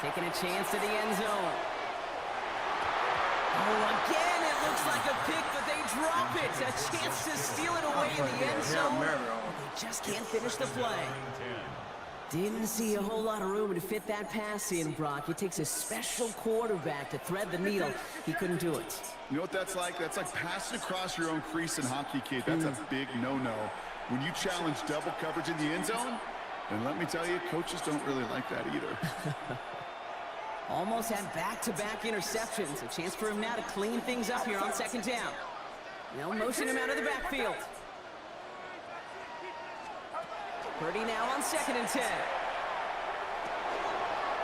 Taking a chance to the end zone. Oh, again, it looks like a pick, but they drop it. A chance to steal it away in the end zone. They just can't finish the play. Didn't see a whole lot of room to fit that pass in, Brock. It takes a special quarterback to thread the needle. He couldn't do it. You know what that's like? That's like passing across your own crease in hockey, kid. That's a big no-no. When you challenge double coverage in the end zone, and let me tell you, coaches don't really like that either. Almost had back-to-back interceptions. A chance for him now to clean things up here on second down. They'll motion him out of the backfield. Purdy now on 2nd and 10.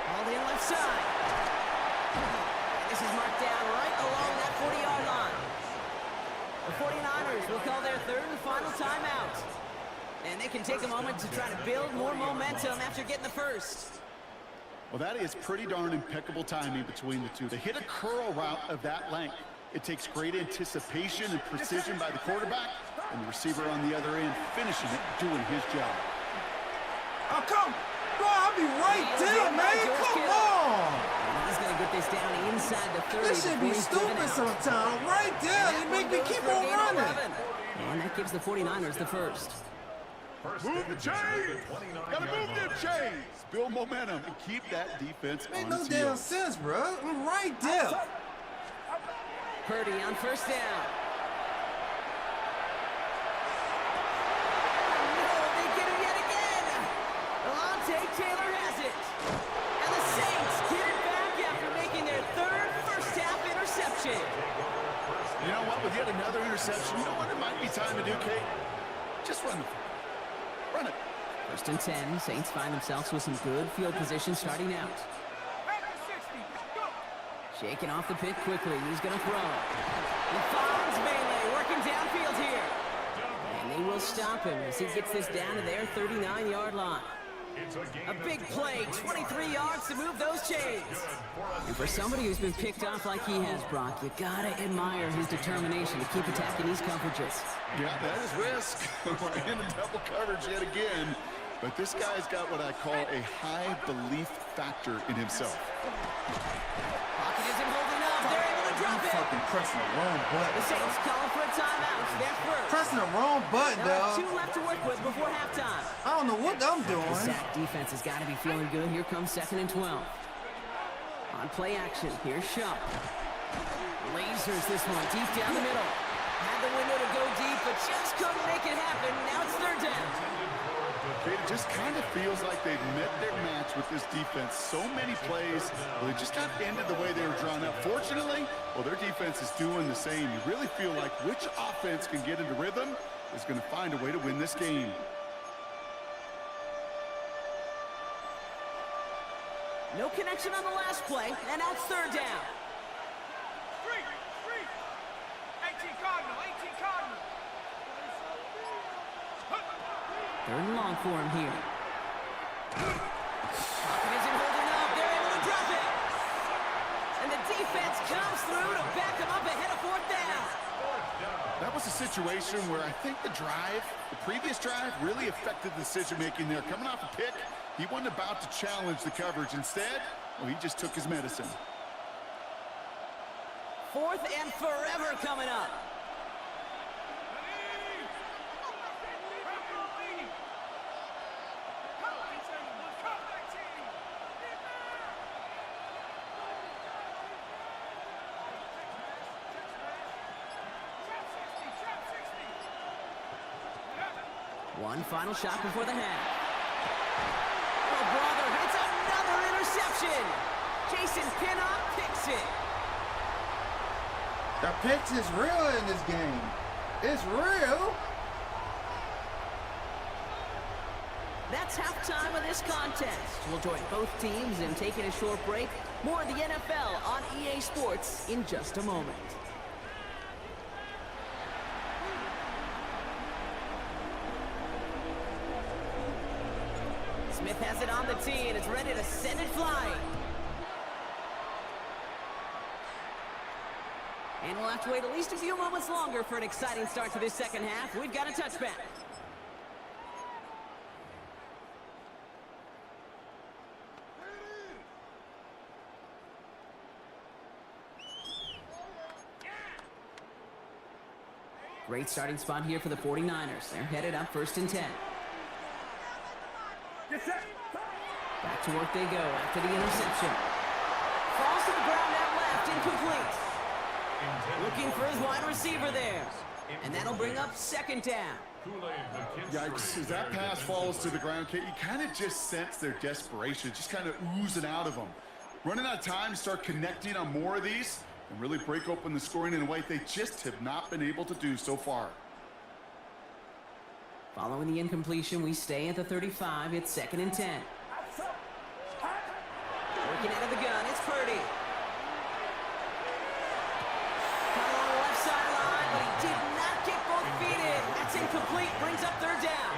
Hauled in left side. This is marked down right along that 40-yard line. The 49ers will call their third and final timeout. And they can take a moment to try to build more momentum after getting the first. Well, that is pretty darn impeccable timing between the two. They hit a curl route of that length. It takes great anticipation and precision by the quarterback, and the receiver on the other end finishing it, doing his job. Oh, come! Bro, I'll be right there, man! Come on! And he's going to get this down inside the 30. This should be stupid sometimes. Right there! You make me keep on running! And that gives the 49ers the first. Move the chains! Gotta move them chains! Build momentum and keep that defense Make on no its damn heels. sense, bro. I'm right there. Purdy on first down. No, they get him yet again. Alontae Taylor has it. And the Saints get it back after making their third first-half interception. You know what? With yet another interception, you know what it might be time to do, Kate? Just run the Run it. First and 10. Saints find themselves with some good field position starting out. Shaking off the pick quickly. He's going to throw. He finds Bailey working downfield here. And they will stop him as he gets this down to their 39-yard line. A big play, 23 yards to move those chains. And for somebody who's been picked off like he has, Brock, you gotta admire his determination to keep attacking these coverages. Yeah, that is risk. In the double coverage yet again. But this guy's got what I call a high belief factor in himself. Pocket isn't holding up. They're able to drop it. Fucking pressing the wrong button. The Saints calling for a timeout. They're first. Pressing the wrong button, Now dog. 2 left to work with before halftime. I don't know what I'm The doing. Sack defense has got to be feeling good. Here comes 2nd and 12. On play action, here's Shupp. Lasers this one deep down the middle. Had the window to go deep, but just couldn't make it happen. Now it's third down. It just kind of feels like they've met their match with this defense. So many plays, well, they just got ended the way they were drawn up. Fortunately, well, their defense is doing the same. You really feel like which offense can get into rhythm is going to find a way to win this game. No connection on the last play, and now it's third down. 18 Cardinal, 18 Cardinal. Third and long for him here. Pocket isn't holding up. They're able to drop it. And the defense comes through to back him up ahead of fourth down. That was a situation where I think the previous drive, really affected the decision-making there. Coming off a pick, he wasn't about to challenge the coverage. Instead, well, he just took his medicine. 4th and forever coming up. One final shot before the half. Oh, brother, it's another interception. Jason Pinnock picks it. The picks is real in this game. It's real. That's halftime of this contest. We'll join both teams in taking a short break. More of the NFL on EA Sports in just a moment. Smith has it on the tee and is ready to send it flying. And we'll have to wait at least a few moments longer for an exciting start to this second half. We've got a touchback. Great starting spot here for the 49ers. They're headed up 1st and 10. Back to work they go after the interception. Falls to the ground out left, incomplete. Looking for his wide receiver there. And that'll bring up 2nd down. Yikes, as that pass falls to the ground, you kind of just sense their desperation, just kind of oozing out of them. Running out of time to start connecting on more of these and really break open the scoring in a way they just have not been able to do so far. Following the incompletion, we stay at the 35. It's 2nd and 10. Working out of the gun, it's Purdy. Coming on the left sideline, but he did not get both feet in. That's incomplete, brings up 3rd down.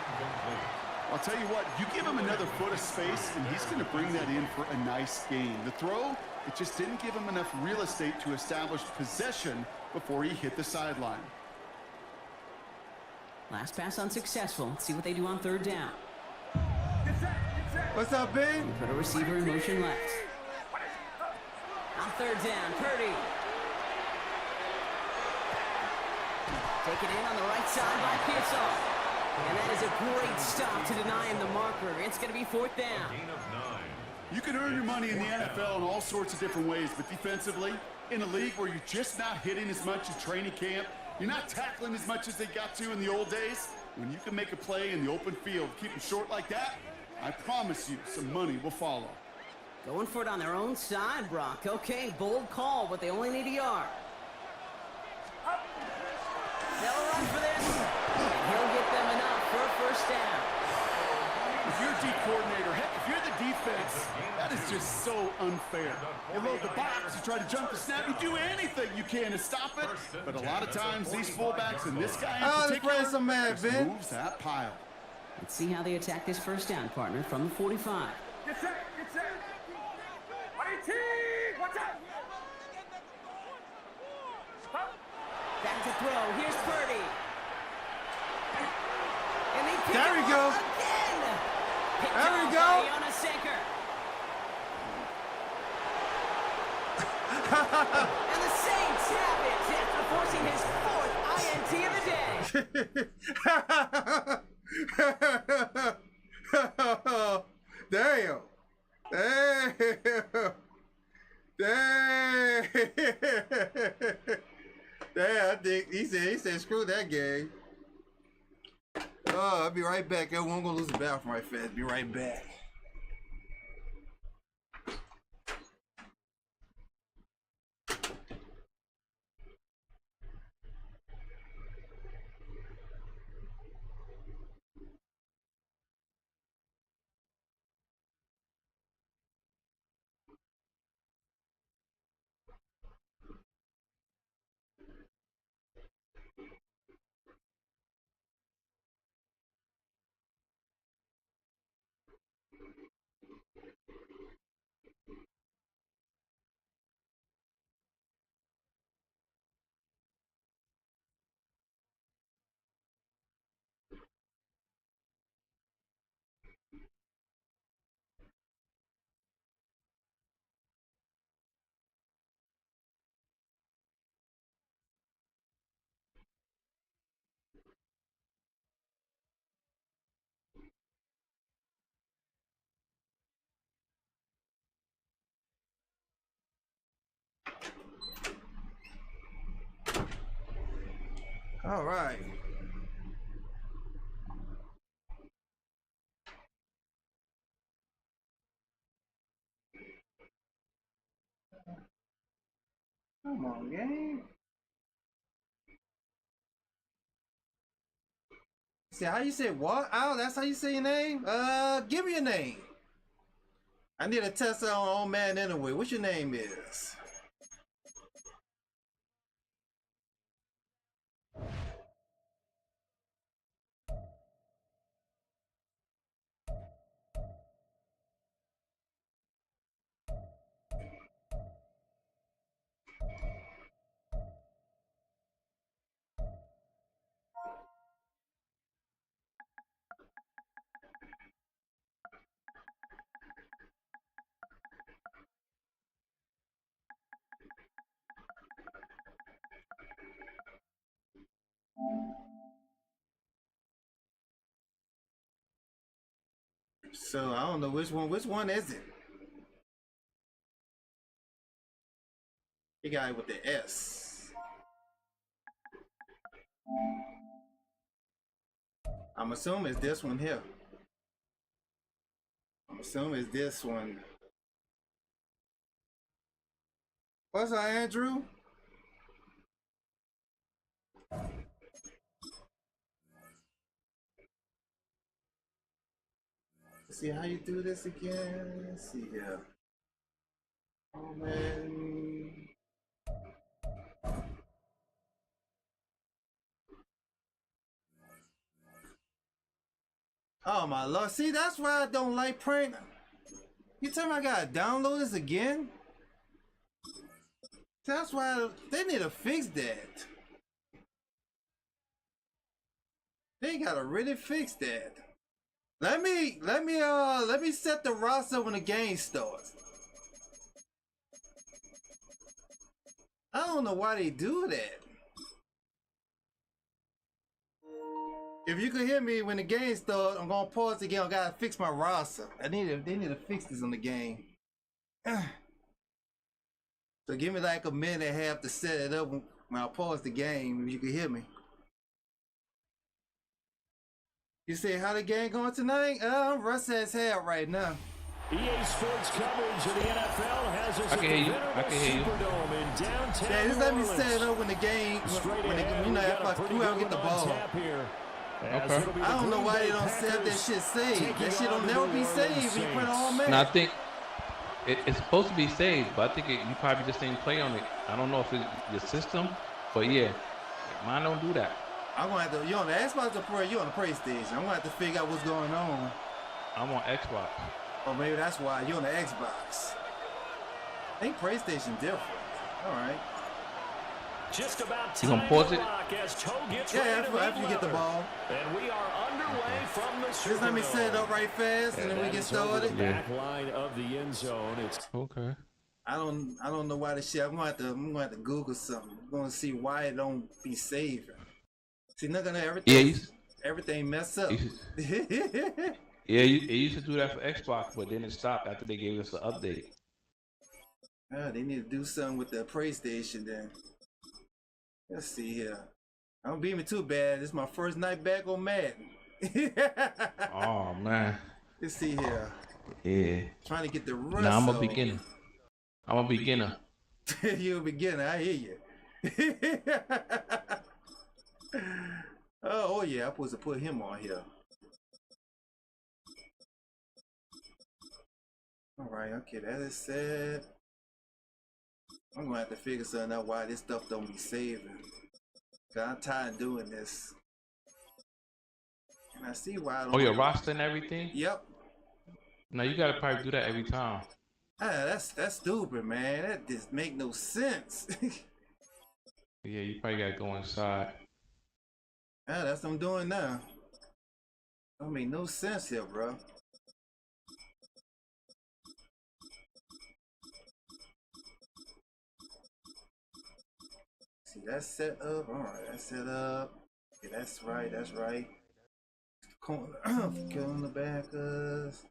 I'll tell you what, you give him another foot of space, and he's going to bring that in for a nice gain. The throw, it just didn't give him enough real estate to establish possession before he hit the sideline. Last pass unsuccessful. Let's see what they do on 3rd down. What's up, big? Put a receiver in motion left. On 3rd down, Purdy. Taken in on the right side by Pearsall. And that is a great stop to deny him the marker. It's going to be 4th down. You can earn your money in the NFL in all sorts of different ways, but defensively, in a league where you're just not hitting as much in training camp, you're not tackling as much as they got to in the old days, when you can make a play in the open field, keep them short like that, I promise you some money will follow. Going for it on their own side, Brock. Okay, bold call, but they only need a yard. They'll run for this, and he'll get them enough for a 1st down. If you're a D coordinator, heck, if you're the defense, that is just so unfair. You load the box, you try to jump the snap, you do anything you can to stop it, but a lot of times these fullbacks and this guy in particular just moves that pile. Let's see how they attack this 1st down, partner, from the 45. Get set, get set. 18, watch out. Back to throw, here's Purdy. And they pick There we him go. up again. Picked There we off go. by on a sinker. And the Saints have it after forcing his 4th INT of the day. Damn. Damn. Damn. Damn, I think he said screw that game. Oh, I'll be right back. Everyone gonna lose the bathroom right fast. Be right back. All right. Come on, game. See how you say what? Oh, that's how you say your name? Give me your name. I need a test on Madden anyway. What's your name is? So I don't know which one. Which one is it? You got it with the S. I'm assuming it's this one here. I'm assuming it's this one. What's up, Andrew? Let's see how you do this again. Let's see here. Oh man. Oh my lord. See, that's why I don't like praying. You tell me I gotta download this again? That's why they need to fix that. They gotta really fix that. Let me set the roster when the game starts. I don't know why they do that. If you could hear me when the game starts, I'm gonna pause again. I gotta fix my roster. They need to fix this on the game. So give me like a minute and a half to set it up when I pause the game. If you can hear me. You say how the game going tonight? I'm rusty as hell right now. EA Sports coverage of the NFL has us I can hear you. I can hear you. Superdome in downtown Yeah, just let me New set it up when the game, whoever get the ball. Okay. I don't know why they don't save that shit saved. That shit don't never be saved when you put it on man. And I think it's supposed to be saved, but I think you probably just ain't play on it. I don't know if it's your system, but yeah, mine don't do that. I'm gonna have to. You on the Xbox or you on the PlayStation? I'm gonna have to figure out what's going on. I'm on Xbox. Or maybe that's why you're on the Xbox. I think PlayStation different. All right. Just about You gonna pause it? Yeah, after you get the ball. And we are underway from the Superdome. Just let me set it up right fast, and then we get started. Back line of the end zone. It's okay. I don't know why the shit. I'm gonna have to Google something. I'm gonna see why it don't be saving. See, look at everything. Yeah, everything messed up. Yeah, it used to do that for Xbox, but then it stopped after they gave us the update. They need to do something with the PlayStation then. Let's see here. I don't beat me too bad. This is my first night back on Madden. Oh man. Let's see here. Yeah. Trying to get the rust. Nah, I'm a beginner. I'm a beginner. You're a beginner. I hear you. Oh yeah, I'm supposed to put him on here. All right, okay, that is said. I'm gonna have to figure something out why this stuff don't be saving. Cause I'm tired of doing this. And I see why I don't. Oh, your roster and everything? Yep. Now you gotta probably do that every time. That's stupid, man. That just make no sense. Yeah, you probably gotta go inside. That's what I'm doing now. Don't make no sense here, bro. See, that's set up. All right, that's set up. Okay, that's right. That's right. Corner, killing the backers.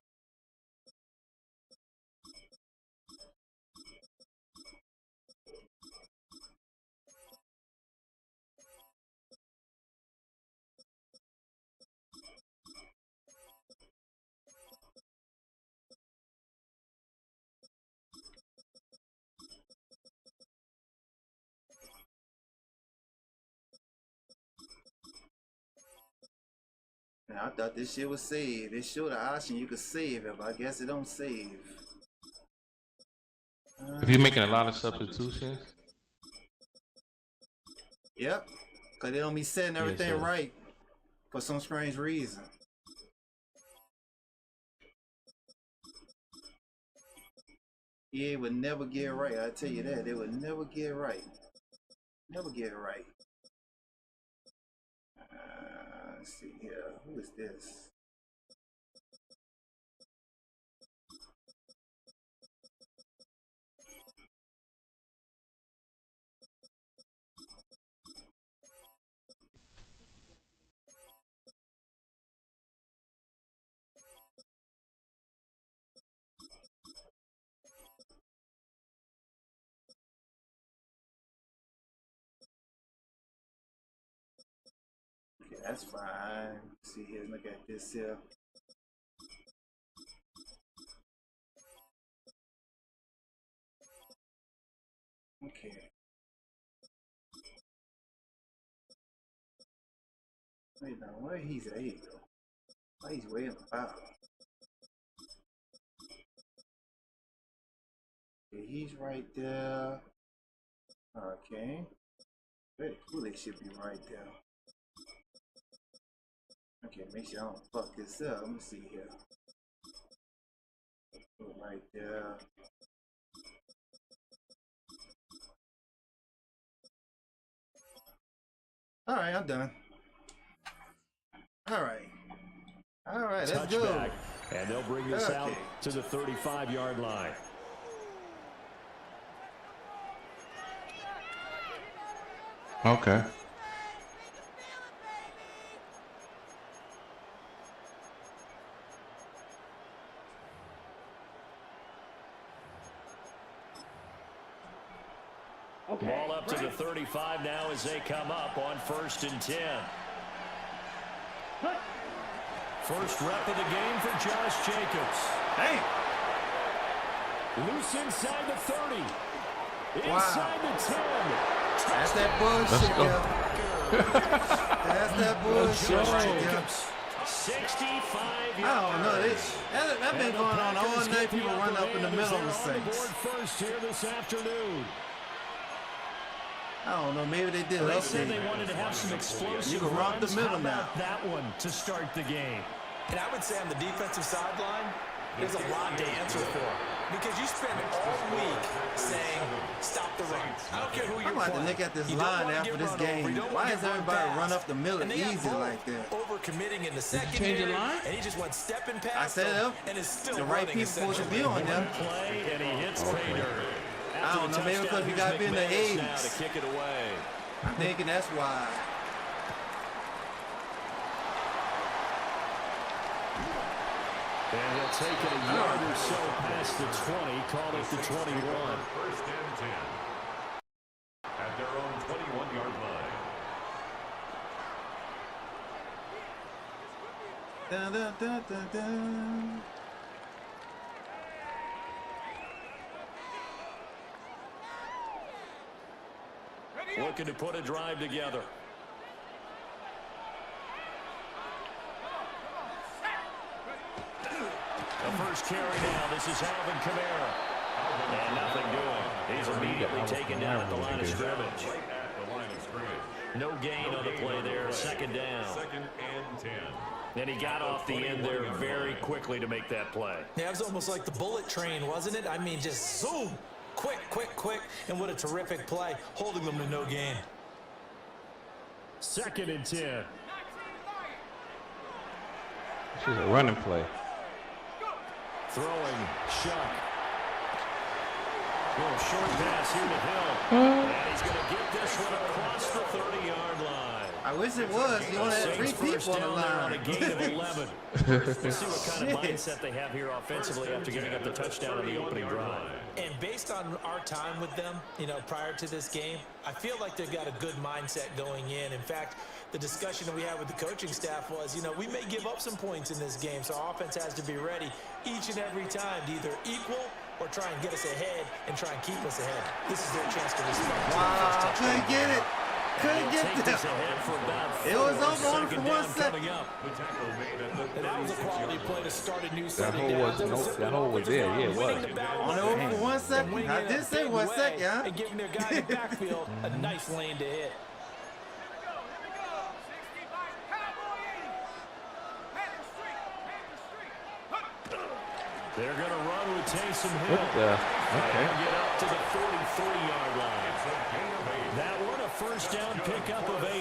Man, I thought this shit was saved. It showed an option you could save it, but I guess it don't save. If you're making a lot of substitutions. Yep, because they don't be setting everything right for some strange reason. EA would never get it right, I tell you that. They would never get it right. Never get it right. Let's see here. Who is this? Okay, that's fine. Let's see here, look at this here. Okay. Wait, now where he's at? Here you go. Why he's way in the foul? Okay, he's right there. Okay. Very cool, they should be right there. Okay, make sure I don't fuck this up. Let me see here. Put it right there. Alright, I'm done. Alright. Alright, let's go. Touchback, and they'll bring this out to the 35-yard line. Okay. Ball up to the 35 now as they come up on 1st and 10. First rep of the game for Josh Jacobs. Hey! Loose inside the 30. Wow. Inside the 10. That's that bullshit, yo. That's that bullshit right there. 65 yards. I don't know. That been going on all night. People run up in the middle of the Saints. First here this afternoon. I don't know. Maybe they did. They said they wanted to have some explosive You can run up the middle now. That one to start the game. And I would say on the defensive sideline, there's a lot to answer for. Because you spend all week saying, stop the run. I don't care who you're I'm about to look at this line after this game. Why is everybody run up the middle easy like that? Overcommitting in the secondary, and he just went stepping past I said them, and is still the right people supposed to be on them. Play, and he hits pay dirt. I don't know, maybe because we got to be in the 80s. Now to kick it away. I'm thinking that's why. And he'll take it a yard or so past the 20, call it the 21. 1st and 10. At their own 21-yard line. Dun, dun, dun, dun, dun. Looking to put a drive together. The first carry now. This is Alvin Kamara. And nothing doing. He's immediately taken down at the line of scrimmage. No gain on the play there. 2nd down. 2nd and 10. And he got off the end there very quickly to make that play. Yeah, it was almost like the bullet train, wasn't it? I mean, just zoom. Quick, quick, quick. And what a terrific play, holding them to no gain. 2nd and 10. This is a running play. Throwing, Shuck. Little short pass here to Hill. And he's going to get this one across the 30-yard line. I wish it was. You only had 3 people on the line. On a gain of 11. We'll see what kind of mindset they have here offensively after giving up the touchdown on the opening drive. And based on our time with them, you know, prior to this game, I feel like they've got a good mindset going in. In fact, the discussion that we had with the coaching staff was, you know, we may give up some points in this game, so our offense has to be ready each and every time to either equal or try and get us ahead and try and keep us ahead. This is their chance to respond. Wow, couldn't get it. Couldn't get there. It was over only for 1 second. And that was a quality play to start a new That second hole down. was that hole was there. Yeah, it was. Only over for 1 second. I did say 1 second, huh? And giving their guy in the backfield a nice lane to hit. They're going to run with Taysom Hill. What the? Okay. And get up to the 43-yard line. That one a first down pickup of 8.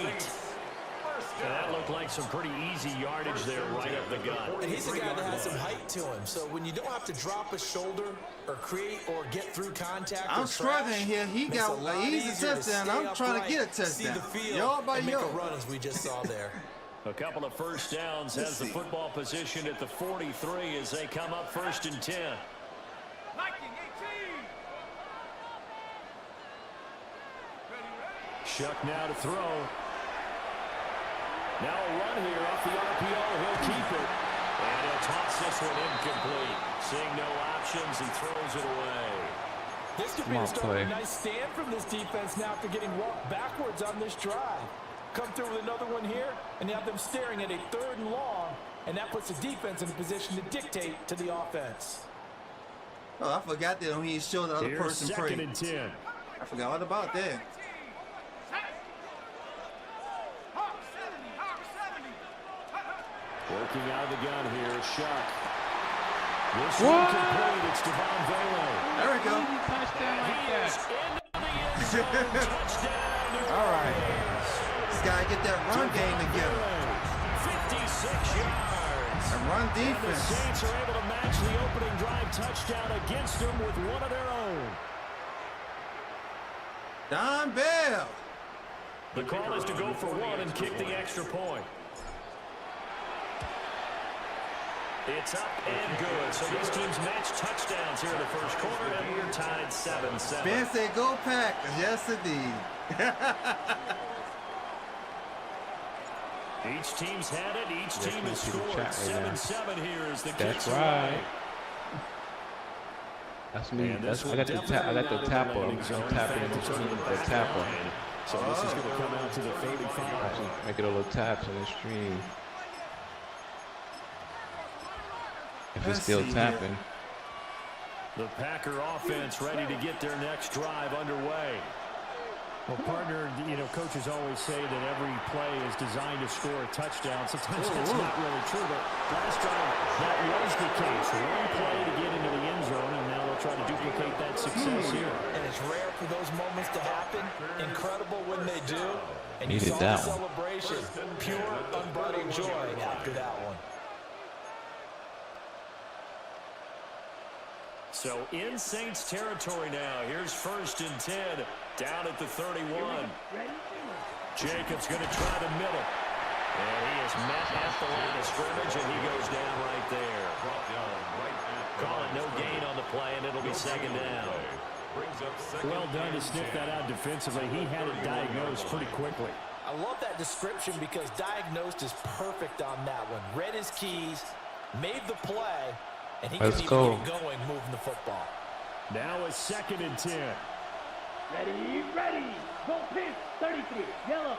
And that looked like some pretty easy yardage there right up the gut. And he's a guy that has some height to him. So when you don't have to drop a shoulder or create or get through contact, I'm struggling here. He got an easy touchdown. I'm trying to get a touchdown. Y'all by make a run as we just saw there. A couple of first downs has the football position at the 43 as they come up 1st and 10. Shuck now to throw. Now a run here off the RPO. He'll keep it. And he'll toss this one incomplete. Seeing no options, he throws it away. This could be a start of a nice stand from this defense now after getting walked backwards on this drive. Come through with another one here, and you have them staring at a 3rd and long, and that puts the defense in a position to dictate to the offense. Oh, I forgot that when he showed the other person pray. 2nd and 10. I forgot all about that. Working out of the gun here, Shuck. This one complete. It's Devon Velo. There we go. Touchdown like that. Touchdown. All right. This guy get that run game together. 56 yards. And run defense. And the Saints are able to match the opening drive touchdown against them with one of their own. Don Bell. The call is to go for one and kick the extra point. It's up and good. So these teams match touchdowns here in the first quarter, and we're tied 7-7. Ben said, "Go Packers." Yes, indeed. Each team's had it. Each team has scored 7-7 here as the kicks That's right. That's me. I got the tapper. I'm tapping into the tapper. So this is going to come out to the 35. Make it a little taps on the stream. If it's still tapping. The Packer offense ready to get their next drive underway. Well, partner, you know, coaches always say that every play is designed to score a touchdown. Sometimes that's not really true, but last drive, that was the case. One play to get into the end zone, and now they'll try to duplicate that success here. And it's rare for those moments to happen. Incredible when they do. And you Needed saw that the one. celebration. Pure, unbridled joy after that one. So in Saints territory now. Here's 1st and 10 down at the 31. Jacobs going to try the middle. And he is met at the line of scrimmage, and he goes down right there. Call it no gain on the play, and it'll be 2nd down. Well done to sniff that out defensively. He had it diagnosed pretty quickly. I love that description because diagnosed is perfect on that one. Read his keys, made the play, and he couldn't even get going moving the football. Now it's 2nd and 10. Ready. Go pitch. 33. Yellow.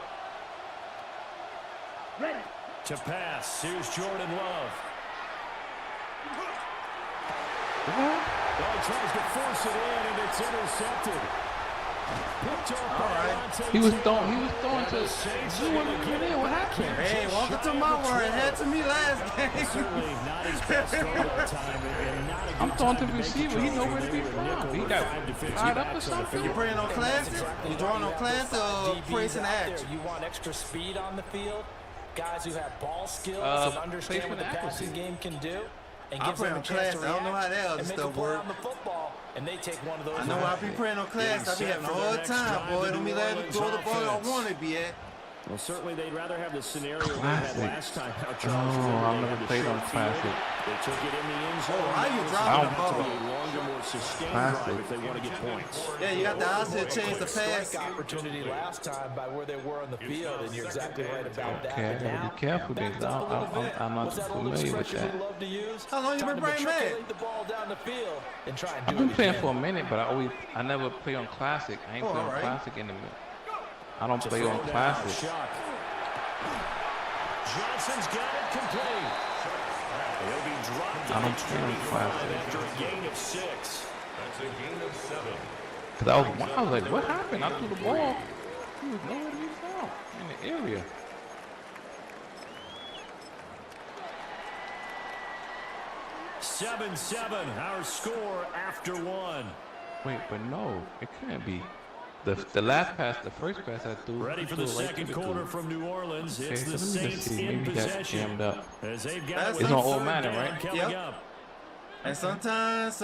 Ready. To pass. Here's Jordan Love. Well, tries to force it in, and it's intercepted. He was throwing to what happened? Hey, welcome to my world. It had to me last game. Certainly not his best throw time, and not a good I'm throwing to time the receiver. He know where to be from. He got tied up or something. You praying on class? You drawing on class or praising action? You want extra speed on the field? Guys who have ball skills and understand what the passing game can do. And I'm praying on class. I don't know how that other stuff works. And they take one of those. I know I be praying on class. I be having a hard time, boy. Don't be letting me throw the ball I want to be at. Well, certainly they'd rather have the scenario they had last time. I've never played on Classic. They took it in the end zone. Oh, how you dropping the ball? To be a longer, more sustained drive if they want to get points. Yeah, you got the option to change the pass. Opportunity last time by where they were on the field, and you're exactly right about that. Okay, I gotta be careful because I'm not familiar with that. How long you been playing Madden? I've been playing for a minute, but I never play on Classic. I ain't playing on Classic in a minute. I don't play on classic. Johnson's got it complete. He'll be dropped I don't play on classic. after a gain of 6. That's a gain of 7. Cause I was like, what happened? I threw the ball. He was nowhere to be found in the area. Seven, our score after 1. Wait, but no, it can't be. The last pass, the first pass I threw. Ready for the second quarter from New Orleans. Okay, It's the so let me just Saints see. in Maybe that's possession. jammed up. As they've got It's on old Madden, right? Coming up. And sometimes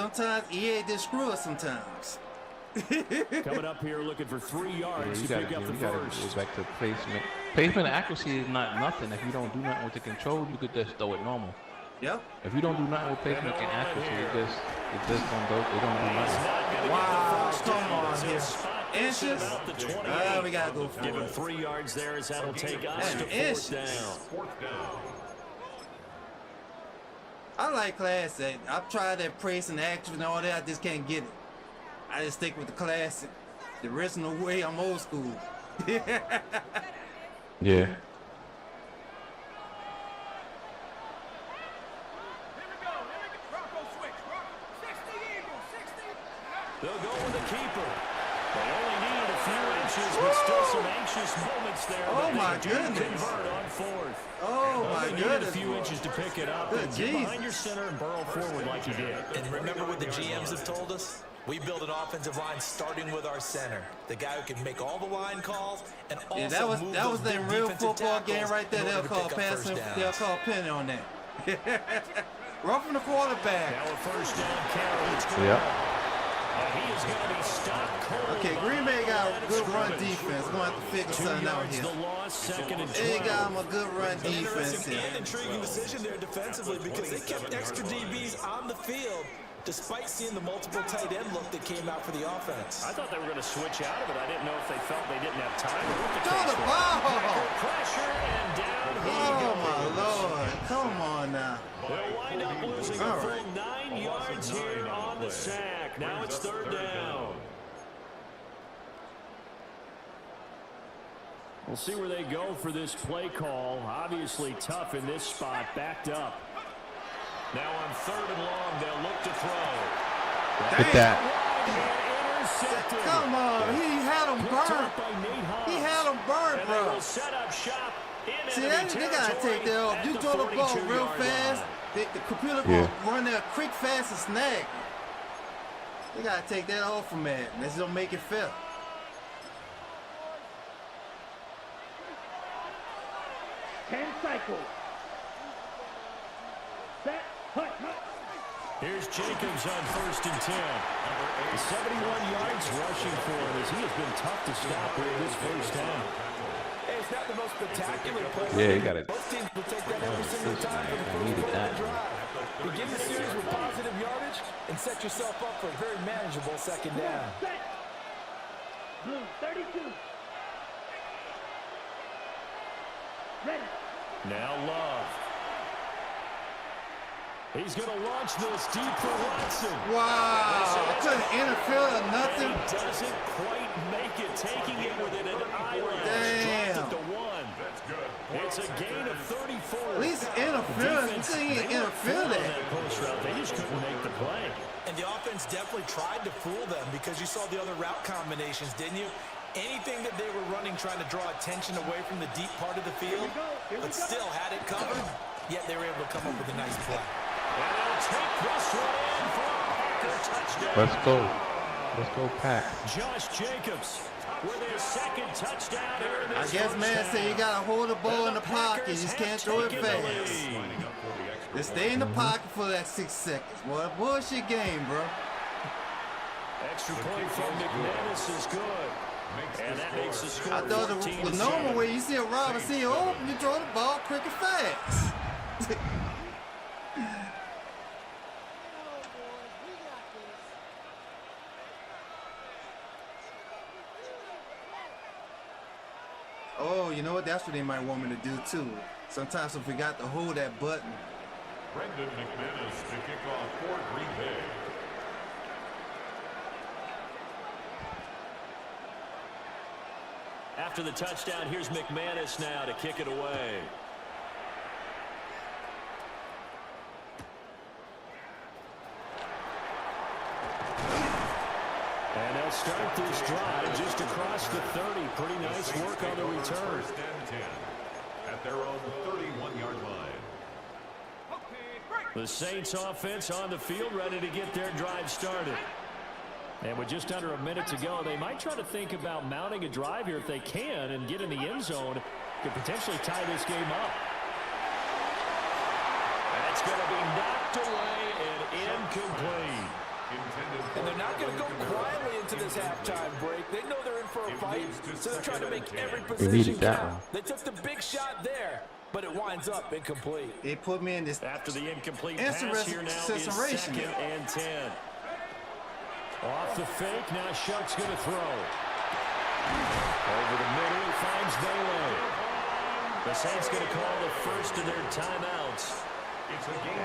EA just screw us sometimes. Coming up here looking for 3 yards You to gotta, pick up the you gotta first. go back to placement. Placement and accuracy is not nothing. If you don't do nothing with the control, you could just throw it normal. Yep. If you don't do nothing with placement and accuracy, it just don't go. It don't do nothing. Wow, come on here. Inches? We gotta go for Give him it. 3 yards there as that'll take us to Inches. 4th down. I like classic. I've tried that praise and action and all that. I just can't get it. I just stick with the classic. The original way. I'm old school. Yeah. They'll go with the keeper. They only needed a few inches, but still some anxious moments there. Oh, but my they do goodness. convert on 4th. Oh, my Only needed goodness. a few inches to pick it up Good and get Jesus. behind your center and burrow forward like you did. And remember what the GMs have told us? We build an offensive line starting with our center, the guy who can make all the line calls and also Yeah, that was move that real football game right there. They'll call passing. They'll call penny on that. Roughing the quarterback. Now a first down carry. It's good. Yeah. He is going to be stopped cold. Okay, Green Bay got a good run defense. We're going to have to figure 2 something out yards here. the loss, 2nd and 12. They got them a good run defense Interesting here. and intriguing decision there defensively because they kept extra DBs on the field despite seeing the multiple tight end look that came out for the offense. I thought they were going to switch out of it. I didn't know if they felt they didn't have time. Throw the ball! Pressure and down he Oh, goes. my Lord. Come on now. They'll wind up losing All a full right. 9 yards here on the sack. Now it's 3rd down. We'll see where they go for this play call. Obviously tough in this spot, backed up. Now on 3rd and long, they'll look to throw. Look at that. Intercepted. Come on. He had him burned. He had him burned, And they bro. will set up shop in See, enemy they got to take that off. territory You at throw the ball 42 real yard fast, line. the computer Yeah. will run there quick, fast, and snag. They got to take that off from that. This don't make it fair. Here's Jacobs on 1st and 10. 71 yards rushing for him as he has been tough to stop here this first half. Hey, it's not the most spectacular play. Yeah, you got it. Both teams will take that every single time for the I first needed play of that. the drive. Begin the series with positive yardage and set yourself up for a very manageable 2nd down. Blue 32. Ready. Now Love. He's going to launch this deep for Watson. Wow. Couldn't interfere or nothing. He doesn't quite make it, taking it within an eyelash. Damn. Dropped it to 1. It's a gain of 34. At least interference. You couldn't interfere that. Post route, they just couldn't make the play. And the offense definitely tried to fool them because you saw the other route combinations, didn't you? Anything that they were running trying to draw attention away from the deep part of the field, but still had it covered, yet they were able to come up with a nice play. And they'll take this one in for a Packer touchdown. Let's go. Let's go, Pack. Josh Jacobs with his 2nd touchdown here in I this guess first man half. said you got to hold the ball in the pocket. You Packers just have can't throw it taken the fast. lead. Just stay in the pocket for that 6 seconds. Boy, bullshit game, bro. Extra point from McManus is good. And that makes the score I thought the normal way you see a wide receiver open, you throw the ball quick and fast. Oh, you know what? That's what they might want me to do too. Sometimes I forgot to hold that button. Brendan McManus to kick off for Green Bay. After the touchdown, here's McManus now to kick it away. And they'll start this drive just across the 30. Pretty nice work on the return. First and 10 at their own 31-yard line. The Saints offense on the field, ready to get their drive started. And with just under a minute to go, they might try to think about mounting a drive here if they can and get in the end zone. Could potentially tie this game up. That's going to be knocked away and incomplete. And they're not going to go quietly into this halftime break. They know they're in for a fight, so they're trying to make every possession count. They took the big shot there, but it winds up incomplete. It put me in this after the incomplete pass here now is 2nd and 10. Off the fake, now Shuck's going to throw. Over the middle, he finds Bailey. The Saints going to call the first of their timeouts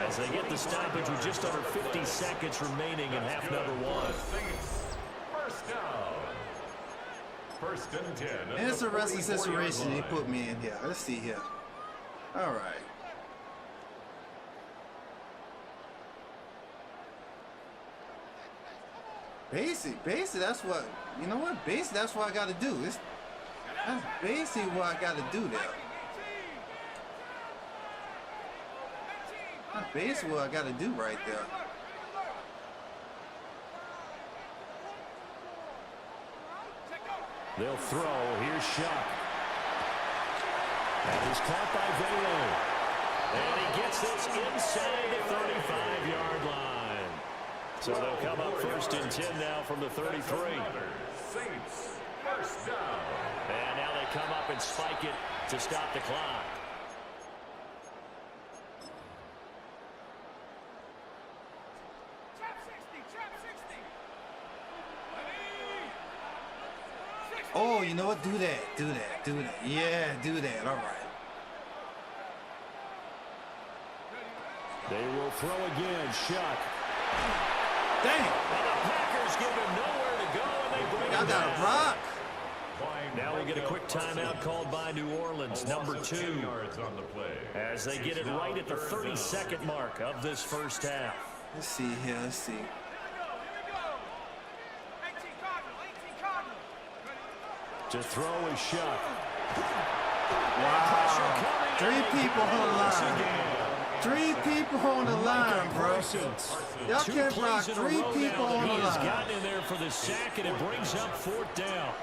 as they get the stoppage with just under 50 seconds remaining in half number 1. First down. First and 10. Interesting situation he put me in here. Let's see here. All right. Basic, that's what, you know what? Basic, that's what I got to do. That's basically what I got to do there. That's basically what I got to do right there. They'll throw. Here's Shuck. That is caught by Velo. And he gets this inside the 35-yard line. So they'll come up first and 10 now from the 33. Saints, first down. And now they come up and spike it to stop the clock. Oh, you know what? Do that. Yeah, do that. All right. They will throw again. Shuck. Dang. And the Packers give him nowhere to go, and they bring him got a rock. Now we get a quick timeout called by New Orleans, number 2, as they get it right at the 32nd mark of this first half. Let's see here. Let's see. To throw is Shuck. Wow. 3 people on the line. 3 people on the line, bro. Y'all can't block 3 people on the line. He's gotten in there for the sack, and it brings up 4th down.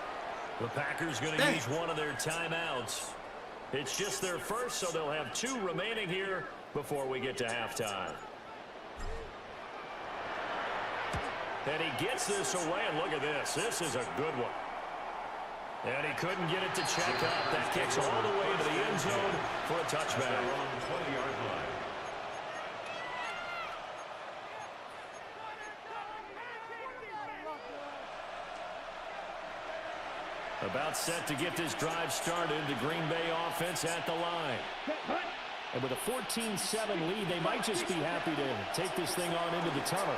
The Packers going to use one of their timeouts. It's just their first, so they'll have 2 remaining here before we get to halftime. And he gets this away, and look at this. This is a good one. And he couldn't get it to check up. That kicks all the way to the end zone for a touchback. About set to get this drive started. The Green Bay offense at the line. And with a 14-7 lead, they might just be happy to take this thing on into the tunnel.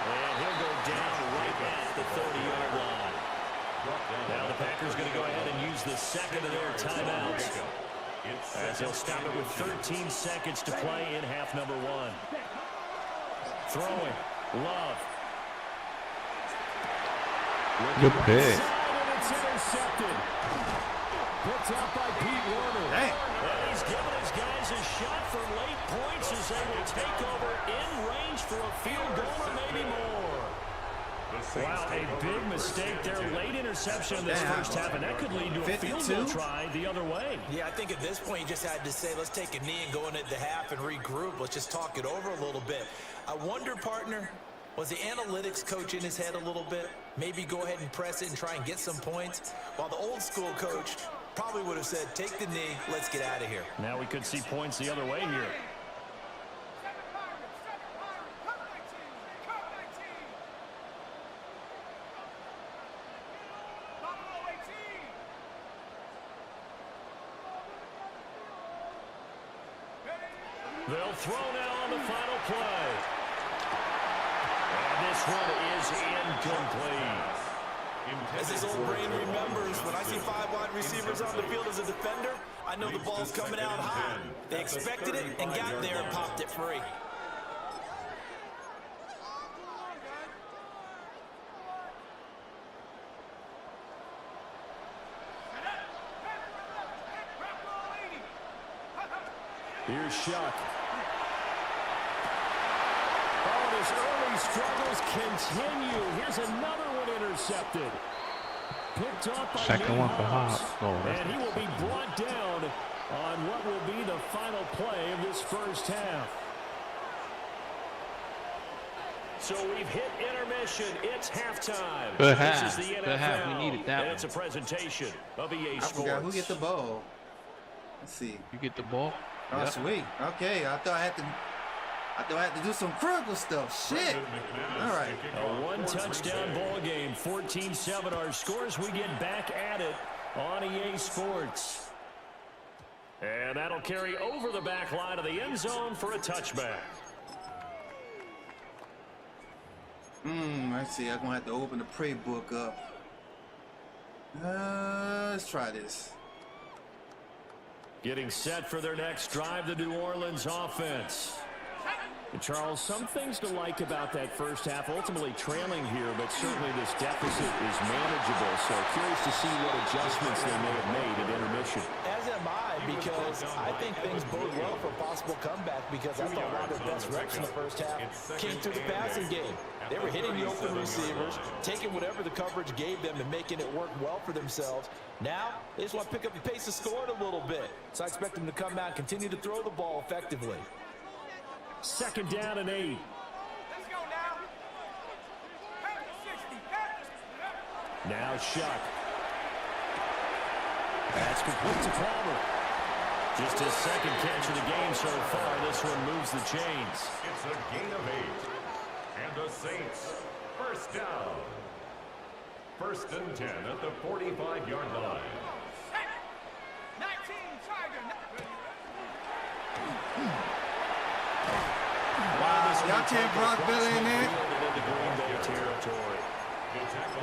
And he'll go down right at the 30-yard line. Now the Packers going to go ahead and use the second of their timeouts, as they'll stop it with 13 seconds to play in half number 1. Throwing. Love. Good pick. It's intercepted. Picked out by Pete Warner. Dang. And he's giving his guys a shot for late points as they will take over in range for a field goal or maybe more. Wow, a big mistake there. Late interception in this first half, and that could lead to a field goal try the other way. Yeah, I think at this point you just had to say, let's take a knee and go into the half and regroup. Let's just talk it over a little bit. I wonder, partner, was the analytics coach in his head a little bit? Maybe go ahead and press it and try and get some points? While the old school coach probably would have said, take the knee, let's get out of here. Now we could see points the other way here. They'll throw now on the final play. And this one is incomplete. As his old brain remembers, when I see 5 wide receivers on the field as a defender, I know the ball's coming out hot. They expected it and got there and popped it free. Here's Shuck. Oh, his early struggles continue. Here's another one intercepted. Picked up by Second one for Hobbs. And he will be brought down on what will be the final play of this first half. So we've hit intermission. It's halftime. Good This half. is the NFL. Good half. We needed that And one. it's a presentation of EA I Sports. forgot who get the ball. Let's see. You get the ball. Oh, Yep. sweet. Okay, I thought I had to do some critical stuff. Shit. All right. A one-touchdown ball game, 14-7 our scores. We get back at it on EA Sports. And that'll carry over the back line of the end zone for a touchback. Let's see. I'm going to have to open the prey book up. Let's try this. Getting set for their next drive, the New Orleans offense. And Charles, some things to like about that first half, ultimately trailing here, but certainly this deficit is manageable. So curious to see what adjustments they may have made at intermission. As am I, because I think things bode well for a possible comeback, because I thought a lot of their best reps in the first half came through the passing game. They were hitting the open receivers, taking whatever the coverage gave them and making it work well for themselves. Now, they just want to pick up the pace of scoring a little bit. So I expect them to come out and continue to throw the ball effectively. Second down and 8. Let's go now. Now Shuck. That's complete to Palmer. Just his second catch of the game so far. This one moves the chains. It's a gain of 8. And the Saints, first down. 1st and 10 at the 45-yard line. 19 Tiger. Wow, y'all can't block Billy in there. Into Green Bay territory.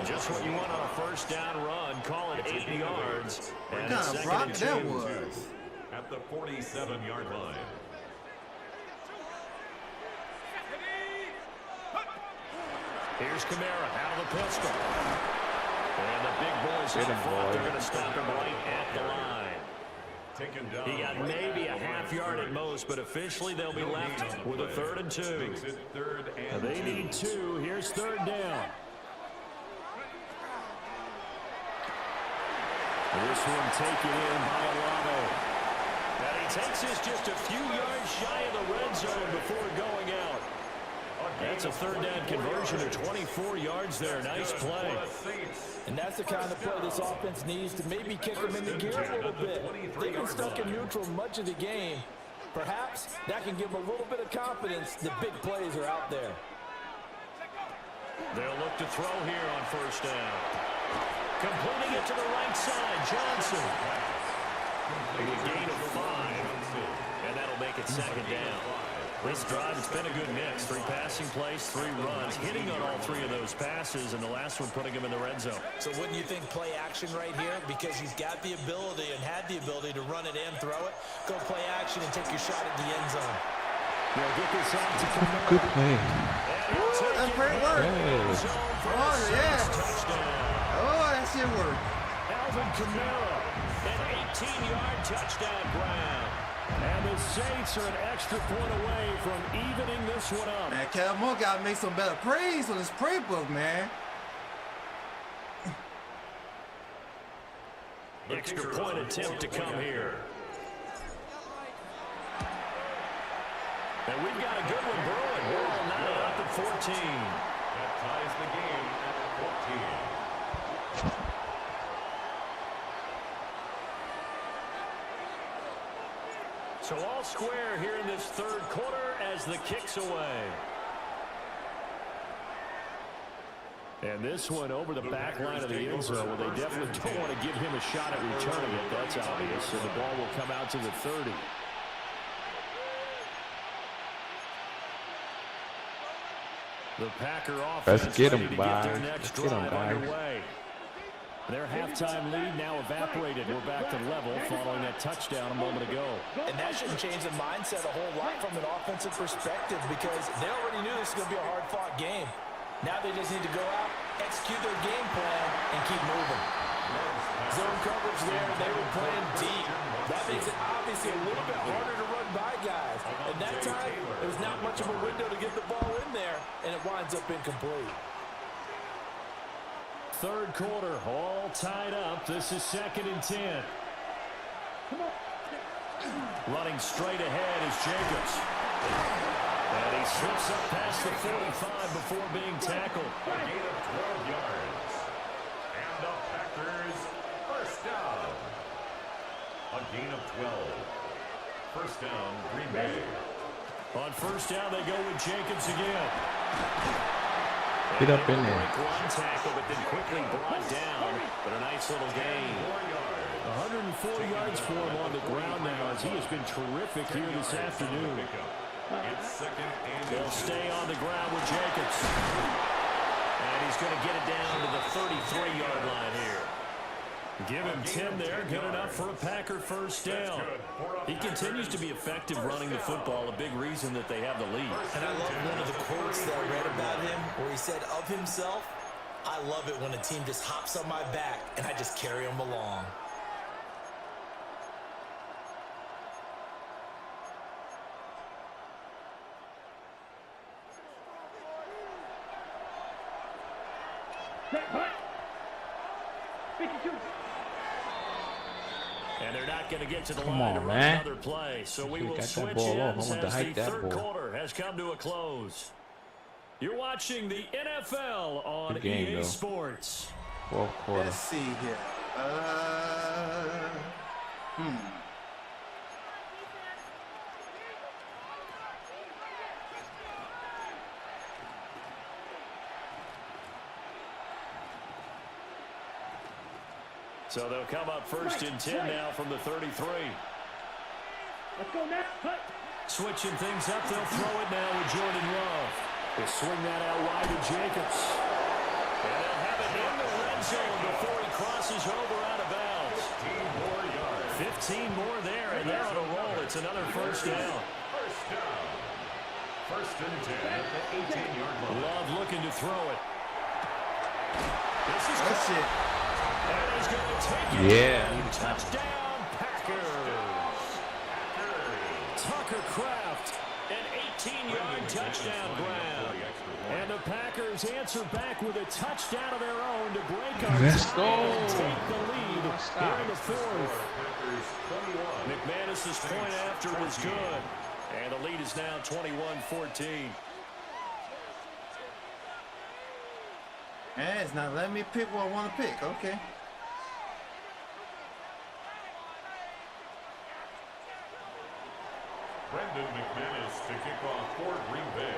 Just what you want on a first down run. Call it 8 yards. What And kind a of second block and that 2. was? At the 47-yard line. Here's Kamara out of the pistol. And the big boys up front, they're going to stop him right at the line. Taken down. He got maybe a half yard at most, but officially they'll be left with a 3rd and 2. Makes it 3rd and They need 2. Here's 3rd down. This one taken in by Alano. And he takes this just a few yards shy of the red zone before going out. That's a 3rd down conversion of 24 yards there. Nice play. And that's the kind of play this offense needs to maybe kick them into gear a little bit. They've been stuck in neutral much of the game. Perhaps that can give them a little bit of confidence the big plays are out there. They'll look to throw here on 1st down. Completing it to the right side, Johnson. A gain of 5. And that'll make it 2nd down. This drive, it's been a good mix. 3 passing plays, 3 runs, hitting on all 3 of those passes, and the last one putting him in the red zone. So wouldn't you think play action right here? Because he's got the ability and had the ability to run it in, throw it, go play action, and take your shot at the end zone. Now get this out to Kamara. Good play. That's great work. Oh, yeah. Oh, that shit worked. Alvin Kamara, an 18-yard touchdown grab. And the Saints are an extra point away from evening this one up. Man, Cal Moore got to make some better praise on his pray book, man. Extra point attempt to come here. And we've got a good one brewing. We're all knotted up at 14. That ties the game at 14. So all square here in this 3rd quarter as the kick's away. And this one over the back line of the end zone. Well, they definitely don't want to give him a shot at returning it. That's obvious. So the ball will come out to the 30. The Packer offense Let's get him, ready to guys. get their next Let's get him, drive guys. underway. Their halftime lead now evaporated. We're back to level following that touchdown a moment ago. And that shouldn't change the mindset a whole lot from an offensive perspective because they already knew this was going to be a hard-fought game. Now they just need to go out, execute their game plan, and keep moving. Zone coverage there, they were playing deep. That makes it obviously a little bit harder to run by guys. And that time, there was not much of a window to get the ball in there, and it winds up incomplete. Third quarter, all tied up. This is 2nd and 10. Running straight ahead is Jacobs. And he slips up past the 45 before being tackled. A gain of 12 yards. And the Packers first down. A gain of 12. First down, Green Bay. On first down, they go with Jacobs again. Get up in there. One tackle, but then quickly brought down. But a nice little gain. 104 yards for him on the ground now as he has been terrific here this afternoon. It's 2nd and They'll stay on the ground with Jacobs. And he's going to get it down to the 33-yard line here. Give him 10 there. Good enough for a Packer first down. He continues to be effective running the football, a big reason that they have the lead. And I love one of the quotes that I read about him where he said of himself, I love it when a team just hops on my back and I just carry them along. And they're not going to get to the Come line on, to run man. another play. So we will Got that switch ball off. I ends want to as hike the that third ball. quarter has come to a close. You're watching the NFL on Good game, EA though. Sports. 4th quarter. Let's see here. So they'll come up first and 10 now from the 33. Let's go now. Switching things up, they'll throw it now with Jordan Love. They'll swing that out wide to Jacobs. And they'll have it in the red zone before he crosses over out of bounds. 15 more there, and they're on a roll. It's another first down. First down. First and 10 at the 18-yard line. Love looking to throw it. This is That's it. And he's going to take it. Yeah. Touchdown, Packers. Tucker Kraft, an 18-yard touchdown grab. And the Packers answer back with a touchdown of their own to break our Let's tie go. and take the lead here in the 4th. McManus's point after was good. And the lead is now 21-14. Hey, it's not letting me pick what I want to pick. Okay. Brendan McManus to kick off for Green Bay.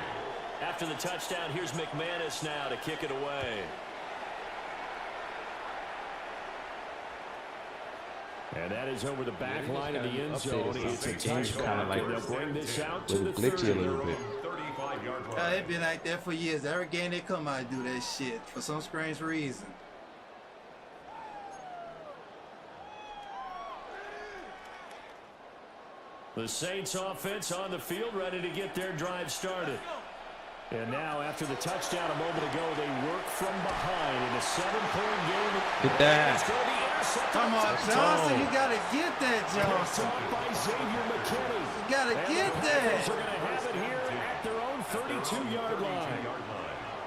After the touchdown, here's McManus now to kick it away. And that is over the back line of the end zone. It's a touchback, and they'll bring this out to the 30. A little bit. They've been like that for years. Every game they come out and do that shit for some strange reason. The Saints offense on the field, ready to get their drive started. And now, after the touchdown a moment ago, they work from behind in a 7-point game. Get that. Come on, Johnson, you gotta get that, Johnson. By Xavier McKinney. You gotta get that. They're going to have it here at their own 32-yard line.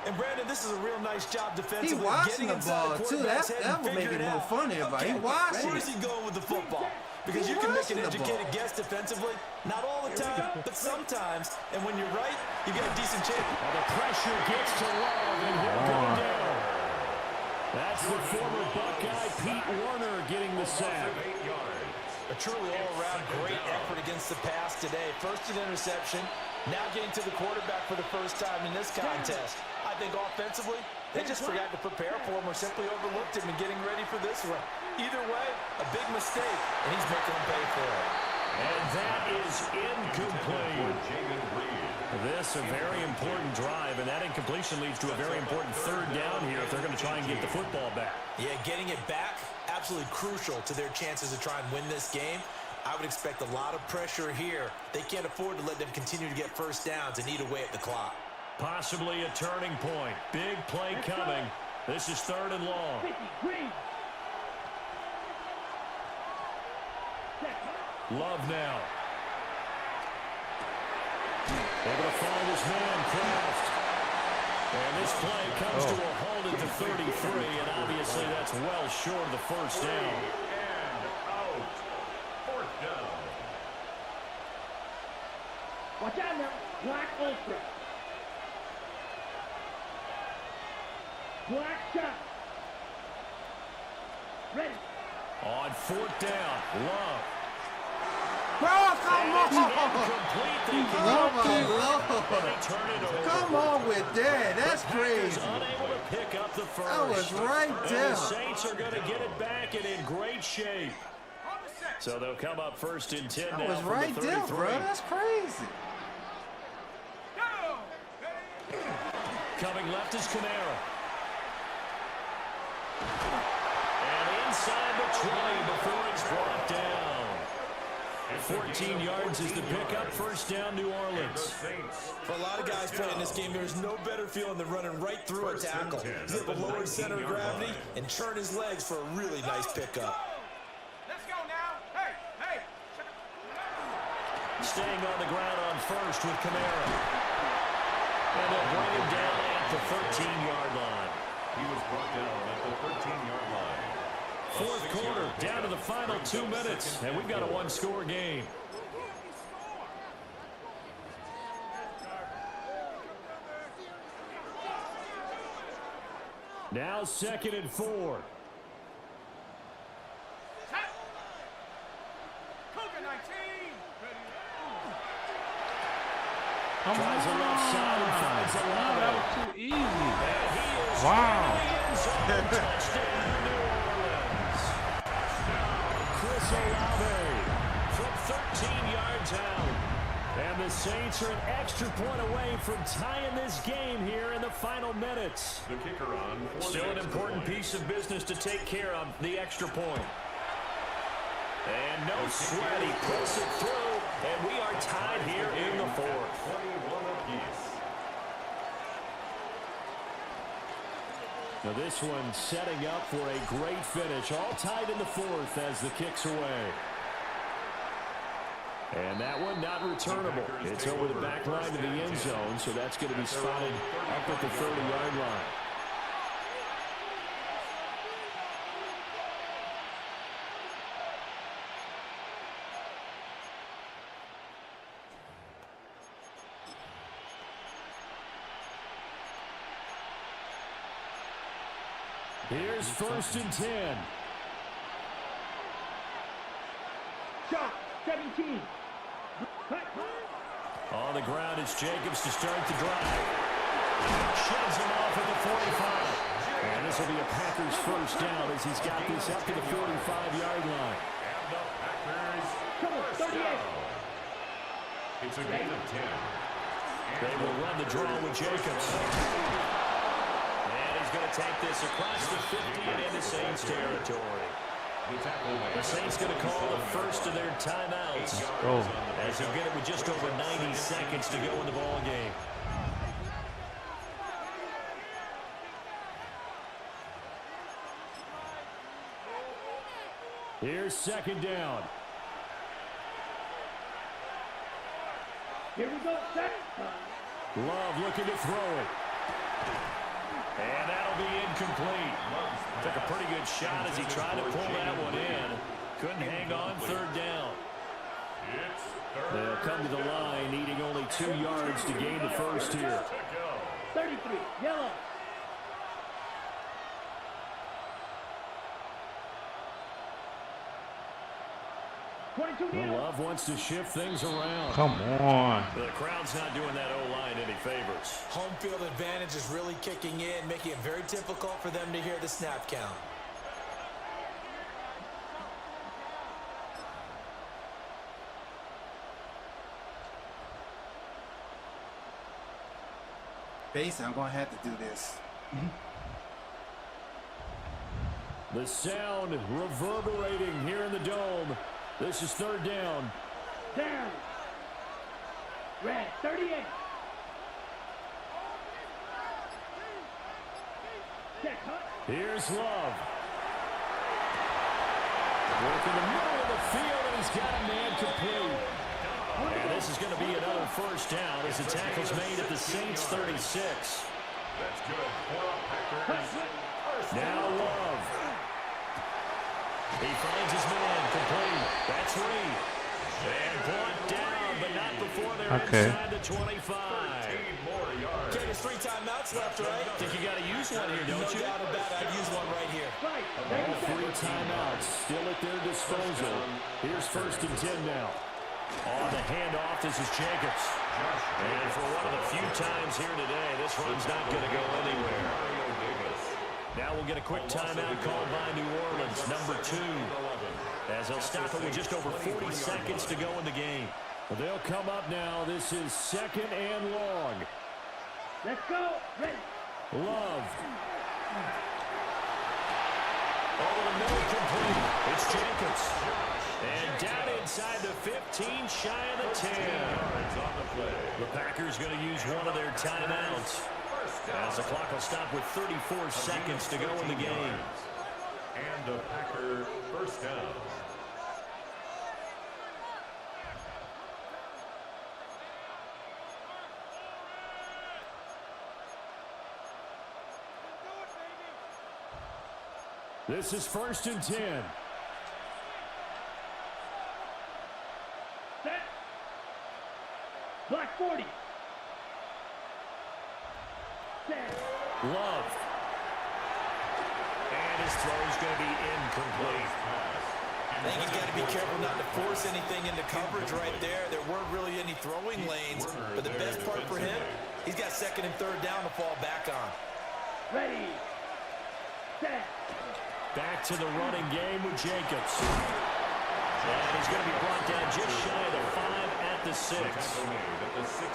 And Brandon, this is a real nice job defensively. He watching the ball, too. That would make it more fun, everybody. He watching. Where is he going with the football? Because you can make an educated guess defensively. Not all the time, but sometimes. And when you're right, you get a decent chance. And the pressure gets to Love, and he'll go down. That's the former Buckeye Pete Warner getting the sack. A truly all-around great effort against the pass today. First an interception, now getting to the quarterback for the first time in this contest. I think offensively, they just forgot to prepare for him or simply overlooked him in getting ready for this one. Either way, a big mistake, and he's making them pay for it. And that is incomplete. This a very important drive, and that incompletion leads to a very important third down here if they're going to try and get the football back. Yeah, getting it back, absolutely crucial to their chances to try and win this game. I would expect a lot of pressure here. They can't afford to let them continue to get first downs and eat away at the clock. Possibly a turning point. Big play coming. This is 3rd and long. Love now. Able to find his man, Kraft. And this play comes to a halt at the 33, and obviously that's well short of the first down. And out. 4th down. Watch out now. Black ultra. Black shot. Ready. On 4th down, Love. Bro, come on! Oh my Lord! Come on with that. That's crazy. Unable to pick up the first. That was right there. And the Saints are going to get it back and in great shape. So they'll come up 1st and 10 now. That was right there, bro. That's crazy. Coming left is Kamara. And inside the 20 before it's brought down. 14 yards is the pickup. 1st down, New Orleans. For a lot of guys playing this game, there's no better feeling than running right through a tackle. He's able to lower his center of gravity and churn his legs for a really nice pickup. Let's go now. Hey, hey. Staying on the ground on 1st with Kamara. And they'll bring him down at the 13-yard line. He was brought down at the 13-yard line. 4th quarter, down to the final 2 minutes, and we've got a 1-score game. Now 2nd and 4. Tries a left side and finds a line. That was too easy. Wow. Chris Olave from 13 yards out. And the Saints are an extra point away from tying this game here in the final minutes. The kicker on. Still an important piece of business to take care of, the extra point. And no sweat, he puts it through, and we are tied here in the 4th. 21 apiece. Now this one setting up for a great finish, all tied in the 4th as the kick's away. And that one not returnable. It's over the back line of the end zone, so that's going to be spotted up at the 30-yard line. Here's 1st and 10. Shot, 17. On the ground, it's Jacobs to start the drive. Sheds him off at the 45. And this will be a Packers 1st down as he's got this up to the 45-yard line. And the Packers first down. It's a gain of 10. They will run the draw with Jacobs. And he's going to take this across the 50 and into Saints territory. The Saints going to call the first of their timeouts. As they get it with just over 90 seconds to go in the ball game. Here's 2nd down. Here we go. Love looking to throw it. And that'll be incomplete. Took a pretty good shot as he tried to pull that one in. Couldn't hang on 3rd down. They'll come to the line, needing only 2 yards to gain the first here. 33, yellow. Love wants to shift things around. Come on. The crowd's not doing that O-line any favors. Home field advantage is really kicking in, making it very difficult for them to hear the snap count. Basically, I'm going to have to do this. The sound reverberating here in the dome. This is third down. Down. Red, 38. Here's Love. Working the middle of the field, and he's got a man complete. And this is going to be another first down as the tackle's made at the Saints 36. That's good. Now Love. He finds his man complete. That's Reed. And brought down, but not before they're inside the 25. Okay, there's 3 timeouts left, right? I think you got to use one here, don't you? No doubt about it. I'd use one right here. All 3 timeouts still at their disposal. Here's first and 10 now. On the handoff, this is Jacobs. And for one of the few times here today, this run's not going to go anywhere. Now we'll get a quick timeout called by New Orleans, number 2. As they'll stop it with just over 40 seconds to go in the game. Well, they'll come up now. This is second and long. Let's go. Ready. Love. Over the middle, complete. It's Jacobs. And down inside the 15, shy of the 10. The Packers going to use one of their timeouts. As the clock will stop with 34 seconds to go in the game. And the Packer first down. This is first and 10. Set. Black 40. Set. Love. And his throw is going to be incomplete. I think he's got to be careful not to force anything into coverage right there. There weren't really any throwing lanes, but the best part for him, he's got second and third down to fall back on. Ready. Set. Back to the running game with Jacobs. And he's going to be brought down just shy of the 5 at the 6.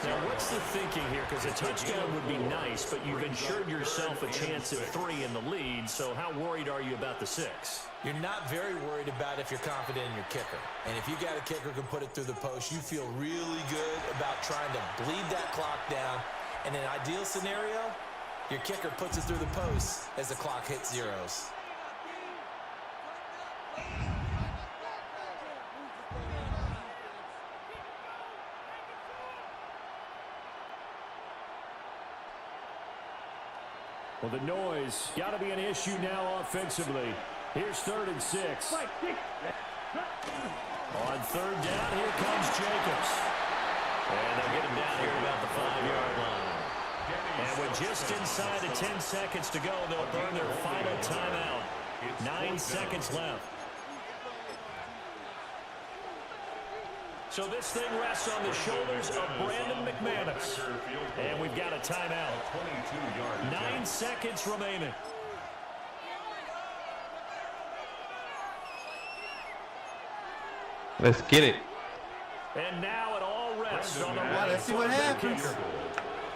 Now, what's the thinking here? Because a touchdown would be nice, but you've ensured yourself a chance at 3 in the lead, so how worried are you about the 6? You're not very worried about if you're confident in your kicker. And if you got a kicker who can put it through the post, you feel really good about trying to bleed that clock down. In an ideal scenario, your kicker puts it through the post as the clock hits zeros. Well, the noise got to be an issue now offensively. Here's third and 6. On third down, here comes Jacobs. And they'll get him down here about the 5-yard line. And with just inside of 10 seconds to go, they'll burn their final timeout. 9 seconds left. So this thing rests on the shoulders of Brandon McManus. And we've got a timeout. 9 seconds remaining. Let's get it. And now it all rests on the Well, let's see what happens.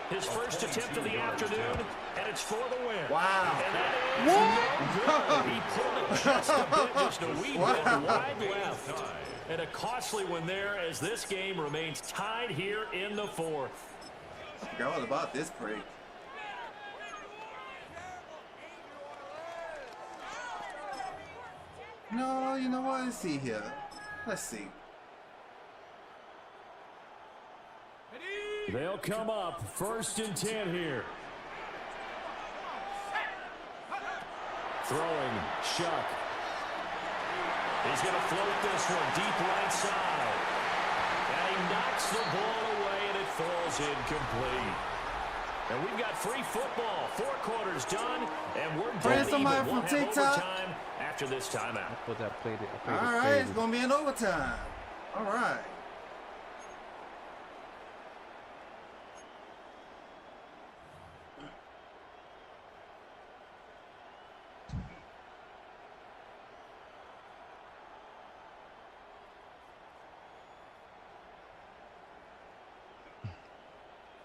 His first attempt of the afternoon, and it's for the win. Wow. And that is no good. He pulled it just a bit, just a wee bit wide left. And a costly one there as this game remains tied here in the 4th. I forgot all about this break. No, you know what? Let's see here. Let's see. They'll come up first and 10 here. Throwing, Shuck. He's going to float this one deep right side. And he knocks the ball away, and it falls incomplete. And we've got free football. 4 quarters done, and we're done. Somebody from TikTok after this timeout. All right, it's going to be an overtime. All right.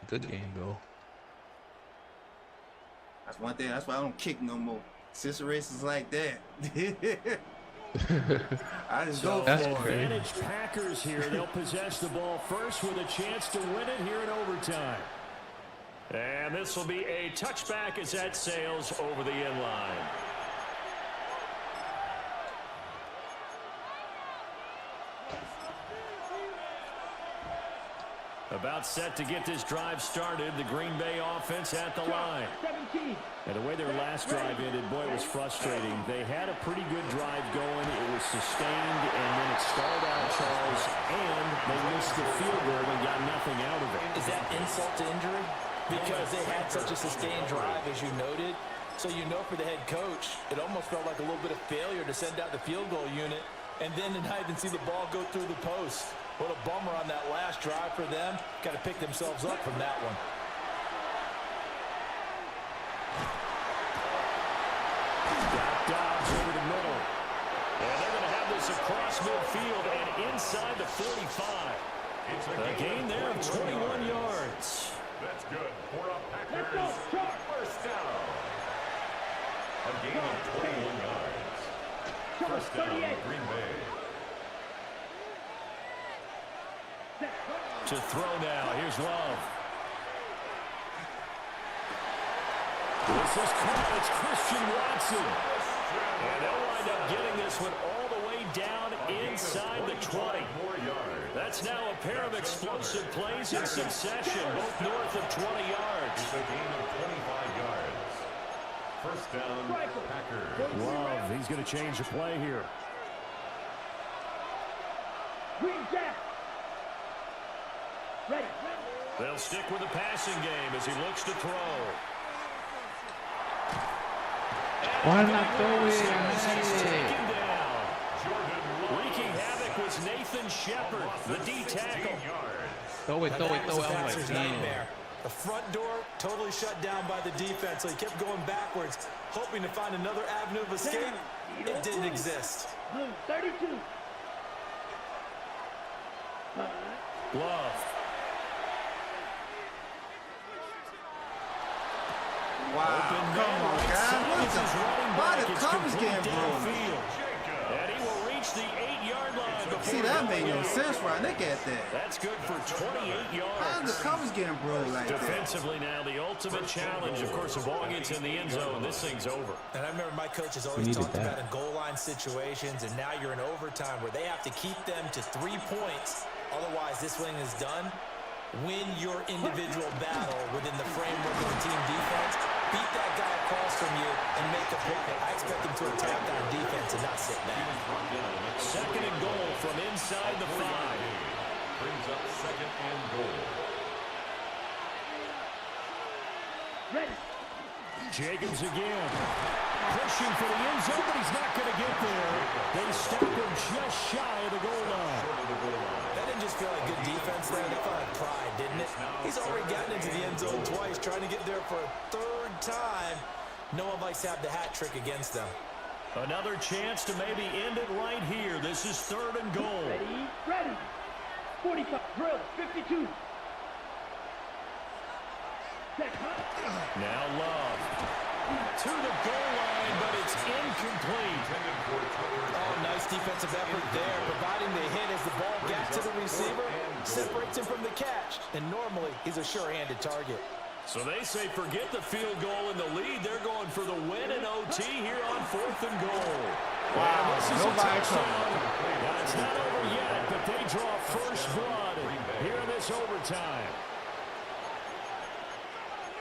Good game, though. That's one thing. That's why I don't kick no more. Situations like that. I just So go for it. advantage Packers here. They'll possess the ball first with a chance to win it here in overtime. And this will be a touchback as that sails over the end line. About set to get this drive started. The Green Bay offense at the line. And the way their last drive ended, boy, it was frustrating. They had a pretty good drive going. It was sustained, and then it stalled out, Charles, and they missed the field goal and got nothing out of it. Is that insult to injury? Because they had such a sustained drive, as you noted. So you know for the head coach, it almost felt like a little bit of failure to send out the field goal unit and then to not even see the ball go through the post. What a bummer on that last drive for them. Got to pick themselves up from that one. Dobbs over the middle. And they're going to have this across midfield and inside the 45. A gain there of 21 yards. That's good for a Packers first down. A gain of 21 yards. First down, Green Bay. To throw now. Here's Love. This is caught. It's Christian Watson. And they'll wind up getting this one all the way down inside the 20. That's now a pair of explosive plays in succession, both north of 20 yards. It's a gain of 25 yards. First down, Packers. Love, he's going to change the play here. Ready. They'll stick with the passing game as he looks to throw. Why not throw it? Taken down. Wreaking havoc was Nathan Shepard, the D tackle. Throw it. I'm like, nightmare. The front door totally shut down by the defense, so he kept going backwards, hoping to find another avenue of escape. It didn't exist. 32. Love. Wow, come on, guys. Why the covers getting broken? And he will reach the 8-yard line before. See, that made no sense right. Look at that. That's good for 28 yards. How's the covers getting broken like that? Defensively now, the ultimate challenge. Of course, the ball gets in the end zone. This thing's over. And I remember my coaches always talked about in goal line situations, and now you're in overtime where they have to keep them to 3 points. Otherwise, this thing is done. Win your individual battle within the framework of the team defense. Beat that guy across from you and make a play. I expect him to attack on defense and not sit back. Second and goal from inside the 5. Brings up second and goal. Ready. Jacobs again. Pushing for the end zone, but he's not going to get there. They stop him just shy of the goal line. That didn't just feel like good defense there. That felt like pride, didn't it? He's already gotten into the end zone twice, trying to get there for a third time. No one likes to have the hat trick against them. Another chance to maybe end it right here. This is third and goal. Ready. 45. Drill. 52. Now Love. To the goal line, but it's incomplete. Oh, nice defensive effort there, providing the hit as the ball gets to the receiver, separates him from the catch, and normally he's a sure-handed target. So they say forget the field goal in the lead. They're going for the win in OT here on 4th and goal. Wow, this is nobody a touchdown. Now, it's not over yet, but they draw first blood here in this overtime.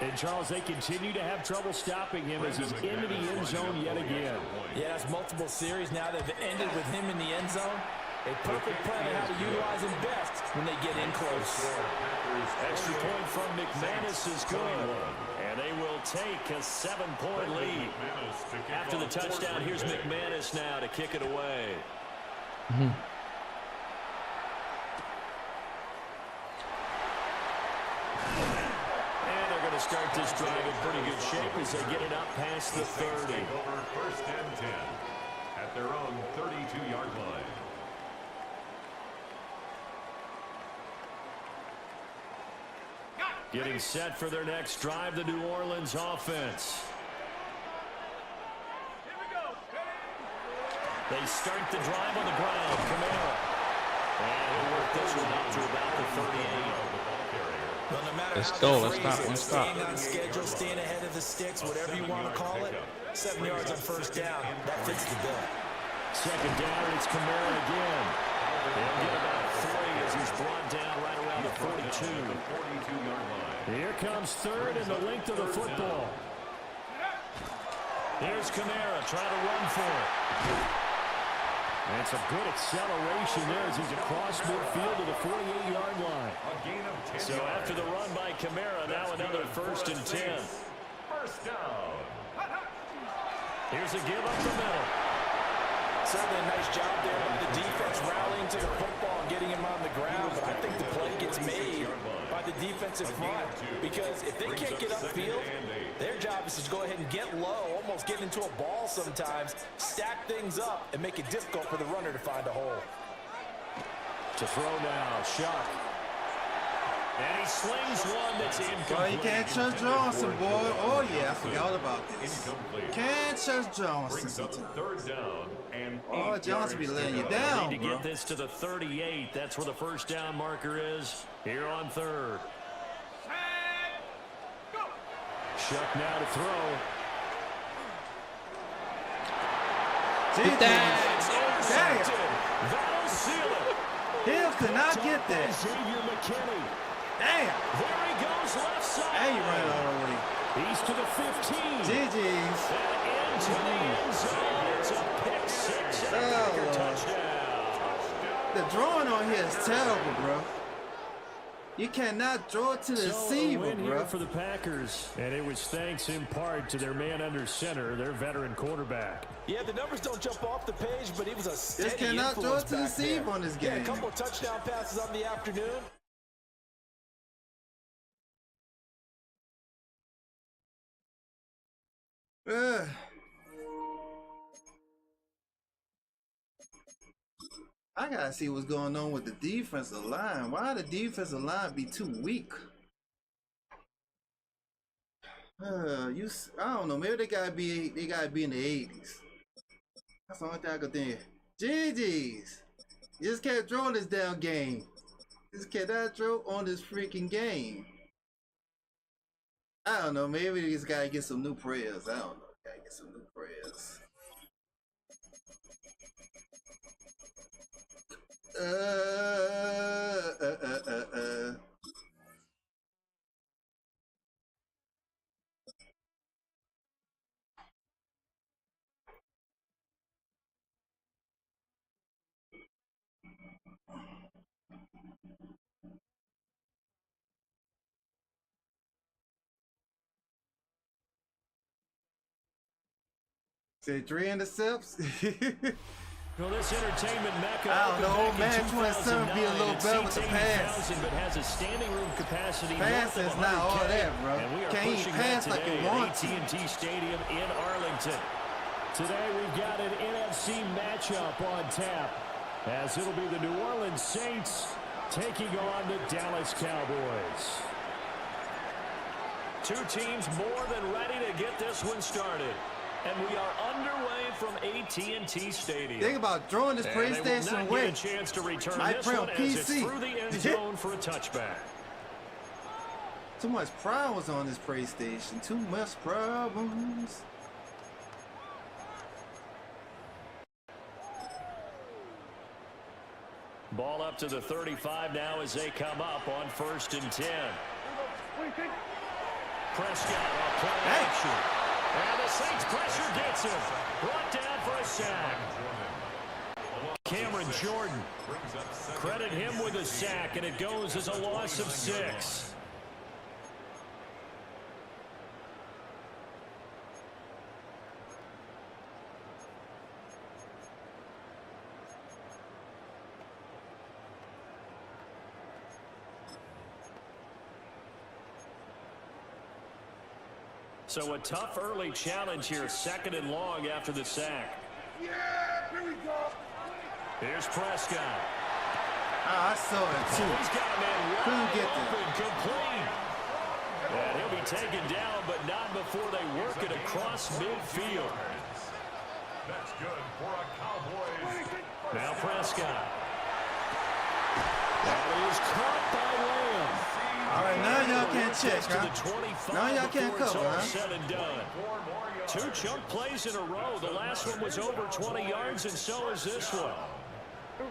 And, Charles, they continue to have trouble stopping him as he's into the end zone yet again. Yeah, it's multiple series now that have ended with him in the end zone. A perfect plan on how to utilize him best when they get in close. Extra point from McManus is good. And they will take a 7-point lead. After the touchdown, here's McManus now to kick it away. Start this drive in pretty good shape as they get it up past the 30. First and 10 at their own 32-yard line. Getting set for their next drive, the New Orleans offense. They start the drive on the ground. Kamara. And he'll work this one up to about the 38. Well, no matter Let's how go. they Let's phrase stop. it, Let's stop. staying on schedule, staying ahead of the sticks, whatever you want to call it, 7 yards on first down. That fits the bill. Second down, it's Kamara again. He'll get about 3 as he's brought down right around the 42. Here comes third and the length of the football. Here's Kamara trying to run for it. And some good acceleration there as he's across midfield to the 48-yard line. So after the run by Kamara, now another 1st and 10. First down. Here's a give up the middle. Certainly a nice job there by the defense rallying to the football and getting him on the ground, but I think the play gets made by the defensive front because if they can't get upfield, their job is to go ahead and get low, almost get into a ball sometimes, stack things up, and make it difficult for the runner to find a hole. To throw now, Shock. And he slings one that's incomplete. Boy, you can't trust Johnson, boy. Oh, yeah, I forgot about this. Can't trust Johnson sometimes. Third down and Oh, Johnson be letting you down, Need to bro. get this to the 38. That's where the first down marker is here on 3rd. Shuck now to throw. Get Damn. That'll seal it. Hill could not get that. Xavier McKinney. Damn. There he goes left side. Hey, you ran all the way. He's to the 15. GG's. And into the end zone. It's a pick 6 and a kicker touchdown. The drawing on here is terrible, bro. You cannot draw it to the receiver, win bro. here for the Packers, and it was thanks in part to their man under center, their veteran quarterback. Yeah, the numbers don't jump off the page, but he was a steady Just cannot draw it to the influence back receiver there. on this Yeah, game. a couple of touchdown passes on the afternoon. I gotta see what's going on with the defensive line. Why the defensive line be too weak? I don't know. Maybe they gotta be in the 80s. That's the only thing I could think. GG's. You just can't draw this damn game. Just cannot draw on this freaking game. I don't know. Maybe they just gotta get some new prayers. I don't know. Gotta get some new prayers. Say 3 intercepts. Well, this entertainment mecca. I don't know, opened back man, in 27 be a little 2009. better It with the seats pass. 80,000, but has a standing room capacity. Pass north of is not all 100K, that, bro. And we are Can't even pushing pass that like you today want at to. AT&T Stadium in Arlington. Today we've got an NFC matchup on tap, as it'll be the New Orleans Saints taking on the Dallas Cowboys. Two teams more than ready to get this one started. And we are underway from AT&T Stadium. Think about throwing this PlayStation away. away. A chance to return I this play one on as it's PC. through the end zone for a touchback. Too much problems on this PlayStation. Too much problems. Ball up to the 35 now as they come up on 1st and 10. Prescott on play action. And the Saints pressure gets him. Brought down for a sack. Cameron Jordan. Credit him with a sack, and it goes as a loss of 6. So a tough early challenge here, 2nd and long after the sack. Yeah, here we go. Here's Prescott. I saw it too. He's got a man Couldn't get open, complete. And he'll be taken down, but not before they work it across midfield. good for a Cowboys. Now Prescott. That is caught by Lamb. All right, now y'all can't check, huh? Now y'all can't cover, huh? Said and done. 2 chunk plays in a row. The last one was over 20 yards, and so is this one.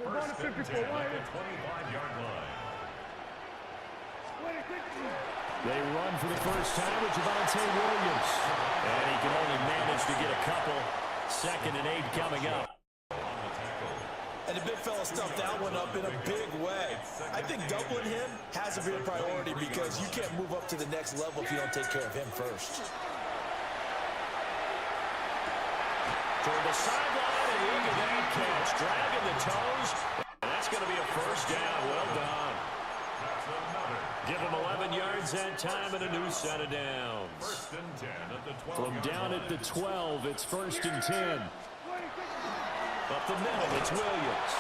First and 10 at the 25-yard line. They run for the first time with Javonte Williams. And he can only manage to get a couple. 2nd and 8 coming up. And the big fella stuffed that one up in a big way. I think doubling him has to be a priority because you can't move up to the next level if you don't take care of him first. Toward the sideline, and look at that catch. Dragging the toes. And that's going to be a first down. Well done. Give him 11 yards that time and a new set of downs. First and 10 at the 12. From down at the 12, it's 1st and 10. Up the middle, it's Williams.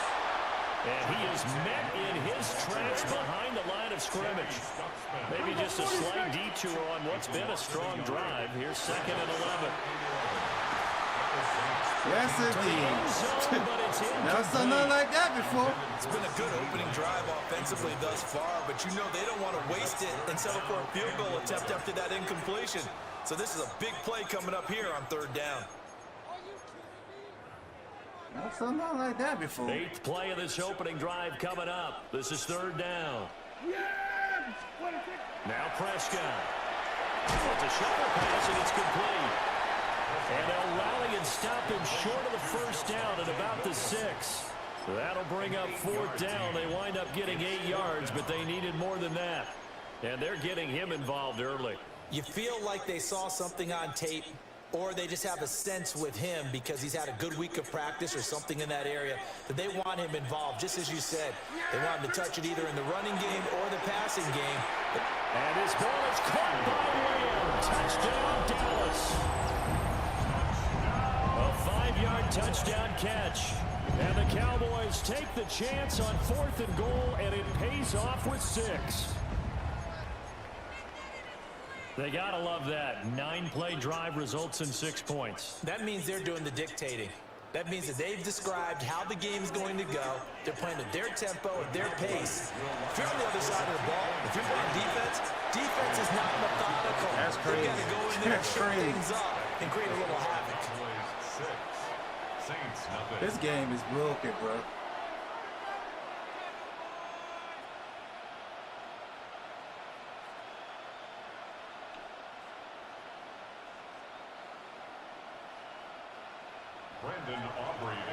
And he is met in his tracks behind the line of scrimmage. Maybe just a slight detour on what's been a strong drive. Here's 2nd and 11. Yes, indeed. Never saw nothing like that before. It's been a good opening drive offensively thus far, but you know they don't want to waste it and settle for a field goal attempt after that incompletion. So this is a big play coming up here on 3rd down. Never saw nothing like that before. 8th play of this opening drive coming up. This is 3rd down. Now Prescott. It's a shuffle pass, and it's complete. And they'll rally and stop him short of the first down at about the 6. That'll bring up 4th down. They wind up getting 8 yards, but they needed more than that. And they're getting him involved early. You feel like they saw something on tape, or they just have a sense with him because he's had a good week of practice or something in that area that they want him involved, just as you said. They want him to touch it either in the running game or the passing game. And his ball is caught by Lamb. Touchdown, Dallas. A 5-yard touchdown catch. And the Cowboys take the chance on 4th and goal, and it pays off with 6. They gotta love that. 9-play drive results in 6 points. That means they're doing the dictating. That means that they've described how the game's going to go. They're playing at their tempo, at their pace. If you're on the other side of the ball, if you're playing defense, defense is not methodical. That's crazy. They've got to go in there and shake things up and create a little havoc. This game is broken, bro.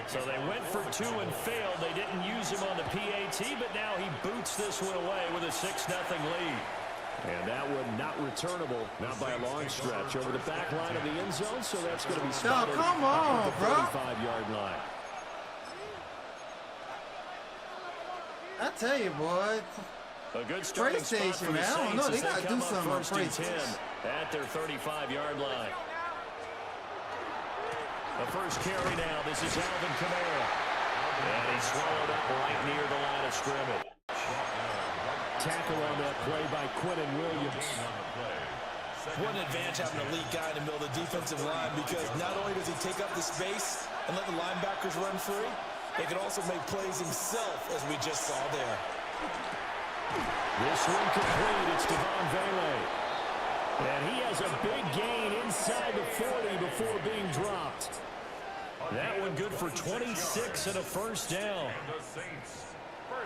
So they went for 2 and failed. They didn't use him on the PAT, but now he boots this one away with a 6-0 lead. And that one not returnable, not by a long stretch, over the back line of the end zone, so that's going to be spotted come on, at the 45-yard line. I tell you, boy. A good starting spot for the man. I don't know. Saints They as got to come do up something on 1st and 10 PlayStation. at their 35-yard line. The first carry now. This is Alvin Kamara. And he's swallowed up right near the line of scrimmage. Tackle on that play by Quinton Williams. What an advantage having a lead guy in the middle of the defensive line, because not only does he take up the space and let the linebackers run free, he can also make plays himself, as we just saw there. This one complete. It's Devon Vele. And he has a big gain inside the 40 before being dropped. That one good for 26 and a first down.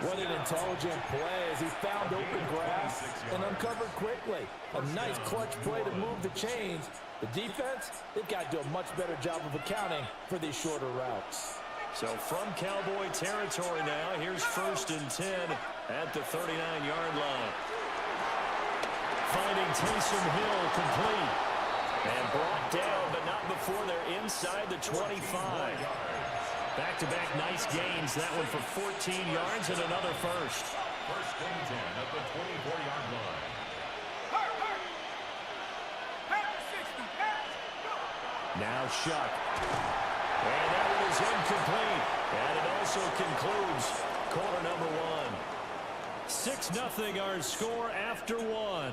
What an intelligent play as he found open grass and uncovered quickly. A nice clutch play to move the chains. The defense, they've got to do a much better job of accounting for these shorter routes. So from Cowboy territory now, here's 1st and 10 at the 39-yard line. Finding Taysom Hill complete. And brought down, but not before they're inside the 25. Back-to-back nice gains. That one for 14 yards and another first. 1st and 10 at the 24-yard line. Now Shuck. And that one is incomplete. And it also concludes quarter number 1. 6-0 our score after 1.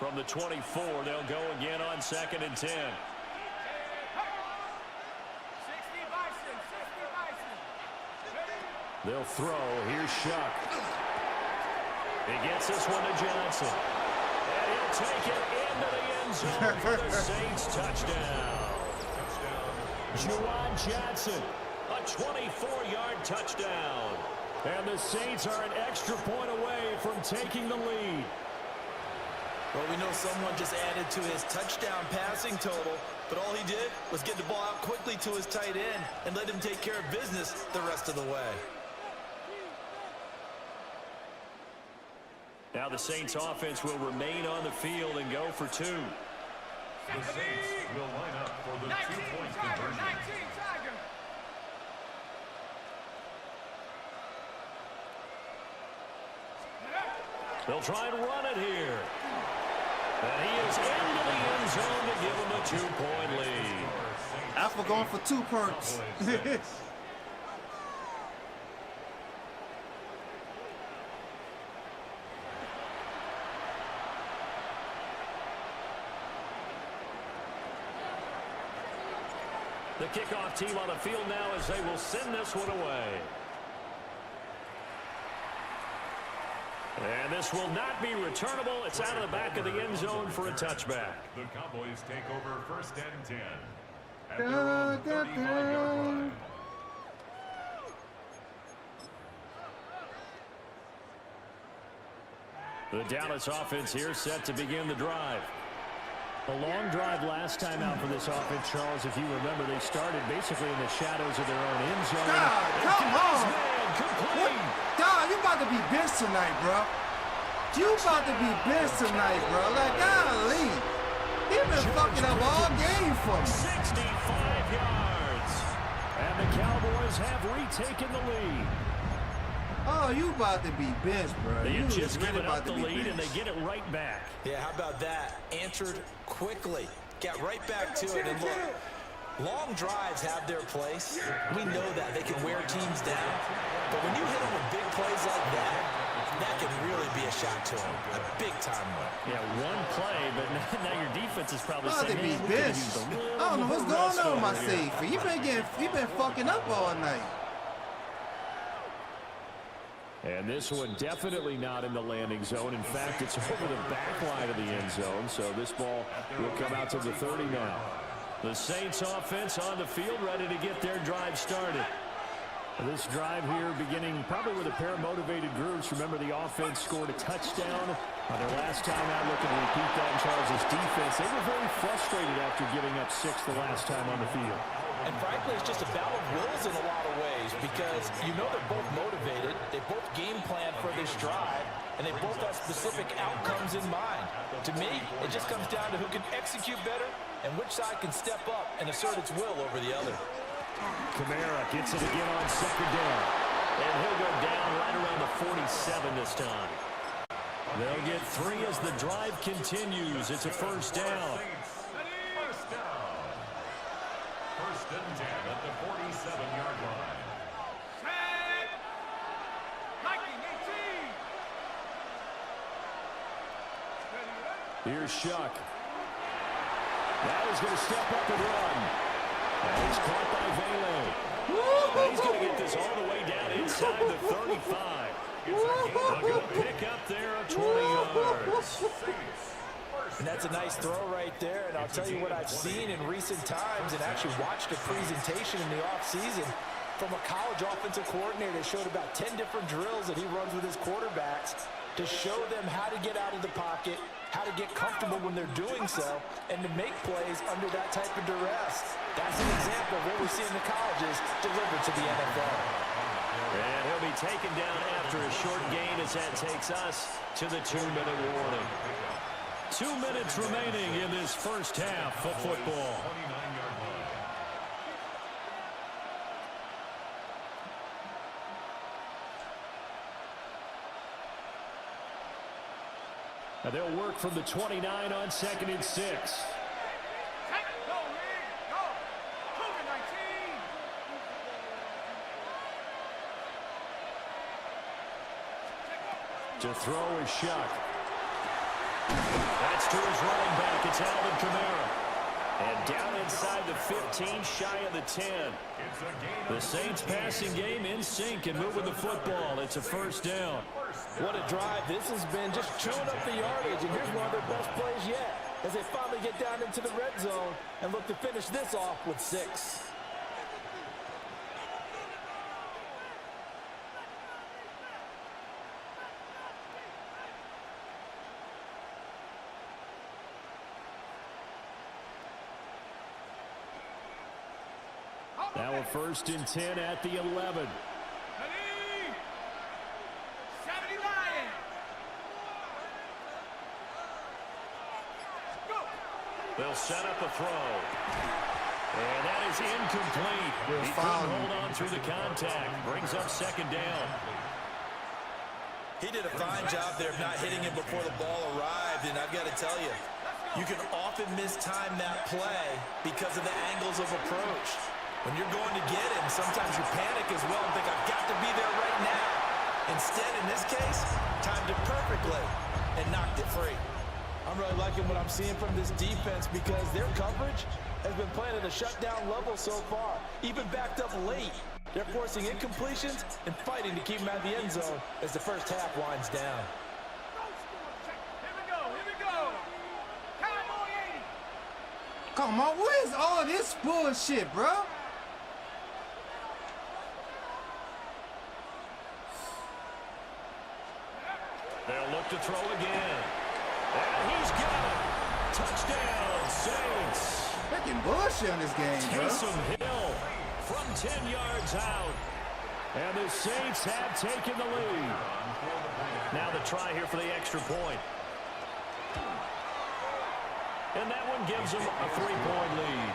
From the 24, they'll go again on 2nd and 10. They'll throw. Here's Shuck. He gets this one to Johnson. And he'll take it into the end zone for the Saints touchdown. Juwan Johnson, a 24-yard touchdown. And the Saints are an extra point away from taking the lead. Well, we know someone just added to his touchdown passing total, but all he did was get the ball out quickly to his tight end and let him take care of business the rest of the way. Now the Saints offense will remain on the field and go for 2. The Saints will line up for the 2-point conversion. They'll try and run it here. And he is into the end zone to give him a 2-point lead. Alpha going for 2 points. The kickoff team on the field now as they will send this one away. And this will not be returnable. It's out of the back of the end zone for a touchback. The Cowboys take over 1st and 10 at their own 35-yard line. The Dallas offense here set to begin the drive. A long drive last time out for this offense, Charles. If you remember, they started basically in the shadows of their own end zone. God, come on. What? God, you about to be benched tonight, bro. You about to be benched tonight, bro. Like, golly. He been fucking up all game for me. 65 yards. And the Cowboys have retaken the lead. Oh, you about to be benched, bro. They You just really given up about to the be lead, benched. and they get it right back. Yeah, how about that? Answered quickly. Got right back to it. And look, long drives have their place. We know that. They can wear teams down. But when you hit them with big plays like that, that can really be a shot to them. A big-time one. Yeah, one play, but now your defense is probably About to saying, be man, we could have benched. used a little I don't know what's more going rest on with my over here. safety. You been fucking up all night. And this one definitely not in the landing zone. In fact, it's over the back line of the end zone. So this ball will come out to the 30 now. The Saints offense on the field, ready to get their drive started. This drive here beginning probably with a pair of motivated groups. Remember, the offense scored a touchdown on their last time out. Looking to repeat that in Charles' defense. They were very frustrated after giving up 6 the last time on the field. And frankly, it's just a battle of wills in a lot of ways because you know they're both motivated. They both game plan for this drive, and they both have specific outcomes in mind. To me, it just comes down to who can execute better and which side can step up and assert its will over the other. Kamara gets it again on 2nd down. And he'll go down right around the 47 this time. They'll get 3 as the drive continues. It's a 1st down. First down. 1st and 10 at the 47-yard line. Here's Shuck. Now he's going to step up and run. And he's caught by Vele. And he's going to get this all the way down inside the 35. A good pick up there of 20 yards. And that's a nice throw right there. And I'll tell you what I've seen in recent times and actually watched a presentation in the offseason from a college offensive coordinator that showed about 10 different drills that he runs with his quarterbacks to show them how to get out of the pocket, how to get comfortable when they're doing so, and to make plays under that type of duress. That's an example of what we see in the colleges delivered to the NFL. And he'll be taken down after a short gain as that takes us to the 2-minute warning. 2 minutes remaining in this first half of football. Now they'll work from the 29 on 2nd and 6. To throw is Shuck. That's to his running back. It's Alvin Kamara. And down inside the 15, shy of the 10. The Saints passing game in sync and moving the football. It's a first down. What a drive. This has been just chewing up the yardage, and here's one of their best plays yet as they finally get down into the red zone and look to finish this off with 6. Now a 1st and 10 at the 11. They'll set up a throw. And that is incomplete. He couldn't hold on through the contact. Brings up 2nd down. He did a fine job there of not hitting him before the ball arrived, and I've got to tell you, you can often mistime that play because of the angles of approach. When you're going to get him, sometimes you panic as well and think, I've got to be there right now. Instead, in this case, timed it perfectly and knocked it free. I'm really liking what I'm seeing from this defense because their coverage has been playing at a shutdown level so far. Even backed up late, they're forcing incompletions and fighting to keep them out of the end zone as the first half winds down. Here we go. Cowboy 80. Come on, what is all this bullshit, bro? They'll look to throw again. And he's got it. Touchdown, Saints. Freaking bullshit on this game, bro. Taysom Hill from 10 yards out. And the Saints have taken the lead. Now the try here for the extra point. And that one gives them a 3-point lead.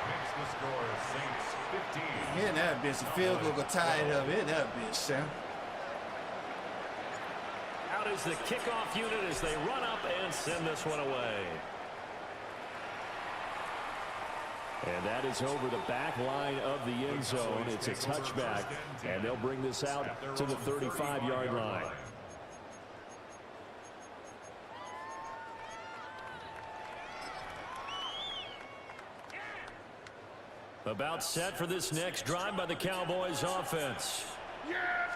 Makes the score Saints 15. Hit that bitch. The field goal got tired of it. Hit that bitch, son. Out is the kickoff unit as they run up and send this one away. And that is over the back line of the end zone. It's a touchback, and they'll bring this out to the 35-yard line. About set for this next drive by the Cowboys offense.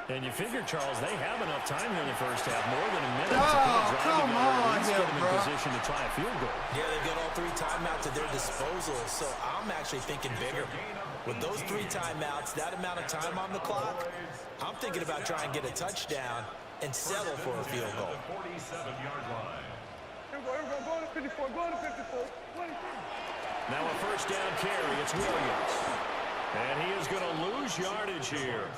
And you figure, Charles, they have enough time here in the first half, more than a minute to put a drive come together. on At least here, get them in bro. position to try a field goal. Yeah, they've got all 3 timeouts at their disposal, so I'm actually thinking bigger. With those 3 timeouts, that amount of time on the clock, I'm thinking about trying to get a touchdown and settle for a field goal. 47-yard line. Here we go. Go to 54. Go to 54. Now a first down carry. It's Williams. And he is going to lose yardage here.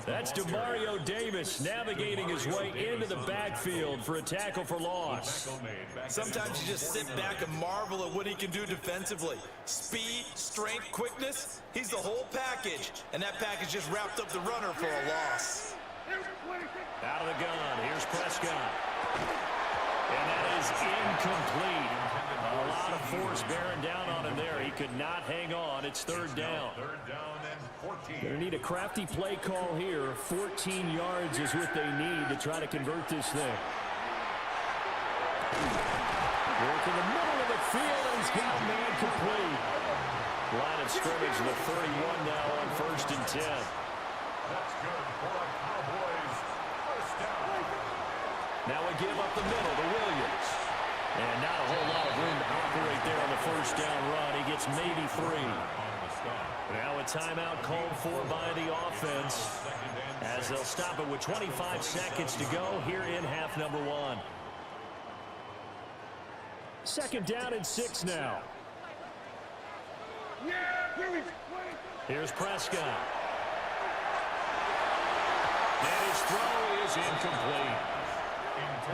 That's DeMario Davis navigating his way into the backfield for a tackle for loss. Sometimes you just sit back and marvel at what he can do defensively. Speed, strength, quickness, he's the whole package. And that package just wrapped up the runner for a loss. Out of the gun, here's Prescott. And that is incomplete. A lot of force bearing down on him there. He could not hang on. It's 3rd down. 3rd down and 14. They need a crafty play call here. 14 yards is what they need to try to convert this thing. Work in the middle of the field, and he's got a man complete. Line of scrimmage to the 31 now on 1st and 10. That's good for a Cowboys first down. Now we give up the middle to Williams. And not a whole lot of room to operate there on the first down run. He gets maybe 3. Now a timeout called for by the offense as they'll stop it with 25 seconds to go here in half number 1. 2nd down and 6 now. Here's Prescott. And his throw is incomplete.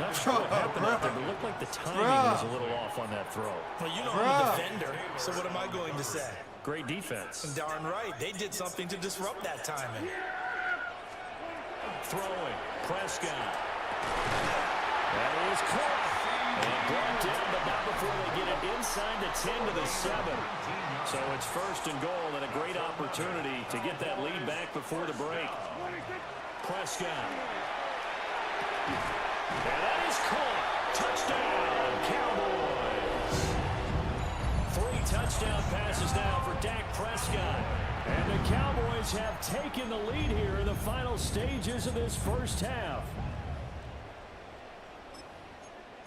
Not sure what happened out there, but it looked like the timing was a little off on that throw. Well, you know I'm a defender, so what am I going to say? Great defense. Darn right. They did something to disrupt that timing. Throwing. Prescott. That is caught. And brought down, but not before they get it inside the 10 to the 7. So it's 1st and goal and a great opportunity to get that lead back before the break. Prescott. And that is caught. Touchdown, Cowboys. 3 touchdown passes now for Dak Prescott. And the Cowboys have taken the lead here in the final stages of this first half.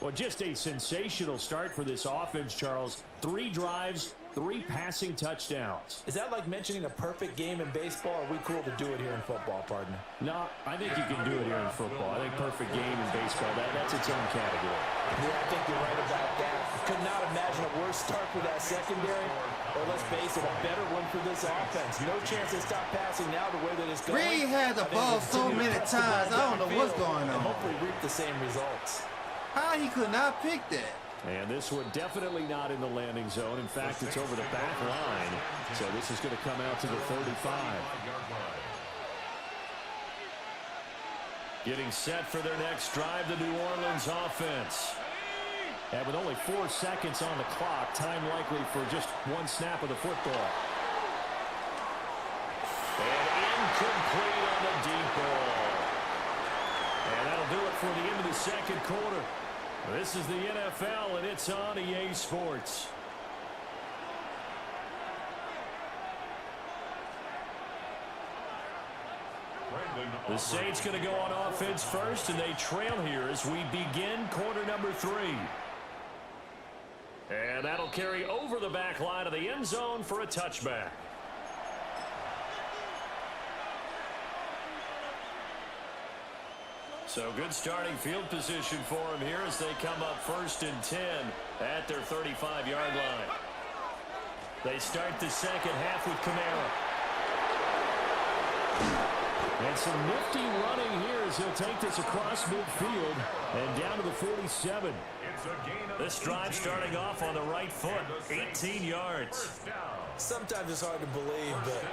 Well, just a sensational start for this offense, Charles. 3 drives, 3 passing touchdowns. Is that like mentioning a perfect game in baseball? Or are we cool to do it here in football, partner? No, I think you can do it here in football. I think perfect game in baseball, that's its own category. Yeah, I think you're right about that. Could not imagine a worse start for that secondary. Or let's face it, a better one for this offense. No chance to stop passing now the way that it's going. Reed had the ball so many times. I don't know what's going on. And hopefully reap the same results. How he could not pick that? And this one definitely not in the landing zone. In fact, it's over the back line. So this is going to come out to the 35. Getting set for their next drive, the New Orleans offense. And with only 4 seconds on the clock, time likely for just 1 snap of the football. And incomplete on the deep ball. And that'll do it for the end of the second quarter. This is the NFL, and it's on EA Sports. The Saints going to go on offense first, and they trail here as we begin quarter number 3. And that'll carry over the back line of the end zone for a touchback. So good starting field position for them here as they come up 1st and 10 at their 35-yard line. They start the second half with Kamara. And some nifty running here as he'll take this across midfield and down to the 47. This drive starting off on the right foot, 18 yards. Sometimes it's hard to believe, but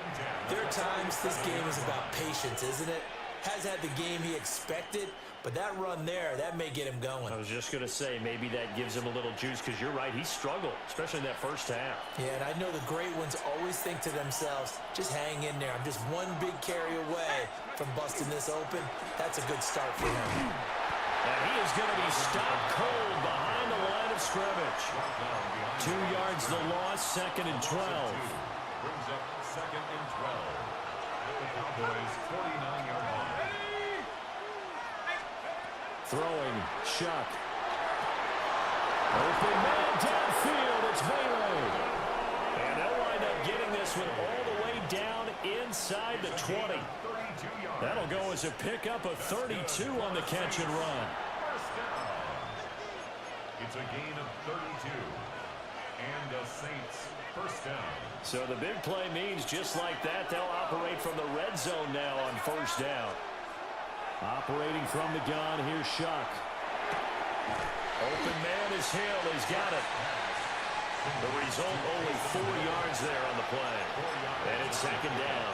there are times this game is about patience, isn't it? Has had the game he expected, but that run there, that may get him going. I was just going to say, maybe that gives him a little juice, because you're right, he struggled, especially in that first half. Yeah, and I know the great ones always think to themselves, just hang in there. I'm just one big carry away from busting this open. That's a good start for him. And he is going to be stopped cold behind the line of scrimmage. 2 yards the loss, 2nd and 12. Brings up 2nd and 12. The Cowboys 49-yard line. Throwing, Chuck. Open man downfield, it's Bailey. And they'll wind up getting this one all the way down inside the 20. That'll go as a pickup of 32 on the catch and run. First down. It's a gain of 32. And the Saints first down. So the big play means just like that, they'll operate from the red zone now on first down. Operating from the gun, here's Shuck. Open man is Hill, he's got it. The result, only 4 yards there on the play. And it's 2nd down.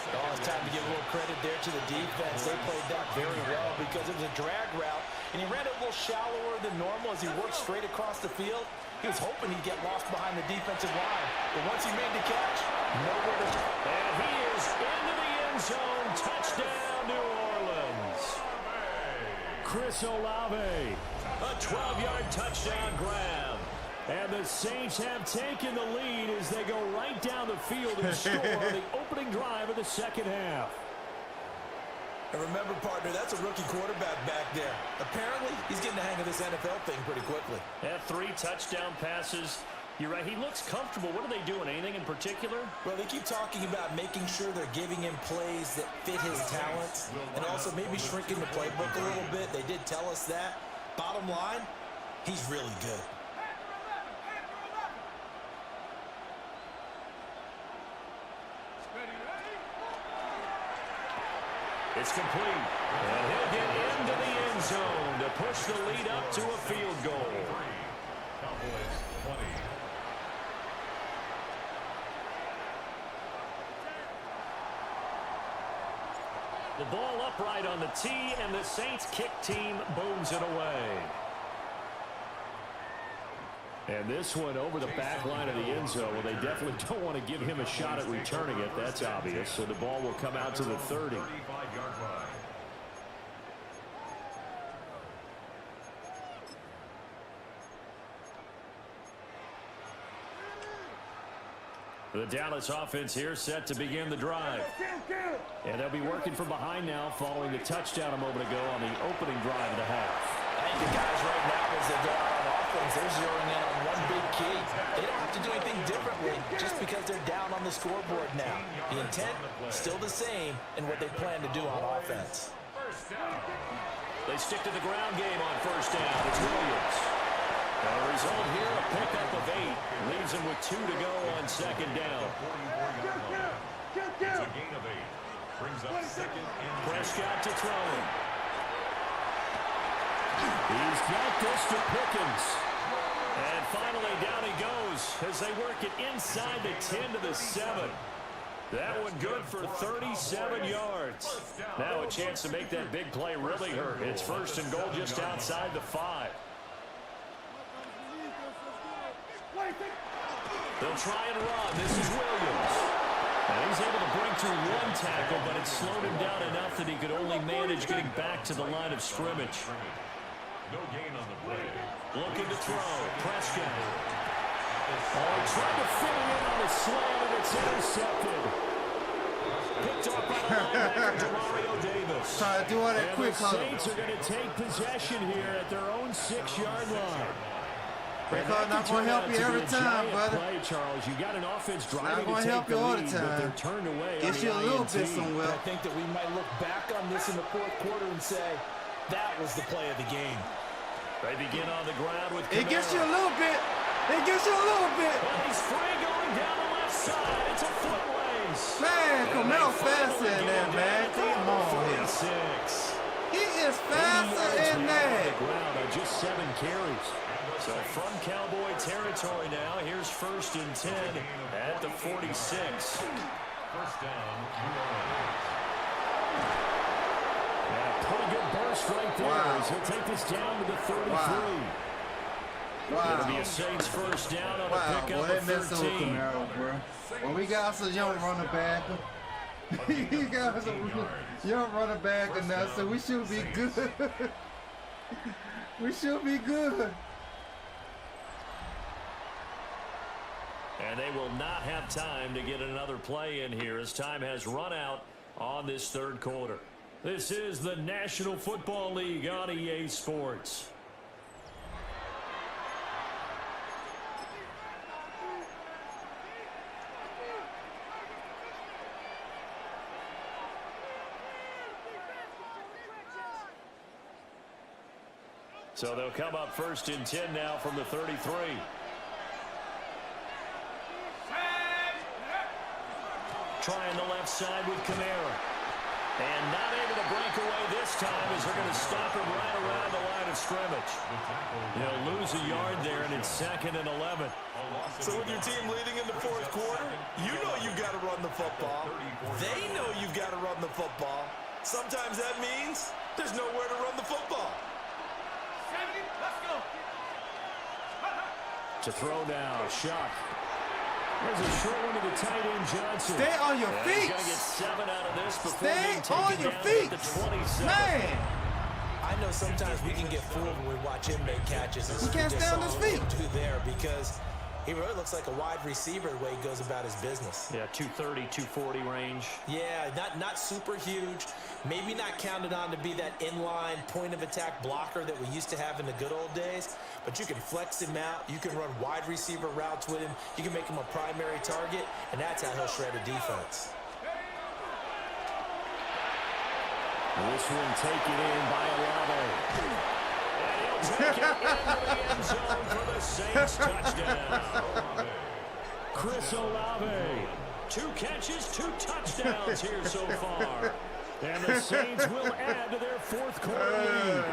Oh, it's time to give a little credit there to the defense. They played that very well because it was a drag route, and he ran it a little shallower than normal as he worked straight across the field. He was hoping he'd get lost behind the defensive line, but once he made the catch, nowhere to go. And he is into the end zone. Touchdown, New Orleans. Chris Olave, a 12-yard touchdown grab. And the Saints have taken the lead as they go right down the field and score on the opening drive of the second half. And remember, partner, that's a rookie quarterback back there. Apparently, he's getting the hang of this NFL thing pretty quickly. Yeah, 3 touchdown passes. You're right, he looks comfortable. What are they doing? Anything in particular? Well, they keep talking about making sure they're giving him plays that fit his talents and also maybe shrinking the playbook a little bit. They did tell us that. Bottom line, he's really good. It's complete. And he'll get into the end zone to push the lead up to a field goal. Cowboys 20. The ball upright on the tee, and the Saints kick team booms it away. And this one over the back line of the end zone. Well, they definitely don't want to give him a shot at returning it. That's obvious. So the ball will come out to the 30. 35-yard line. The Dallas offense here set to begin the drive. And they'll be working from behind now following the touchdown a moment ago on the opening drive of the half. I think the guys right now, as they go out on offense, they're zeroing in on one big key. They don't have to do anything differently just because they're down on the scoreboard now. The intent, still the same in what they plan to do on offense. They stick to the ground game on first down. It's Williams. The result here, a pickup of 8. Leaves him with 2 to go on second down. It's a gain of 8. Brings up second and Prescott to throw. He's got this to Pickens. And finally down he goes as they work it inside the 10 to the 7. That one good for 37 yards. Now a chance to make that big play really hurt. It's first and goal just outside the 5. They'll try and run. This is Williams. And he's able to break through one tackle, but it slowed him down enough that he could only manage getting back to the line of scrimmage. no gain on the play. Looking to throw. Prescott. Oh, trying to fit it in on the slant, and it's intercepted. Picked off by the linebacker, Demario Davis. Try to do all that quick, the Saints are going to take possession here at their own 6-yard line. Because not going to help you every time, brother. Play, Charles. You got an offense driving not going to help you all the time. But they're turned away. Gets you a little bit somewhere. I think that we might look back on this in the fourth quarter and say that was the play of the game. They begin on the ground with Kamara. It gets you a little bit. It gets you a little bit. Well, he's free going down the left side. It's a foot race. Man, Kamel's faster in there, man. Come on here. He is faster in there. Ground on just 7 carries. So from Cowboy territory now, here's first and 10 at the 46. First down, yeah, pretty good burst right there. Wow. He'll take this down to the 33. Wow. It'll be a Saints first down on a pickup Boy, of 13. Camaro, bro. When we got us a young running back, he got us a young running back, and now, so we should be good. We should be good. And they will not have time to get another play in here as time has run out on this third quarter. This is the National Football League on EA Sports. So they'll come up first and 10 now from the 33. Trying the left side with Kamara. And not able to break away this time as they're going to stop him right around the line of scrimmage. They'll lose a yard there, and it's 2nd and 11. So with your team leading in the fourth quarter, you know you've got to run the football. They know you've got to run the football. Sometimes that means there's nowhere to run the football. Let's go. To throw now, Shock. There's a short one to the tight end, Johnson. Stay on your feet. He's going to get 7 out of this before Stay on your feet. Man. I know sometimes we can get fooled when we watch him make catches. He can't stay on his feet. Do there because he really looks like a wide receiver the way he goes about his business. Yeah, 230, 240 range. Yeah, not super huge. Maybe not counted on to be that inline point of attack blocker that we used to have in the good old days. But you can flex him out. You can run wide receiver routes with him. You can make him a primary target, and that's how he'll shred a defense. This one taken in by Olave. And he'll take it into the end zone for the Saints touchdown. Chris Olave. 2 catches, 2 touchdowns here so far. And the Saints will add to their fourth quarter lead.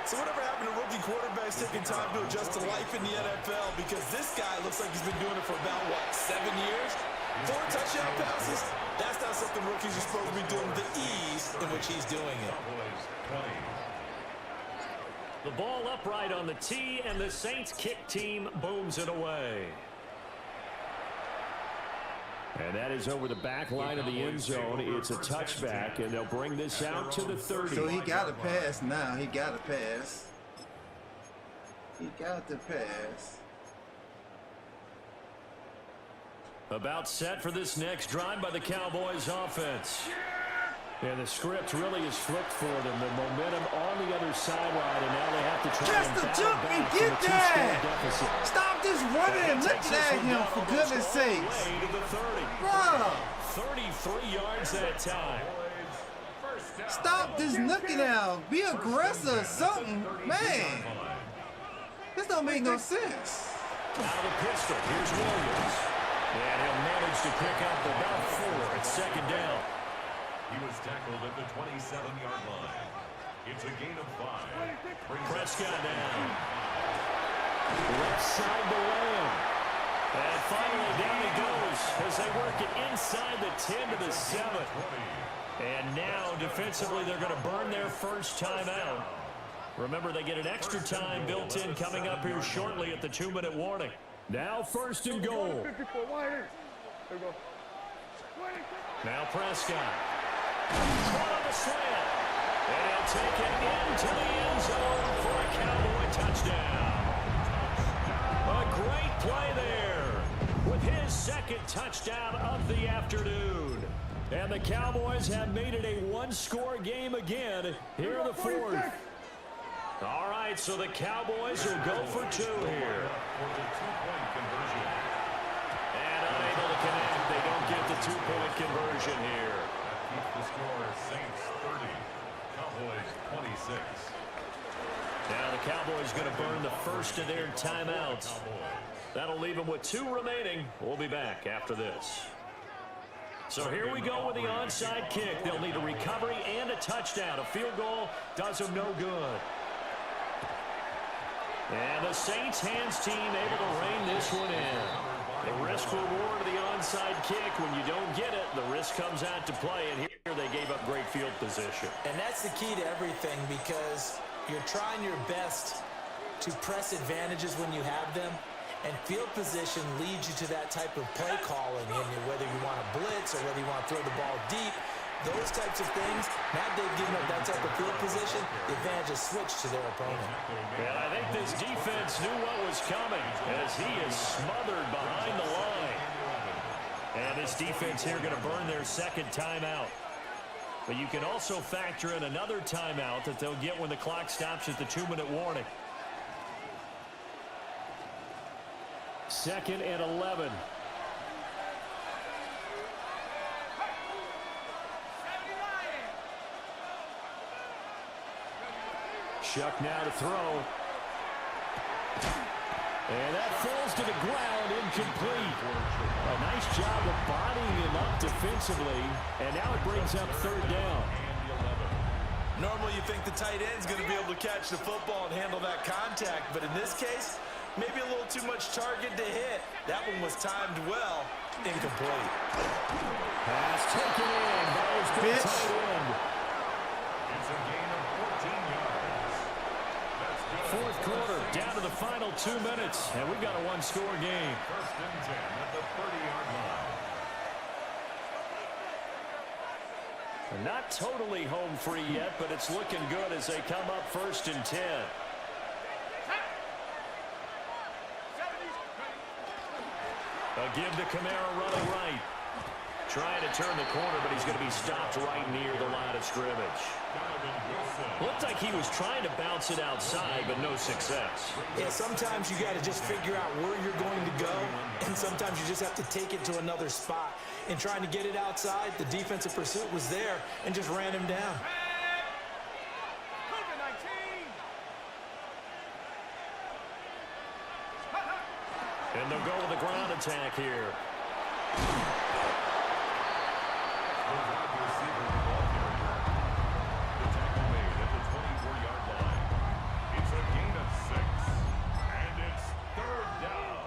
So whatever happened to rookie quarterbacks taking time to adjust to life in the NFL? Because this guy looks like he's been doing it for about, 7 years? 4 touchdown passes? That's not something rookies are supposed to be doing with the ease in which he's doing it. The ball upright on the tee, and the Saints kick team booms it away. And that is over the back line of the end zone. It's a touchback, and they'll bring this out to the 30. So he got to pass now. He got to pass. He got to pass. About set for this next drive by the Cowboys offense. And the script really is flipped for them. The momentum on the other sideline, and now they have to try and battle jump and back get from a two-score that. deficit. Stop just running and looking at him, for goodness sakes. Way to the 30. Bro. 33 yards that time. Stop just looking at him. Be aggressive or something. Man. This don't make no sense. Now the pistol. Here's Williams. And he'll manage to pick up about 4 at second down. He was tackled at the 27-yard line. It's a gain of 5. Prescott down. Left side to Lamb. And finally down he goes as they work it inside the 10 to the 7. And now defensively they're going to burn their first timeout. Remember, they get an extra time built in coming up here shortly at the 2-minute warning. Now first and goal. Now Prescott. Caught on the slant. And he'll take it into the end zone for a Cowboy touchdown. A great play there with his second touchdown of the afternoon. And the Cowboys have made it a one-score game again here in the fourth. All right, so the Cowboys will go for 2 here. And unable to connect. They don't get the 2-point conversion here. Keep the score Saints 30, Cowboys 26. Now the Cowboys going to burn the first of their timeouts. That'll leave them with 2 remaining. We'll be back after this. So here we go with the onside kick. They'll need a recovery and a touchdown. A field goal does them no good. And the Saints hands team able to rein this one in. The risk reward of the onside kick. When you don't get it, the risk comes out to play. And here they gave up great field position. And that's the key to everything, because you're trying your best to press advantages when you have them. And field position leads you to that type of play calling, and whether you want to blitz or whether you want to throw the ball deep, those types of things. Now they've given up that type of field position, the advantage is switched to their opponent. And I think this defense knew what was coming as he is smothered behind the line. And this defense here going to burn their second timeout. But you can also factor in another timeout that they'll get when the clock stops at the 2-minute warning. 2nd and 11. Shuck now to throw. And that falls to the ground, incomplete. A nice job of bodying him up defensively. And now it brings up 3rd down. Normally you think the tight end's going to be able to catch the football and handle that contact, but in this case, maybe a little too much target to hit. That one was timed well. Incomplete. Pass taken in by his good tight end. It's a gain of 14 yards. Fourth quarter, down to the final 2 minutes, and we've got a one-score game. 1st and 10 at the 30-yard line. Not totally home free yet, but it's looking good as they come up 1st and 10. A give to Kamara running right. Trying to turn the corner, but he's going to be stopped right near the line of scrimmage. Looked like he was trying to bounce it outside, but no success. Yeah, sometimes you got to just figure out where you're going to go, and sometimes you just have to take it to another spot. In trying to get it outside, the defensive pursuit was there and just ran him down. And they'll go with the ground attack here. It's a gain of 6, and it's 3rd down.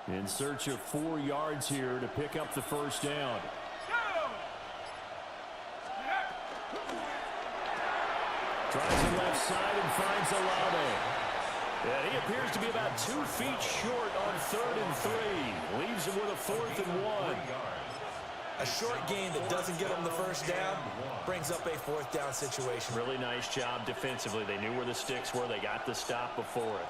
In search of 4 yards here to pick up the first down. Tries the left side and finds Olave. And he appears to be about 2 feet short on 3rd and 3. Leaves him with a 4th and 1. A short gain that doesn't get them the first down brings up a 4th down situation. Really nice job defensively. They knew where the sticks were. They got the stop before it.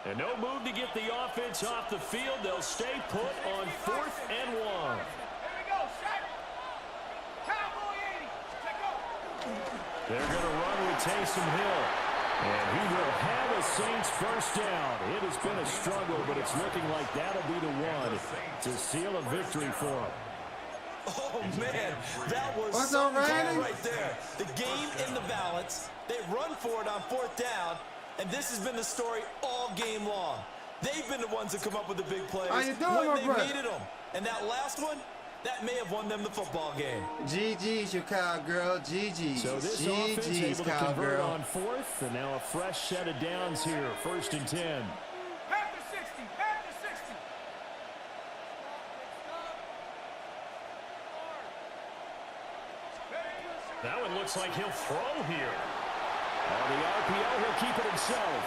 And no move to get the offense off the field. They'll stay put on 4th and 1. They're going to run with Taysom Hill. And he will have a Saints first down. It has been a struggle, but it's looking like that'll be the one to seal a victory for him. Oh, man, that was What's so up, Randy? right there. The game in the balance. They run for it on 4th down, and this has been the story all game long. They've been the ones that come up with the big plays How you doing, when my they brother? needed them. And that last one, that may have won them the football game. GG's, you cowgirl. GG's. So this offense GG's, able to convert cowgirl. on 4th, and now a fresh set of downs here, 1st and 10. Back to 60. Back to 60. That one looks like he'll throw here. On the RPO, he'll keep it himself.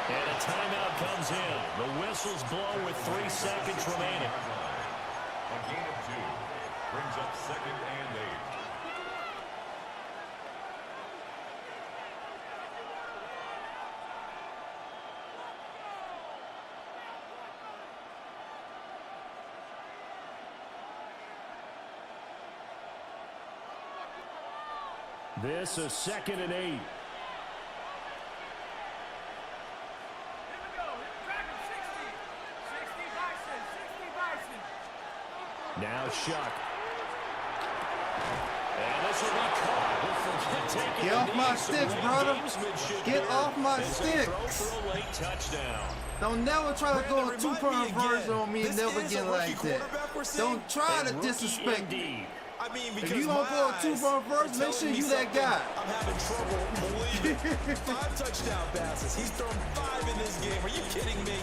And a timeout comes in. The whistle's blown with 3 seconds remaining. A gain of 2 brings up 2nd and 8. This a 2nd and 8. Now Shuck. And this will be caught. Get off my sticks, brother. Get off my sticks. Touchdown. Don't never try to go a 2-point version on me and never get like that. Don't try to disrespect me. I mean, If you don't go a 2-point version, make sure you that guy. I'm having trouble believing it. 5 touchdown passes. He's thrown 5 in this game. Are you kidding me?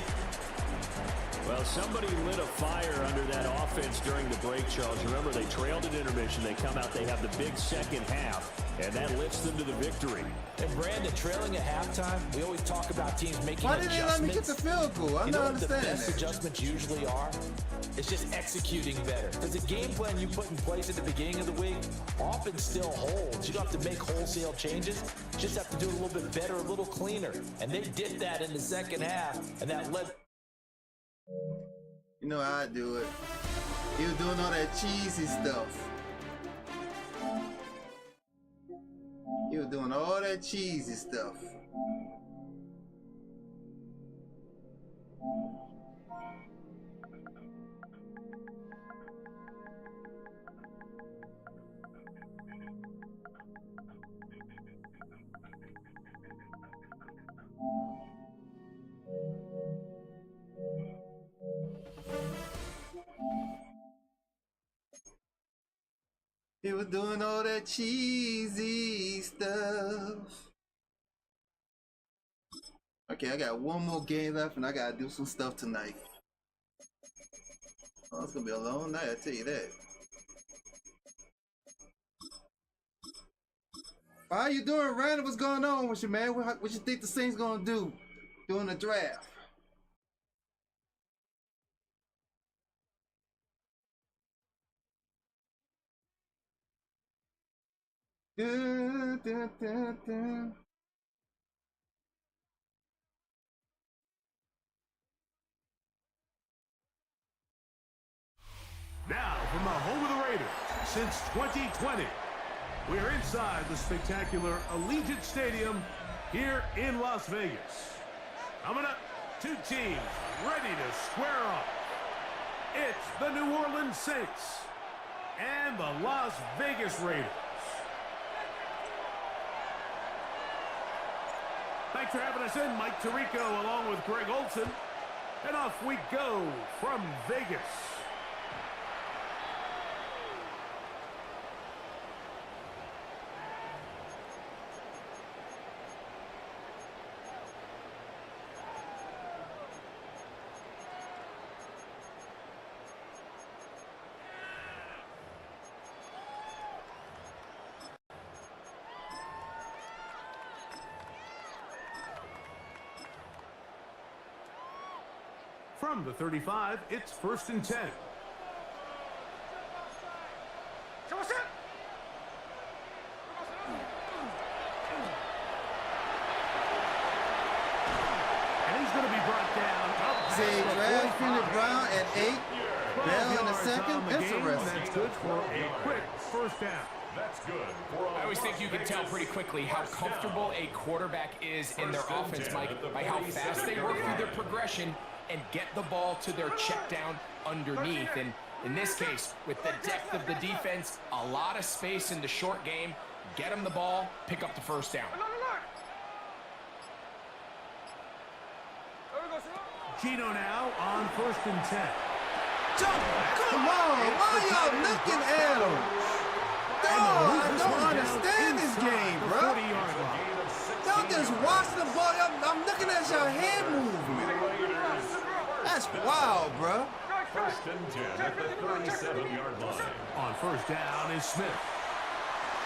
Well, somebody lit a fire under that offense during the break, Charles. Remember, they trailed at intermission. They come out, they have the big second half, and that lifts them to the victory. And Brandon, trailing at halftime, we always talk about teams making Why adjustments. didn't they let me get the field goal? I'm You know not what the understanding best that. adjustments usually are? It's just executing better. Because the game plan you put in place at the beginning of the week often still holds. You don't have to make wholesale changes. You just have to do it a little bit better, a little cleaner. And they did that in the second half, and that led... You know how I do it. He was doing all that cheesy stuff. He was doing all that cheesy stuff. He was doing all that cheesy stuff. Okay, I got one more game left and I gotta do some stuff tonight. Oh, it's gonna be a long night, I tell you that. How you doing, Randy? What's going on with you, man? What you think the Saints gonna do during the draft? Now, from the home of the Raiders, since 2020, we're inside the spectacular Allegiant Stadium here in Las Vegas. Coming up, 2 teams ready to square off. It's the New Orleans Saints and the Las Vegas Raiders. Thanks for having us in, Mike Tirico along with Greg Olson. And off we go from Vegas. From the 35, it's 1st and 10. And he's going to be brought down. Say Drafton Brown at 8. Bell in the second. Interesting. That's good for a quick first down. That's good. I always think you can tell pretty quickly how comfortable a quarterback is in their offense, Mike, by how fast they work through their progression and get the ball to their check down underneath. And in this case, with the depth of the defense, a lot of space in the short game, get them the ball, pick up the first down. Gino now on 1st and 10. Come on, why y'all looking at him? No, I don't understand this game, bro. Y'all just watch the ball. I'm looking at your head movement. That's wild, bro. 1st and 10 at the 37-yard line. On 1st down is Smith.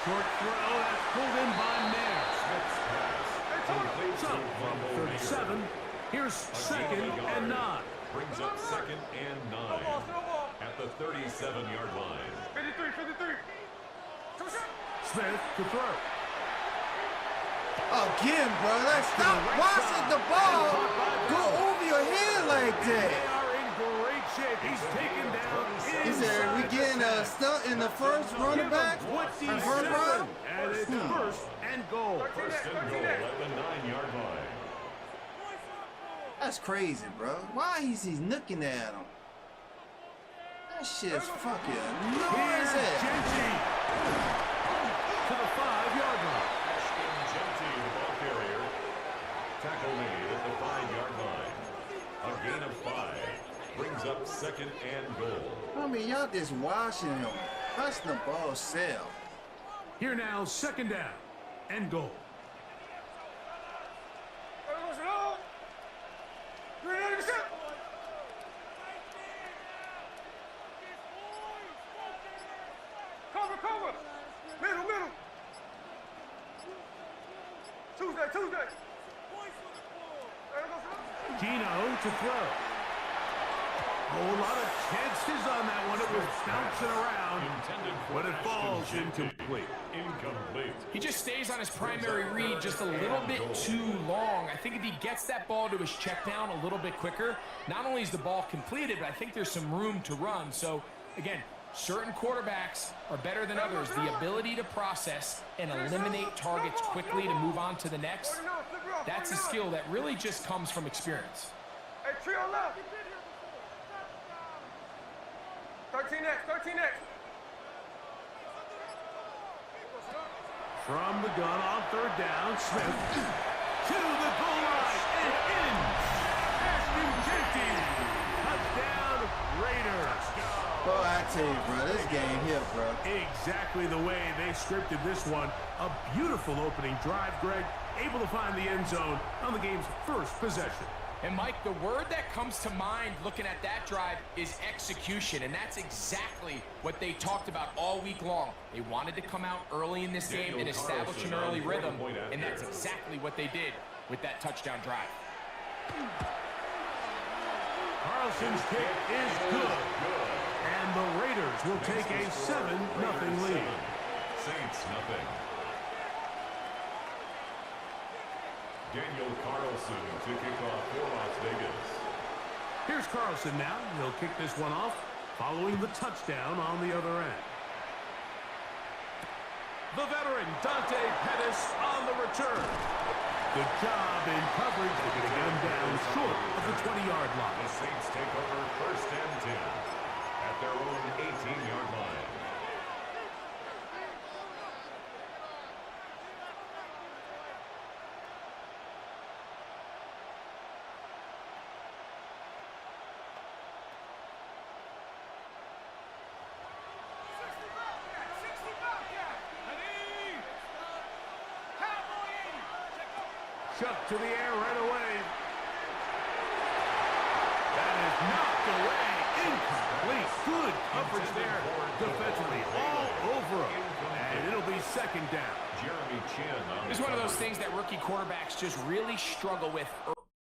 Short throw, that's pulled in by Nair. So, from 37, here's 2nd and 9. Brings up 2nd and 9 at the 37-yard line. 53. Smith to throw. Again, bro. Stop watching the ball go over your head like that. They are in great shape. He's taken down. He said, we getting stuck in the first running back? First run? And it's 1st and goal. 1st and goal at the 9-yard line. That's crazy, bro. Why is he looking at him? That shit's fucking Here's noisy. Genty to the 5-yard line. Ashton Genty, the ball carrier. Tackle made at the 5-yard line. A gain of 5. Brings up 2nd and goal. I mean, y'all just watching him. Touching the ball sell. Here now, 2nd down and goal. Cover. Middle. Tuesday. Gino to throw. A whole lot of chances on that one. It was bouncing around, but it falls incomplete. He just stays on his primary read just a little bit too long. I think if he gets that ball to his check down a little bit quicker, not only is the ball completed, but I think there's some room to run. So, again, certain quarterbacks are better than others. The ability to process and eliminate targets quickly to move on to the next, that's a skill that really just comes from experience. Hey, trio left. 13X. From the gun on 3rd down, Smith to the goal line and in. Ashton Genty. Touchdown, Raiders. Boy, I tell you, bro, this game here, bro. Exactly the way they scripted this one. A beautiful opening drive, Greg. Able to find the end zone on the game's first possession. And Mike, the word that comes to mind looking at that drive is execution, and that's exactly what they talked about all week long. They wanted to come out early in this game and establish an early rhythm, and that's exactly what they did with that touchdown drive. Carlson's kick is good, and the Raiders will take a 7-0 lead. Saints nothing. Daniel Carlson to kick off for Las Vegas. Here's Carlson now. He'll kick this one off following the touchdown on the other end. The veteran, Dante Pettis, on the return. Good job in coverage. They're going to get him down short of the 20-yard line. The Saints take over 1st and 10 at their own 18-yard line. Chuck to the air right away. That is knocked away. Incomplete. Good coverage there defensively. All over him. And it'll be 2nd down. Jeremy Chin. It's one of those things that rookie quarterbacks just really struggle with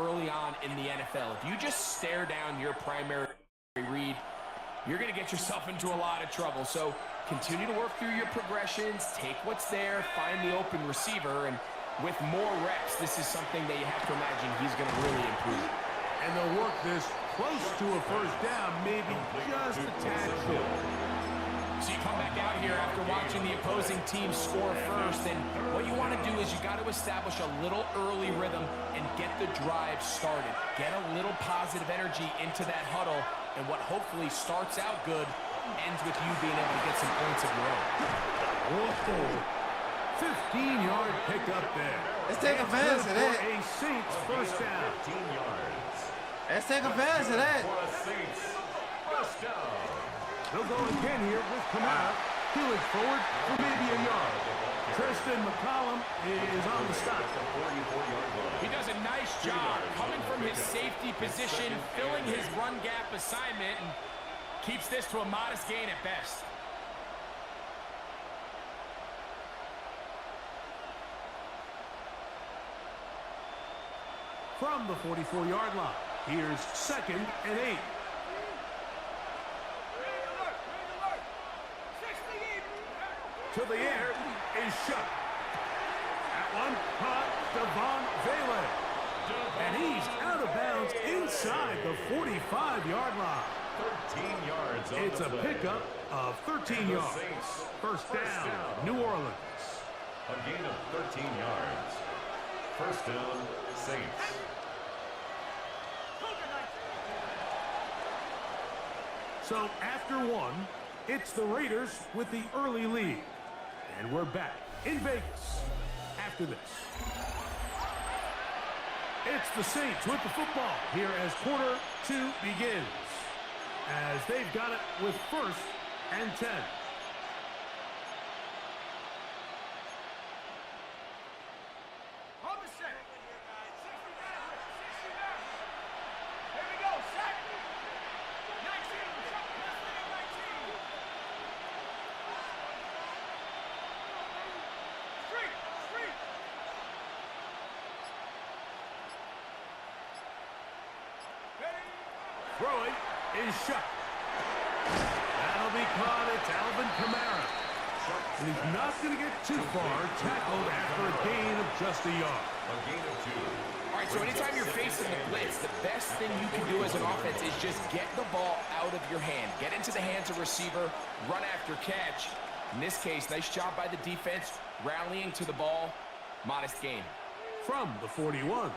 early on in the NFL. If you just stare down your primary read, you're going to get yourself into a lot of trouble. So continue to work through your progressions, take what's there, find the open receiver, and with more reps, this is something that you have to imagine he's going to really improve. And they'll work this close to a first down, maybe just a tad short. So you come back out here after watching the opposing team score first, and what you want to do is you got to establish a little early rhythm and get the drive started. Get a little positive energy into that huddle, and what hopefully starts out good ends with you being able to get some points of your own. 15-yard pickup there. Let's take advantage of that. A Saints first down. 15 yards. Let's take advantage of that. For a Saints first down. They'll go again here with Kamara. Healing forward for maybe a yard. Tristan McCollum is on the stop. He does a nice job coming from his safety position, filling his run gap assignment, and keeps this to a modest gain at best. From the 44-yard line, here's 2nd and 8. To the air is shut. That one caught Devon Vele. And he's out of bounds inside the 45-yard line. 13 yards. It's a pickup of 13 yards. First down, New Orleans. A gain of 13 yards. First down, Saints. So after one, it's the Raiders with the early lead. And we're back in Vegas after this. It's the Saints with the football here as quarter 2 begins. As they've got it with 1st and 10. Throwing is shut. That'll be caught. It's Alvin Kamara. And he's not going to get too far. Tackled after a gain of just a yard. A gain of 2. All right, so anytime you're facing the blitz, the best thing you can do as an offense is just get the ball out of your hand. Get into the hands of receiver, run after catch. In this case, nice job by the defense, rallying to the ball. Modest gain. From the 41,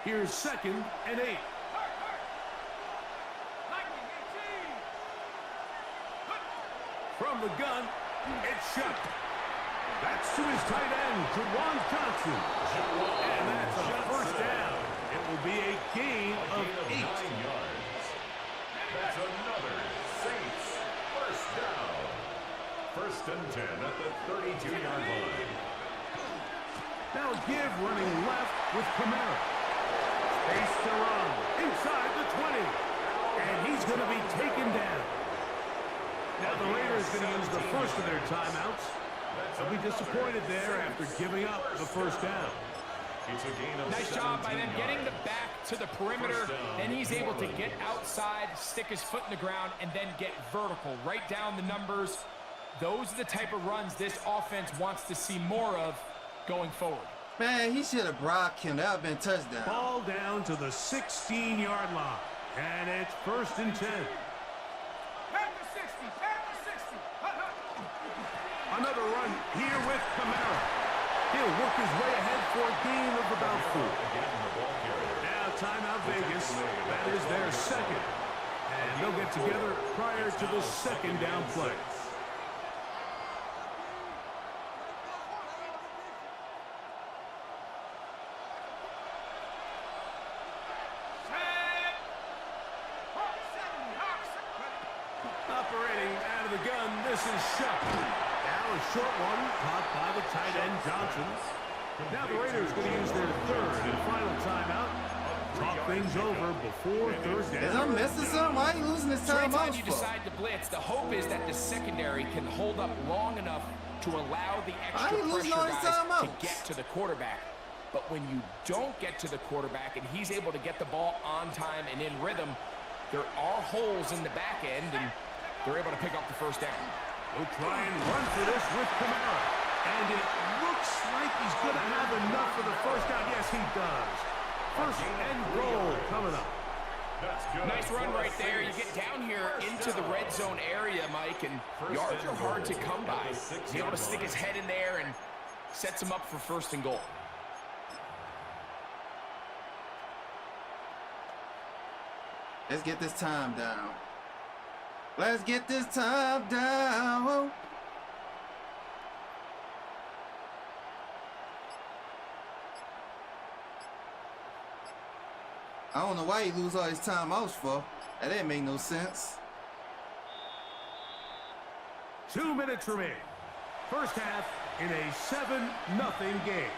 here's 2nd and 8. From the gun, it's shut. That's to his tight end, Juwan Johnson. And that's a first down. It will be a gain of 8. 9 yards. That's another Saints first down. First and 10 at the 32-yard line. Now give running left with Kamara. Space to run inside the 20. And he's going to be taken down. Now the Raiders going to use the first of their timeouts. They'll be disappointed there after giving up the first down. It's a gain of Nice job by them getting the back to the perimeter. Then he's able to get outside, stick his foot in the ground, and then get vertical. Right down the numbers. Those are the type of runs this offense wants to see more of going forward. Man, he should have blocked him. That would have been a touchdown. Ball down to the 16-yard line. And it's 1st and 10. Another run here with Kamara. He'll work his way ahead for a gain of about 4. Now timeout Vegas. That is their second. And they'll get together prior to the second down play. Operating out of the gun, this is shut. Now a short one caught by the tight end Johnson. Now the Raiders going to use their 3rd and final timeout. Talk things over before 3rd down. Is I missing something? Why are you losing this time Anytime out you for? decide to blitz, the hope is that the secondary can hold up long enough to allow the extra pressure guys to get to the quarterback. But when you don't get to the quarterback and he's able to get the ball on time and in rhythm, there are holes in the back end, and they're able to pick up the first down. We'll try and run for this with Kamara. And it looks like he's going to have enough for the first down. Yes, he does. First and goal coming up. Nice run right there. You get down here into the red zone area, Mike, and yards are hard to come by. He's able to stick his head in there and sets him up for first and goal. Let's get this time down. Let's get this time down. I don't know why he lose all his timeouts for. That didn't make no sense. 2 minutes remaining. First half in a 7-0 game.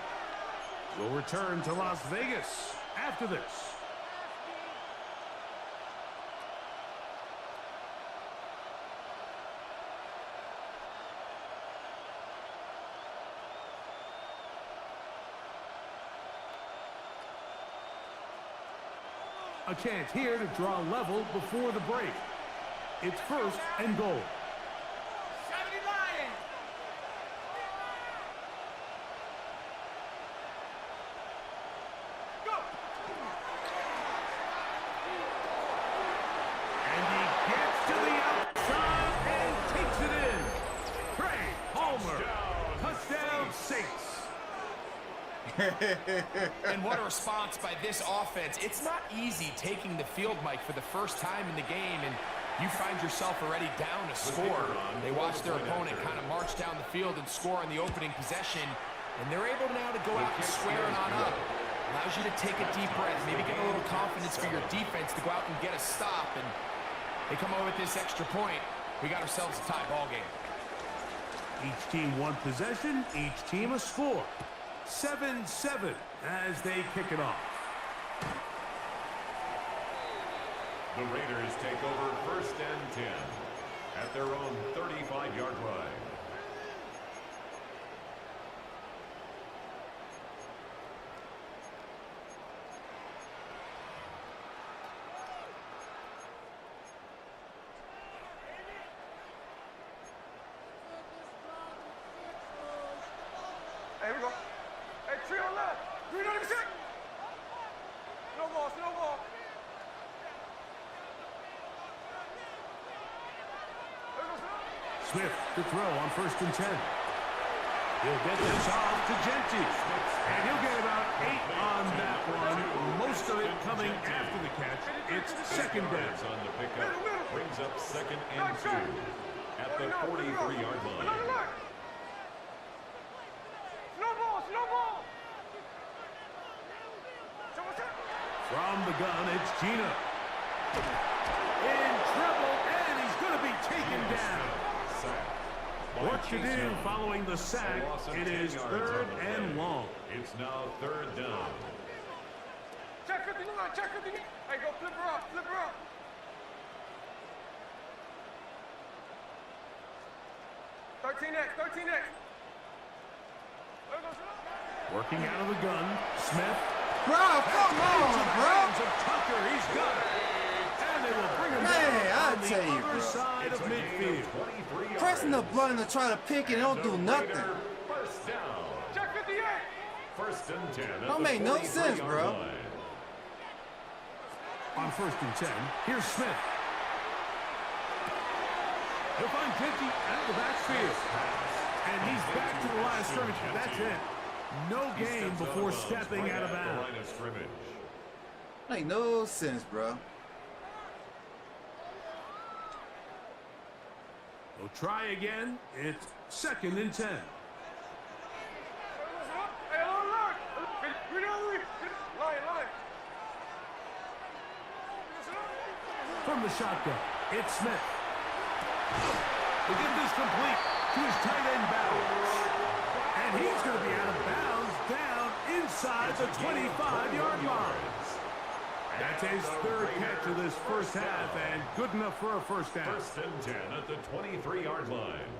We'll return to Las Vegas after this. A chance here to draw level before the break. It's first and goal. 79! Go! And he gets to the outside and takes it in. Trey Palmer. Touchdown Saints. And what a response by this offense. It's not easy taking the field, Mike, for the first time in the game, and you find yourself already down a score. They watch their opponent kind of march down the field and score on the opening possession, and they're able now to go out and square it on up. Allows you to take a deep breath, maybe get a little confidence for your defense to go out and get a stop, and they come away with this extra point. We got ourselves a tie ball game. Each team one possession, each team a score. 7-7 as they kick it off. The Raiders take over first and 10 at their own 35-yard line. Hey, here we go. Hey, three on left. Green on the set. No ball, no ball. Smith to throw on first and 10. He'll get this off to Genty. And he'll get about 8 on that one. Most of it coming after the catch. It's second down. On the pickup brings up second and 2 at the 43-yard line. From the gun, it's Gina. In trouble, and he's going to be taken down. What to do following the sack? It is third and long. It's now third down. Check 59, check 59. Hey, go flip her up, flip her up. Thirteen X. Working out of the gun, Smith. Bro, come on, bro. Tucker, he's got it. And they will bring him down on the other side of midfield. Pressing the button to try to pick it don't do nothing. First down. Check 58. First and 10. Don't make no sense, bro. On first and 10, here's Smith. He'll find 50 out of the backfield. And he's back to the line of scrimmage. That's it. No gain before stepping out of bounds. Make no sense, bro. We'll try again. It's second and 10. From the shotgun, it's Smith. We'll get this complete to his tight end Bowers. And he's going to be out of bounds down inside the 25-yard line. That's his third catch of this first half, and good enough for a first down. First and 10 at the 23-yard line.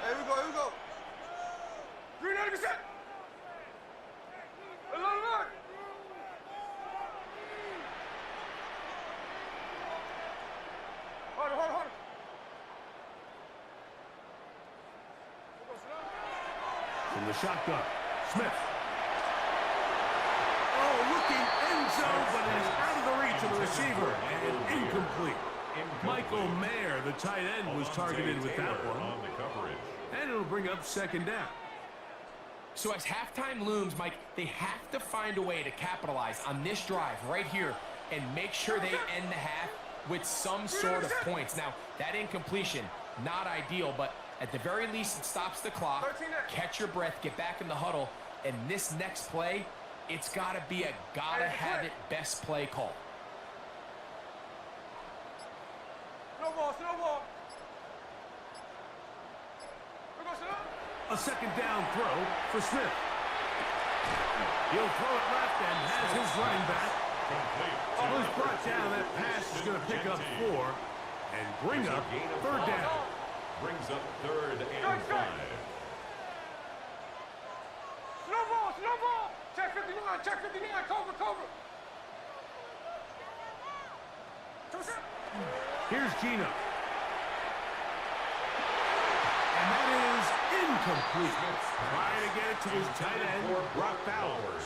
Here we go. from the shotgun. Smith. Oh, looking end zone, but it is out of the reach of the receiver. And incomplete. Michael Mayer, the tight end, was targeted with that one. And it'll bring up second down. So as halftime looms, Mike, they have to find a way to capitalize on this drive right here and make sure they end the half with some sort of points. Now, that incompletion, not ideal, but at the very least, it stops the clock. Catch your breath, get back in the huddle, and this next play, it's got to be a gotta-have-it best play call. Snowball. A second down throw for Smith. He'll throw it left and has his running back. Oh, he's brought down. That pass is going to pick up 4 and bring up third down. Brings up 3rd and 5. Snowball. Check 59, cover. Here's Gino. And that is incomplete. Trying to get it to his tight end, Brock Bowers.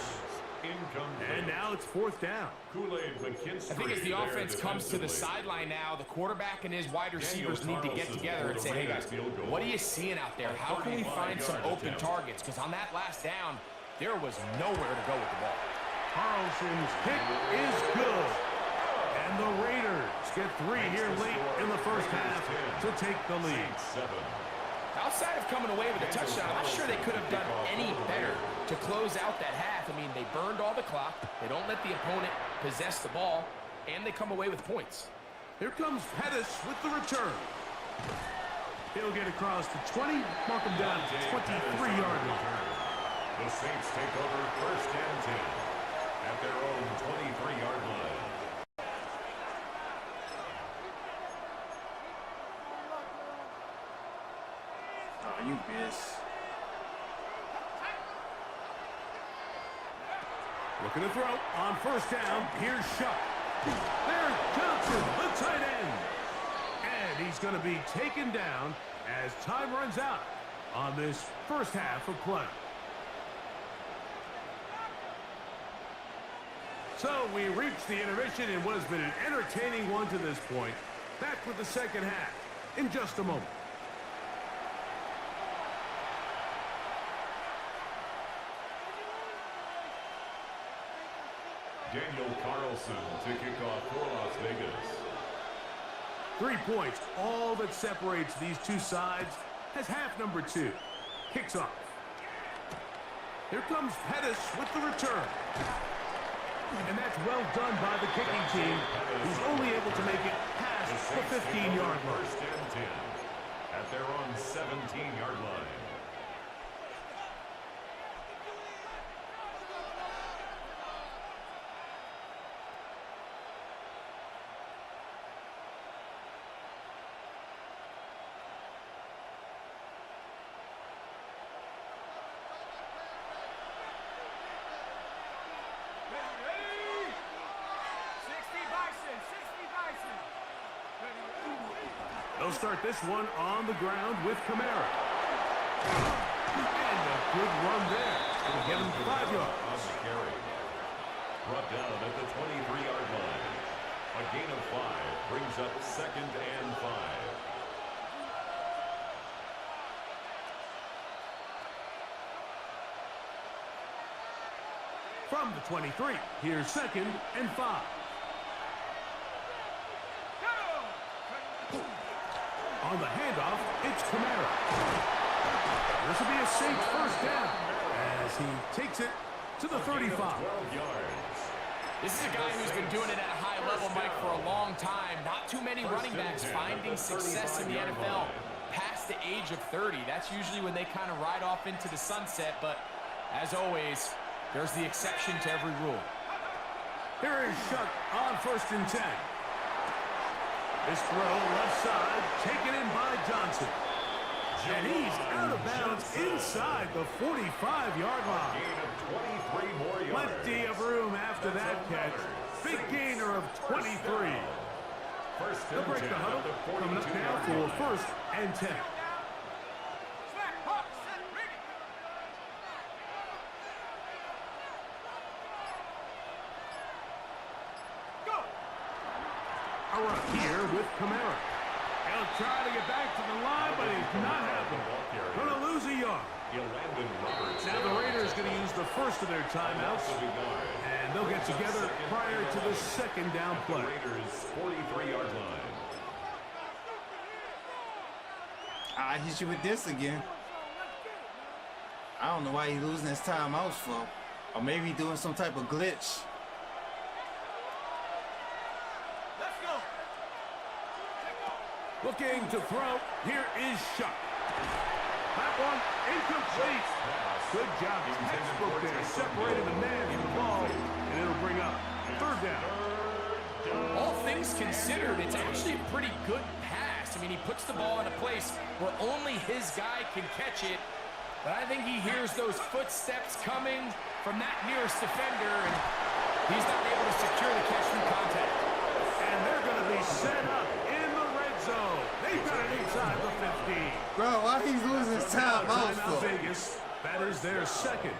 And now it's 4th down. I think as the offense comes to the sideline now, the quarterback and his wide receivers need to get together and say, hey guys, what are you seeing out there? How can we find some open targets? Because on that last down, there was nowhere to go with the ball. Carlson's kick is good. And the Raiders get 3 here late in the first half to take the lead. Outside of coming away with a touchdown, I'm not sure they could have done any better to close out that half. I mean, they burned all the clock. They don't let the opponent possess the ball, and they come away with points. Here comes Pettis with the return. He'll get across the 20, mark him down to 23-yard line. The Saints take over 1st and 10 at their own 23-yard line. Oh, you bitch. Looking to throw on 1st down. Here's Shuck. There's Johnson, the tight end. And he's going to be taken down as time runs out on this first half of play. So we reach the intermission in what has been an entertaining one to this point. Back with the second half in just a moment. Daniel Carlson to kick off for Las Vegas. 3 points, all that separates these two sides, as half number 2 kicks off. Here comes Pettis with the return. And that's well done by the kicking team, who's only able to make it past the 15-yard line. 1st and 10 at their own 17-yard line. They'll start this one on the ground with Kamara. And a good run there. It'll get him 5 yards. Brought down at the 23-yard line. A gain of 5 brings up 2nd and 5. From the 23, here's 2nd and 5. On the handoff, it's Kamara. This will be a Saints first down as he takes it to the 35. This is a guy who's been doing it at a high level, Mike, for a long time. Not too many running backs finding success in the NFL past the age of 30. That's usually when they kind of ride off into the sunset, but as always, there's the exception to every rule. Here is Shuck on 1st and 10. This throw left side, taken in by Johnson. And he's out of bounds inside the 45-yard line. Plenty of room after that catch. Big gainer of 23. They'll break the huddle. Coming up now for 1st and 10. with Kamara. He'll try to get back to the line, but he's not happening. Going to lose a yard. Now the Raiders going to use the first of their timeouts, and they'll get together prior to the second down play. Raiders 43-yard line. I hit you with this again. I don't know why he's losing his timeouts for. Or maybe doing some type of glitch. Let's go. Looking to throw. Here is Shuck. That one incomplete. Good job. Textbook there. Separated the man from the ball, and it'll bring up third down. All things considered, it's actually a pretty good pass. I mean, he puts the ball in a place where only his guy can catch it. But I think he hears those footsteps coming from that nearest defender, and he's not able to secure the catch from contact. And they're going to be set up in the red zone. They've got it inside the 15. Bro, why he's losing his timeouts Timeout for? Vegas. That is their second.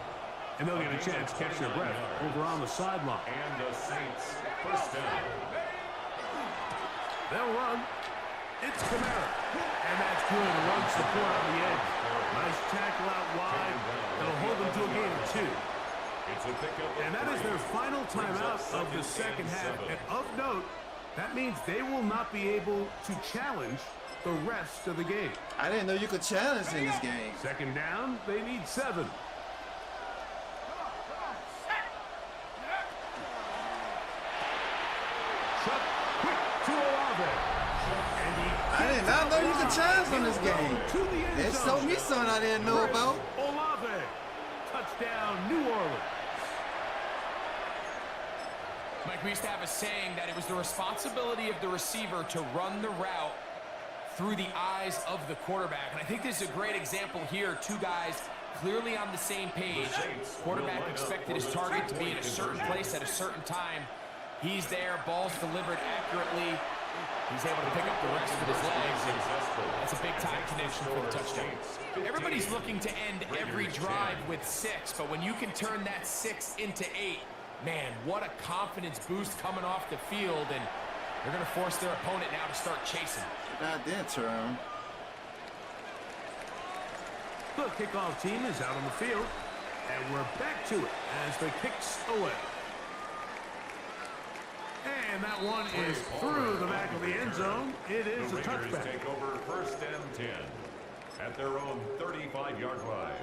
And they'll get a chance to catch their breath over on the sideline. And the Saints first down. They'll run. It's Kamara. And that's good. Run support on the edge. Nice tackle out wide. That'll hold them to a gain of 2. And that is their final timeout of the second half. And of note, that means they will not be able to challenge the rest of the game. I didn't know you could challenge in this game. Second down, they need 7. Chuck quick to Olave. I did not know you could challenge on this game. They showed me something I didn't know about. Olave. Touchdown, New Orleans. Mike, we used to have a saying that it was the responsibility of the receiver to run the route through the eyes of the quarterback. And I think this is a great example here. Two guys clearly on the same page. Quarterback expected his target to be in a certain place at a certain time. He's there, ball's delivered accurately. He's able to pick up the rest with his legs, and that's a big-time connection for the touchdown. Everybody's looking to end every drive with 6, but when you can turn that 6 into 8, man, what a confidence boost coming off the field, and they're going to force their opponent now to start chasing. Not that turn. The kickoff team is out on the field, and we're back to it as the kick's away. And that one is through the back of the end zone. It is a touchback. Take over first and 10 at their own 35-yard line.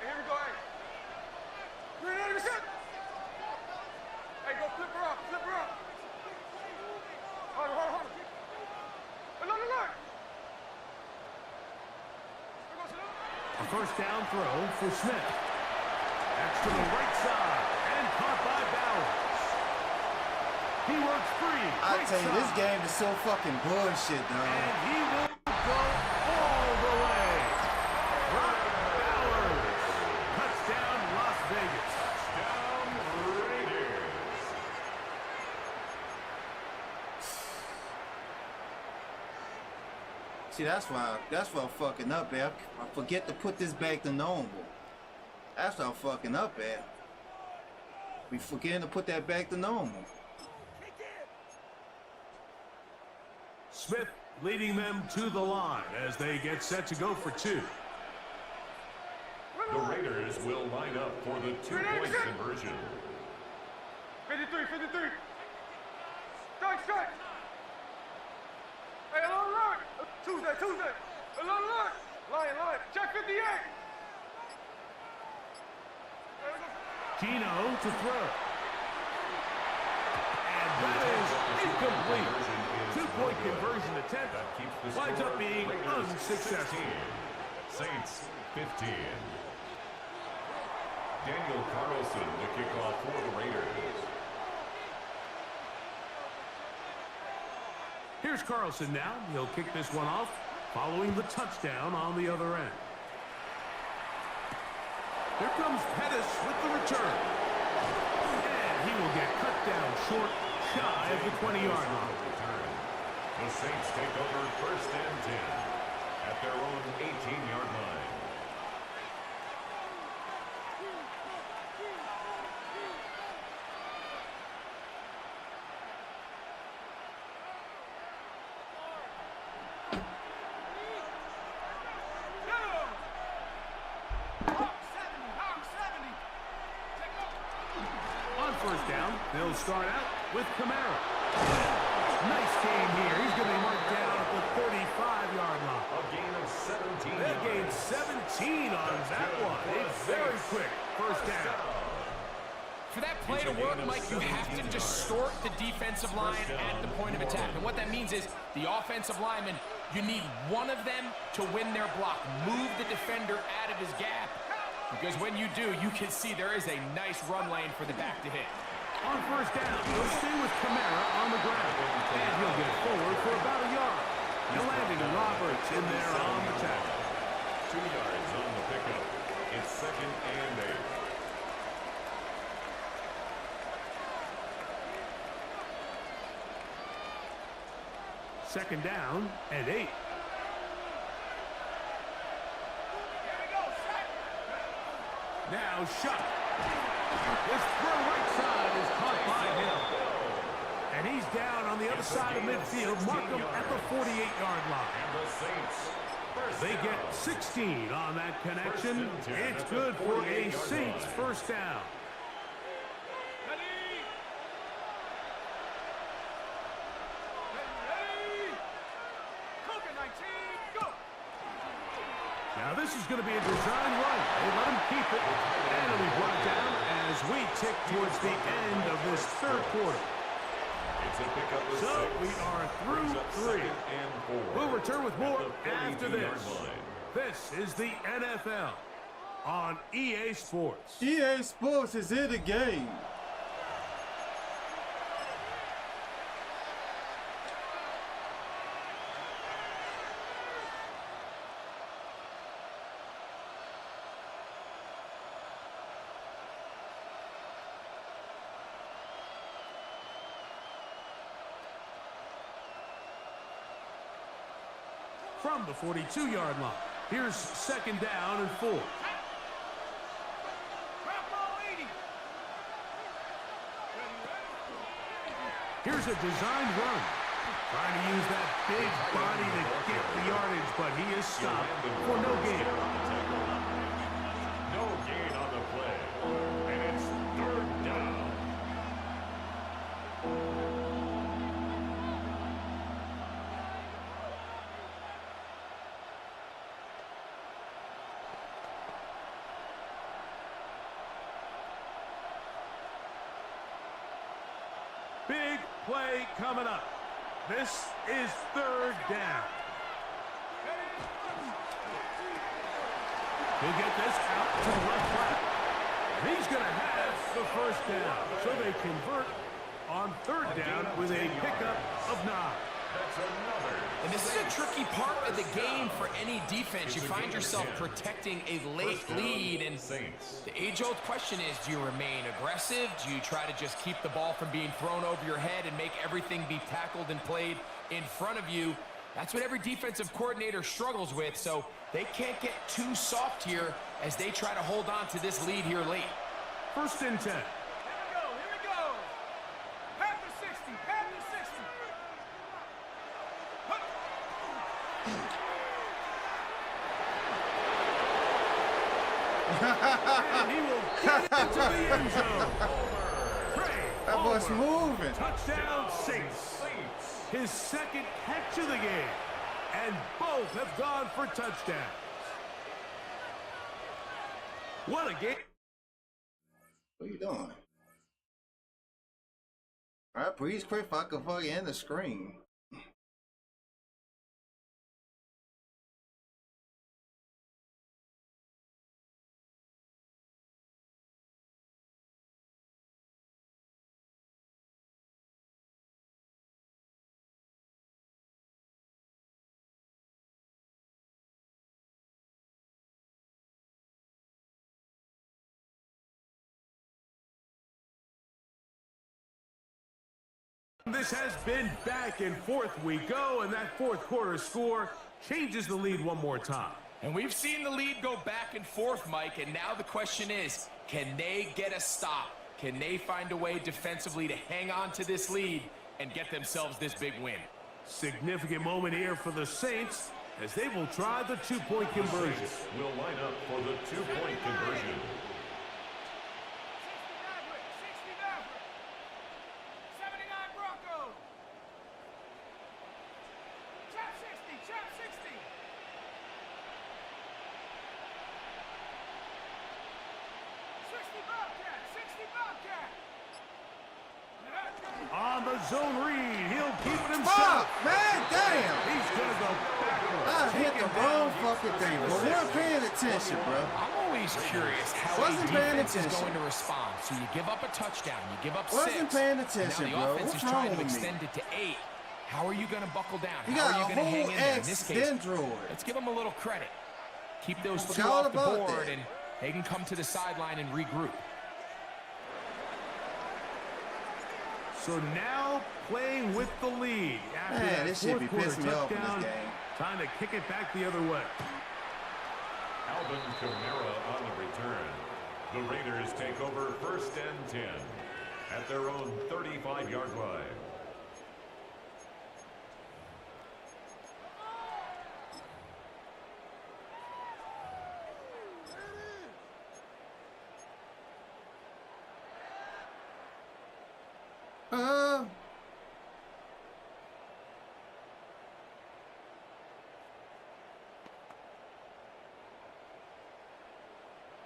Here we go, hey. 390%. Hey, go flip her up, flip her up. Hold on, hold on, hold on. Look. A first down throw for Smith. That's to the right side and caught by Bowers. He works free. I tell you, this game is so fucking bullshit, dog. And he will go all the way. Brock Bowers. Touchdown, Las Vegas. Touchdown, Raiders. See, that's why I'm fucking up at. I forget to put this back to normal. That's what I'm fucking up at. We forgetting to put that back to normal. Smith leading them to the line as they get set to go for 2. The Raiders will line up for the 2-point conversion. 53. Strike. Hey, line. Tuesday. Line. Check 58. Gino to throw. And that is incomplete. 2-point conversion attempt winds up being unsuccessful. Saints 15. Daniel Carlson to kick off for the Raiders. Here's Carlson now. He'll kick this one off following the touchdown on the other end. Here comes Pettis with the return. And he will get cut down short, shy of the 20-yard line. The Saints take over 1st and 10 at their own 18-yard line. On 1st down, they'll start out with Kamara. Nice game here. He's going to be marked down at the 35-yard line. A gain of 17 They yards. gained 17 on that one. A very quick 1st down. For that play to work, Mike, you have to distort the defensive line at the point of attack. And what that means is the offensive lineman, you need one of them to win their block. Move the defender out of his gap. Because when you do, you can see there is a nice run lane for the back to hit. On 1st down, they'll stay with Kamara on the ground. And he'll get forward for about a yard. And landing Roberts in there on the tackle. 2 yards on the pickup. It's 2nd and 8. Second down and 8. Now shot. This throw right side is caught by him. And he's down on the other side of midfield. Mark him at the 48-yard line. And the Saints. They get 16 on that connection. It's good for a Saints 1st down. Now this is going to be a design run. They let him keep it. And it'll be brought down as we tick towards the end of this 3rd quarter. It's a pickup of So 6. we are through Brings up 3. 2nd and 4. We'll return with more At the after 42-yard this. line. This is the NFL on EA Sports. EA Sports is in the game. From the 42-yard line, here's 2nd down and 4. Here's a designed run. Trying to use that big body to get the yardage, but he is stopped for no gain. No gain on the play. And it's 3rd down. Big play coming up. This is 3rd down. He'll get this out to the left flat. He's going to have the 1st down. So they convert on 3rd down with a pickup of 9. That's another. And this is a tricky part of the game for any defense. You find yourself protecting a late lead, and the age-old question is, do you remain aggressive? Do you try to just keep the ball from being thrown over your head and make everything be tackled and played in front of you? That's what every defensive coordinator struggles with, so they can't get too soft here as they try to hold on to this lead here late. 1st and 10. Here we go. Pass the 60, pass the 60. And he will get it to the end zone. That boy's moving. Touchdown Saints. His 2nd catch of the game. And both have gone for touchdowns. What a game. What are you doing? Alright, please quick if I can fucking end the screen. This has been back and forth we go, and that fourth quarter score changes the lead one more time. And we've seen the lead go back and forth, Mike, and now the question is, can they get a stop? Can they find a way defensively to hang on to this lead and get themselves this big win? Significant moment here for the Saints as they will try the two-point conversion. Will line up for the two-point conversion. 79 Broncos. Trap 60, trap 60. 60 Bobcat, 60 Bobcat. On the zone read, he'll keep it Fuck, himself. man, damn. He's gonna go backwards. I hit the wrong fucking thing, but we weren't paying attention, bro. I'm always curious how Wasn't a paying defense is attention. going to respond. So you give up a touchdown, you give up Wasn't 6. paying attention, now the bro. offense What's is trying wrong to with me? extend it to 8. How are you going to buckle down? You How got are you a going to hang whole in there? In this case, Android. let's give them a little credit. Keep those 2 forgot off the about board, that. and they can come to the sideline and regroup. So now playing with the lead after Man, that this shit be fourth quarter pissing me off in this touchdown, game. time to kick it back the other way. Alvin Kamara on the return. The Raiders take over 1st and 10 at their own 35-yard line.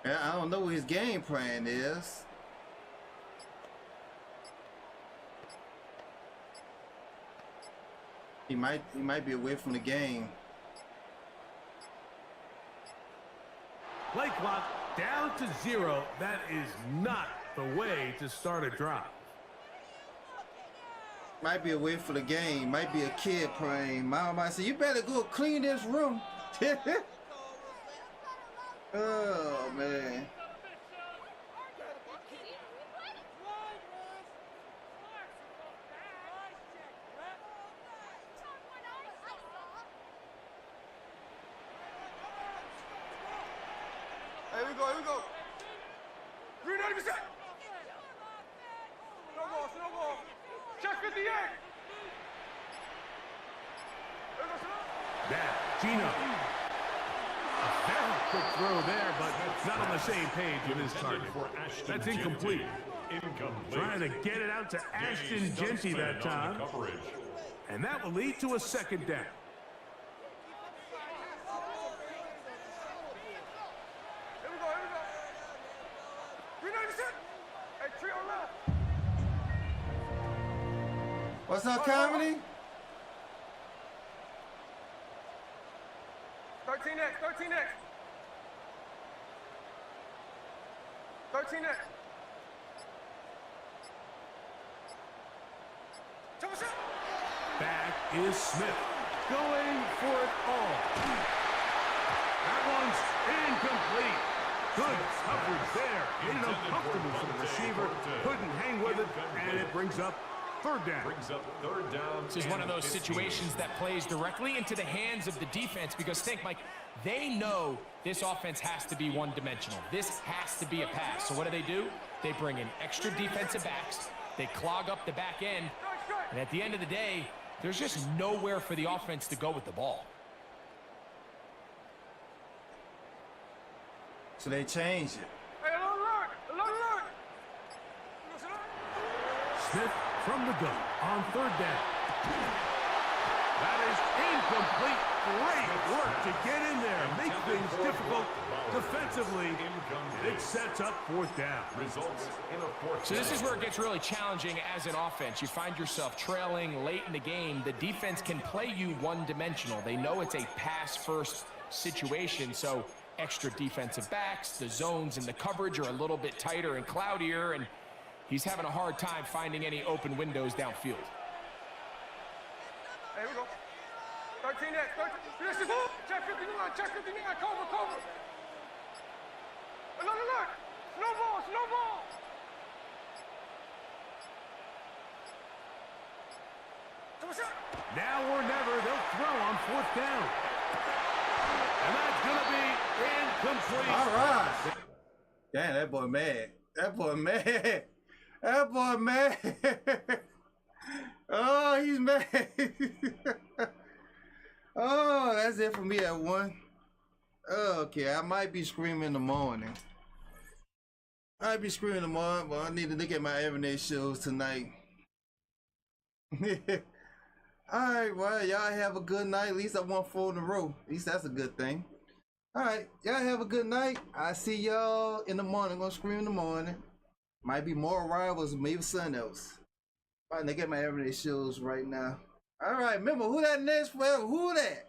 I don't know what his game plan is. He might be away from the game. Play clock down to 0. That is not the way to start a drive. Might be away for the game. Might be a kid playing. Mom might say, "You better go clean this room." Oh man. Here we go. 390%. Snowball. Check 58. That, Gino. A very quick throw there, but not on the same page with his target. That's incomplete. Trying to get it out to Ashton Genty that time. And that will lead to a 2nd down. Here we go. 390%. Hey, 3 on left. What's up, comedy? 13X. 13X. Back is Smith, going for it all. That one's incomplete. Good coverage there. Made it uncomfortable for the receiver. Couldn't hang with it, and it brings up 3rd down. This is one of those situations that plays directly into the hands of the defense because think, Mike, they know this offense has to be one-dimensional. This has to be a pass. So what do? They bring in extra defensive backs. They clog up the back end. And at the end of the day, there's just nowhere for the offense to go with the ball. So they changed it. Hey, alert! Smith from the gun on 3rd down. That is incomplete. Great work to get in there, make things difficult defensively. It sets up 4th down. So this is where it gets really challenging as an offense. You find yourself trailing late in the game. The defense can play you one-dimensional. They know it's a pass-first situation, so extra defensive backs, the zones and the coverage are a little bit tighter and cloudier, and he's having a hard time finding any open windows downfield. Here we go. 13X. Check 59. Cover. Alert. Snowball. Now or never, they'll throw on 4th down. And that's going to be incomplete. All right. Damn, that boy mad. That boy mad. That boy mad. Oh, he's mad. Oh, that's it for me at 1. Okay, I might be screaming in the morning. I might be screaming in the morning, but I need to look at my everyday shows tonight. Alright, well, y'all have a good night. At least I won 4 in a row. At least that's a good thing. Alright, y'all have a good night. I see y'all in the morning. I'm gonna scream in the morning. Might be more rivals, maybe something else. Alright, I get my everyday shows right now. Alright, remember, who that next forever? Who that?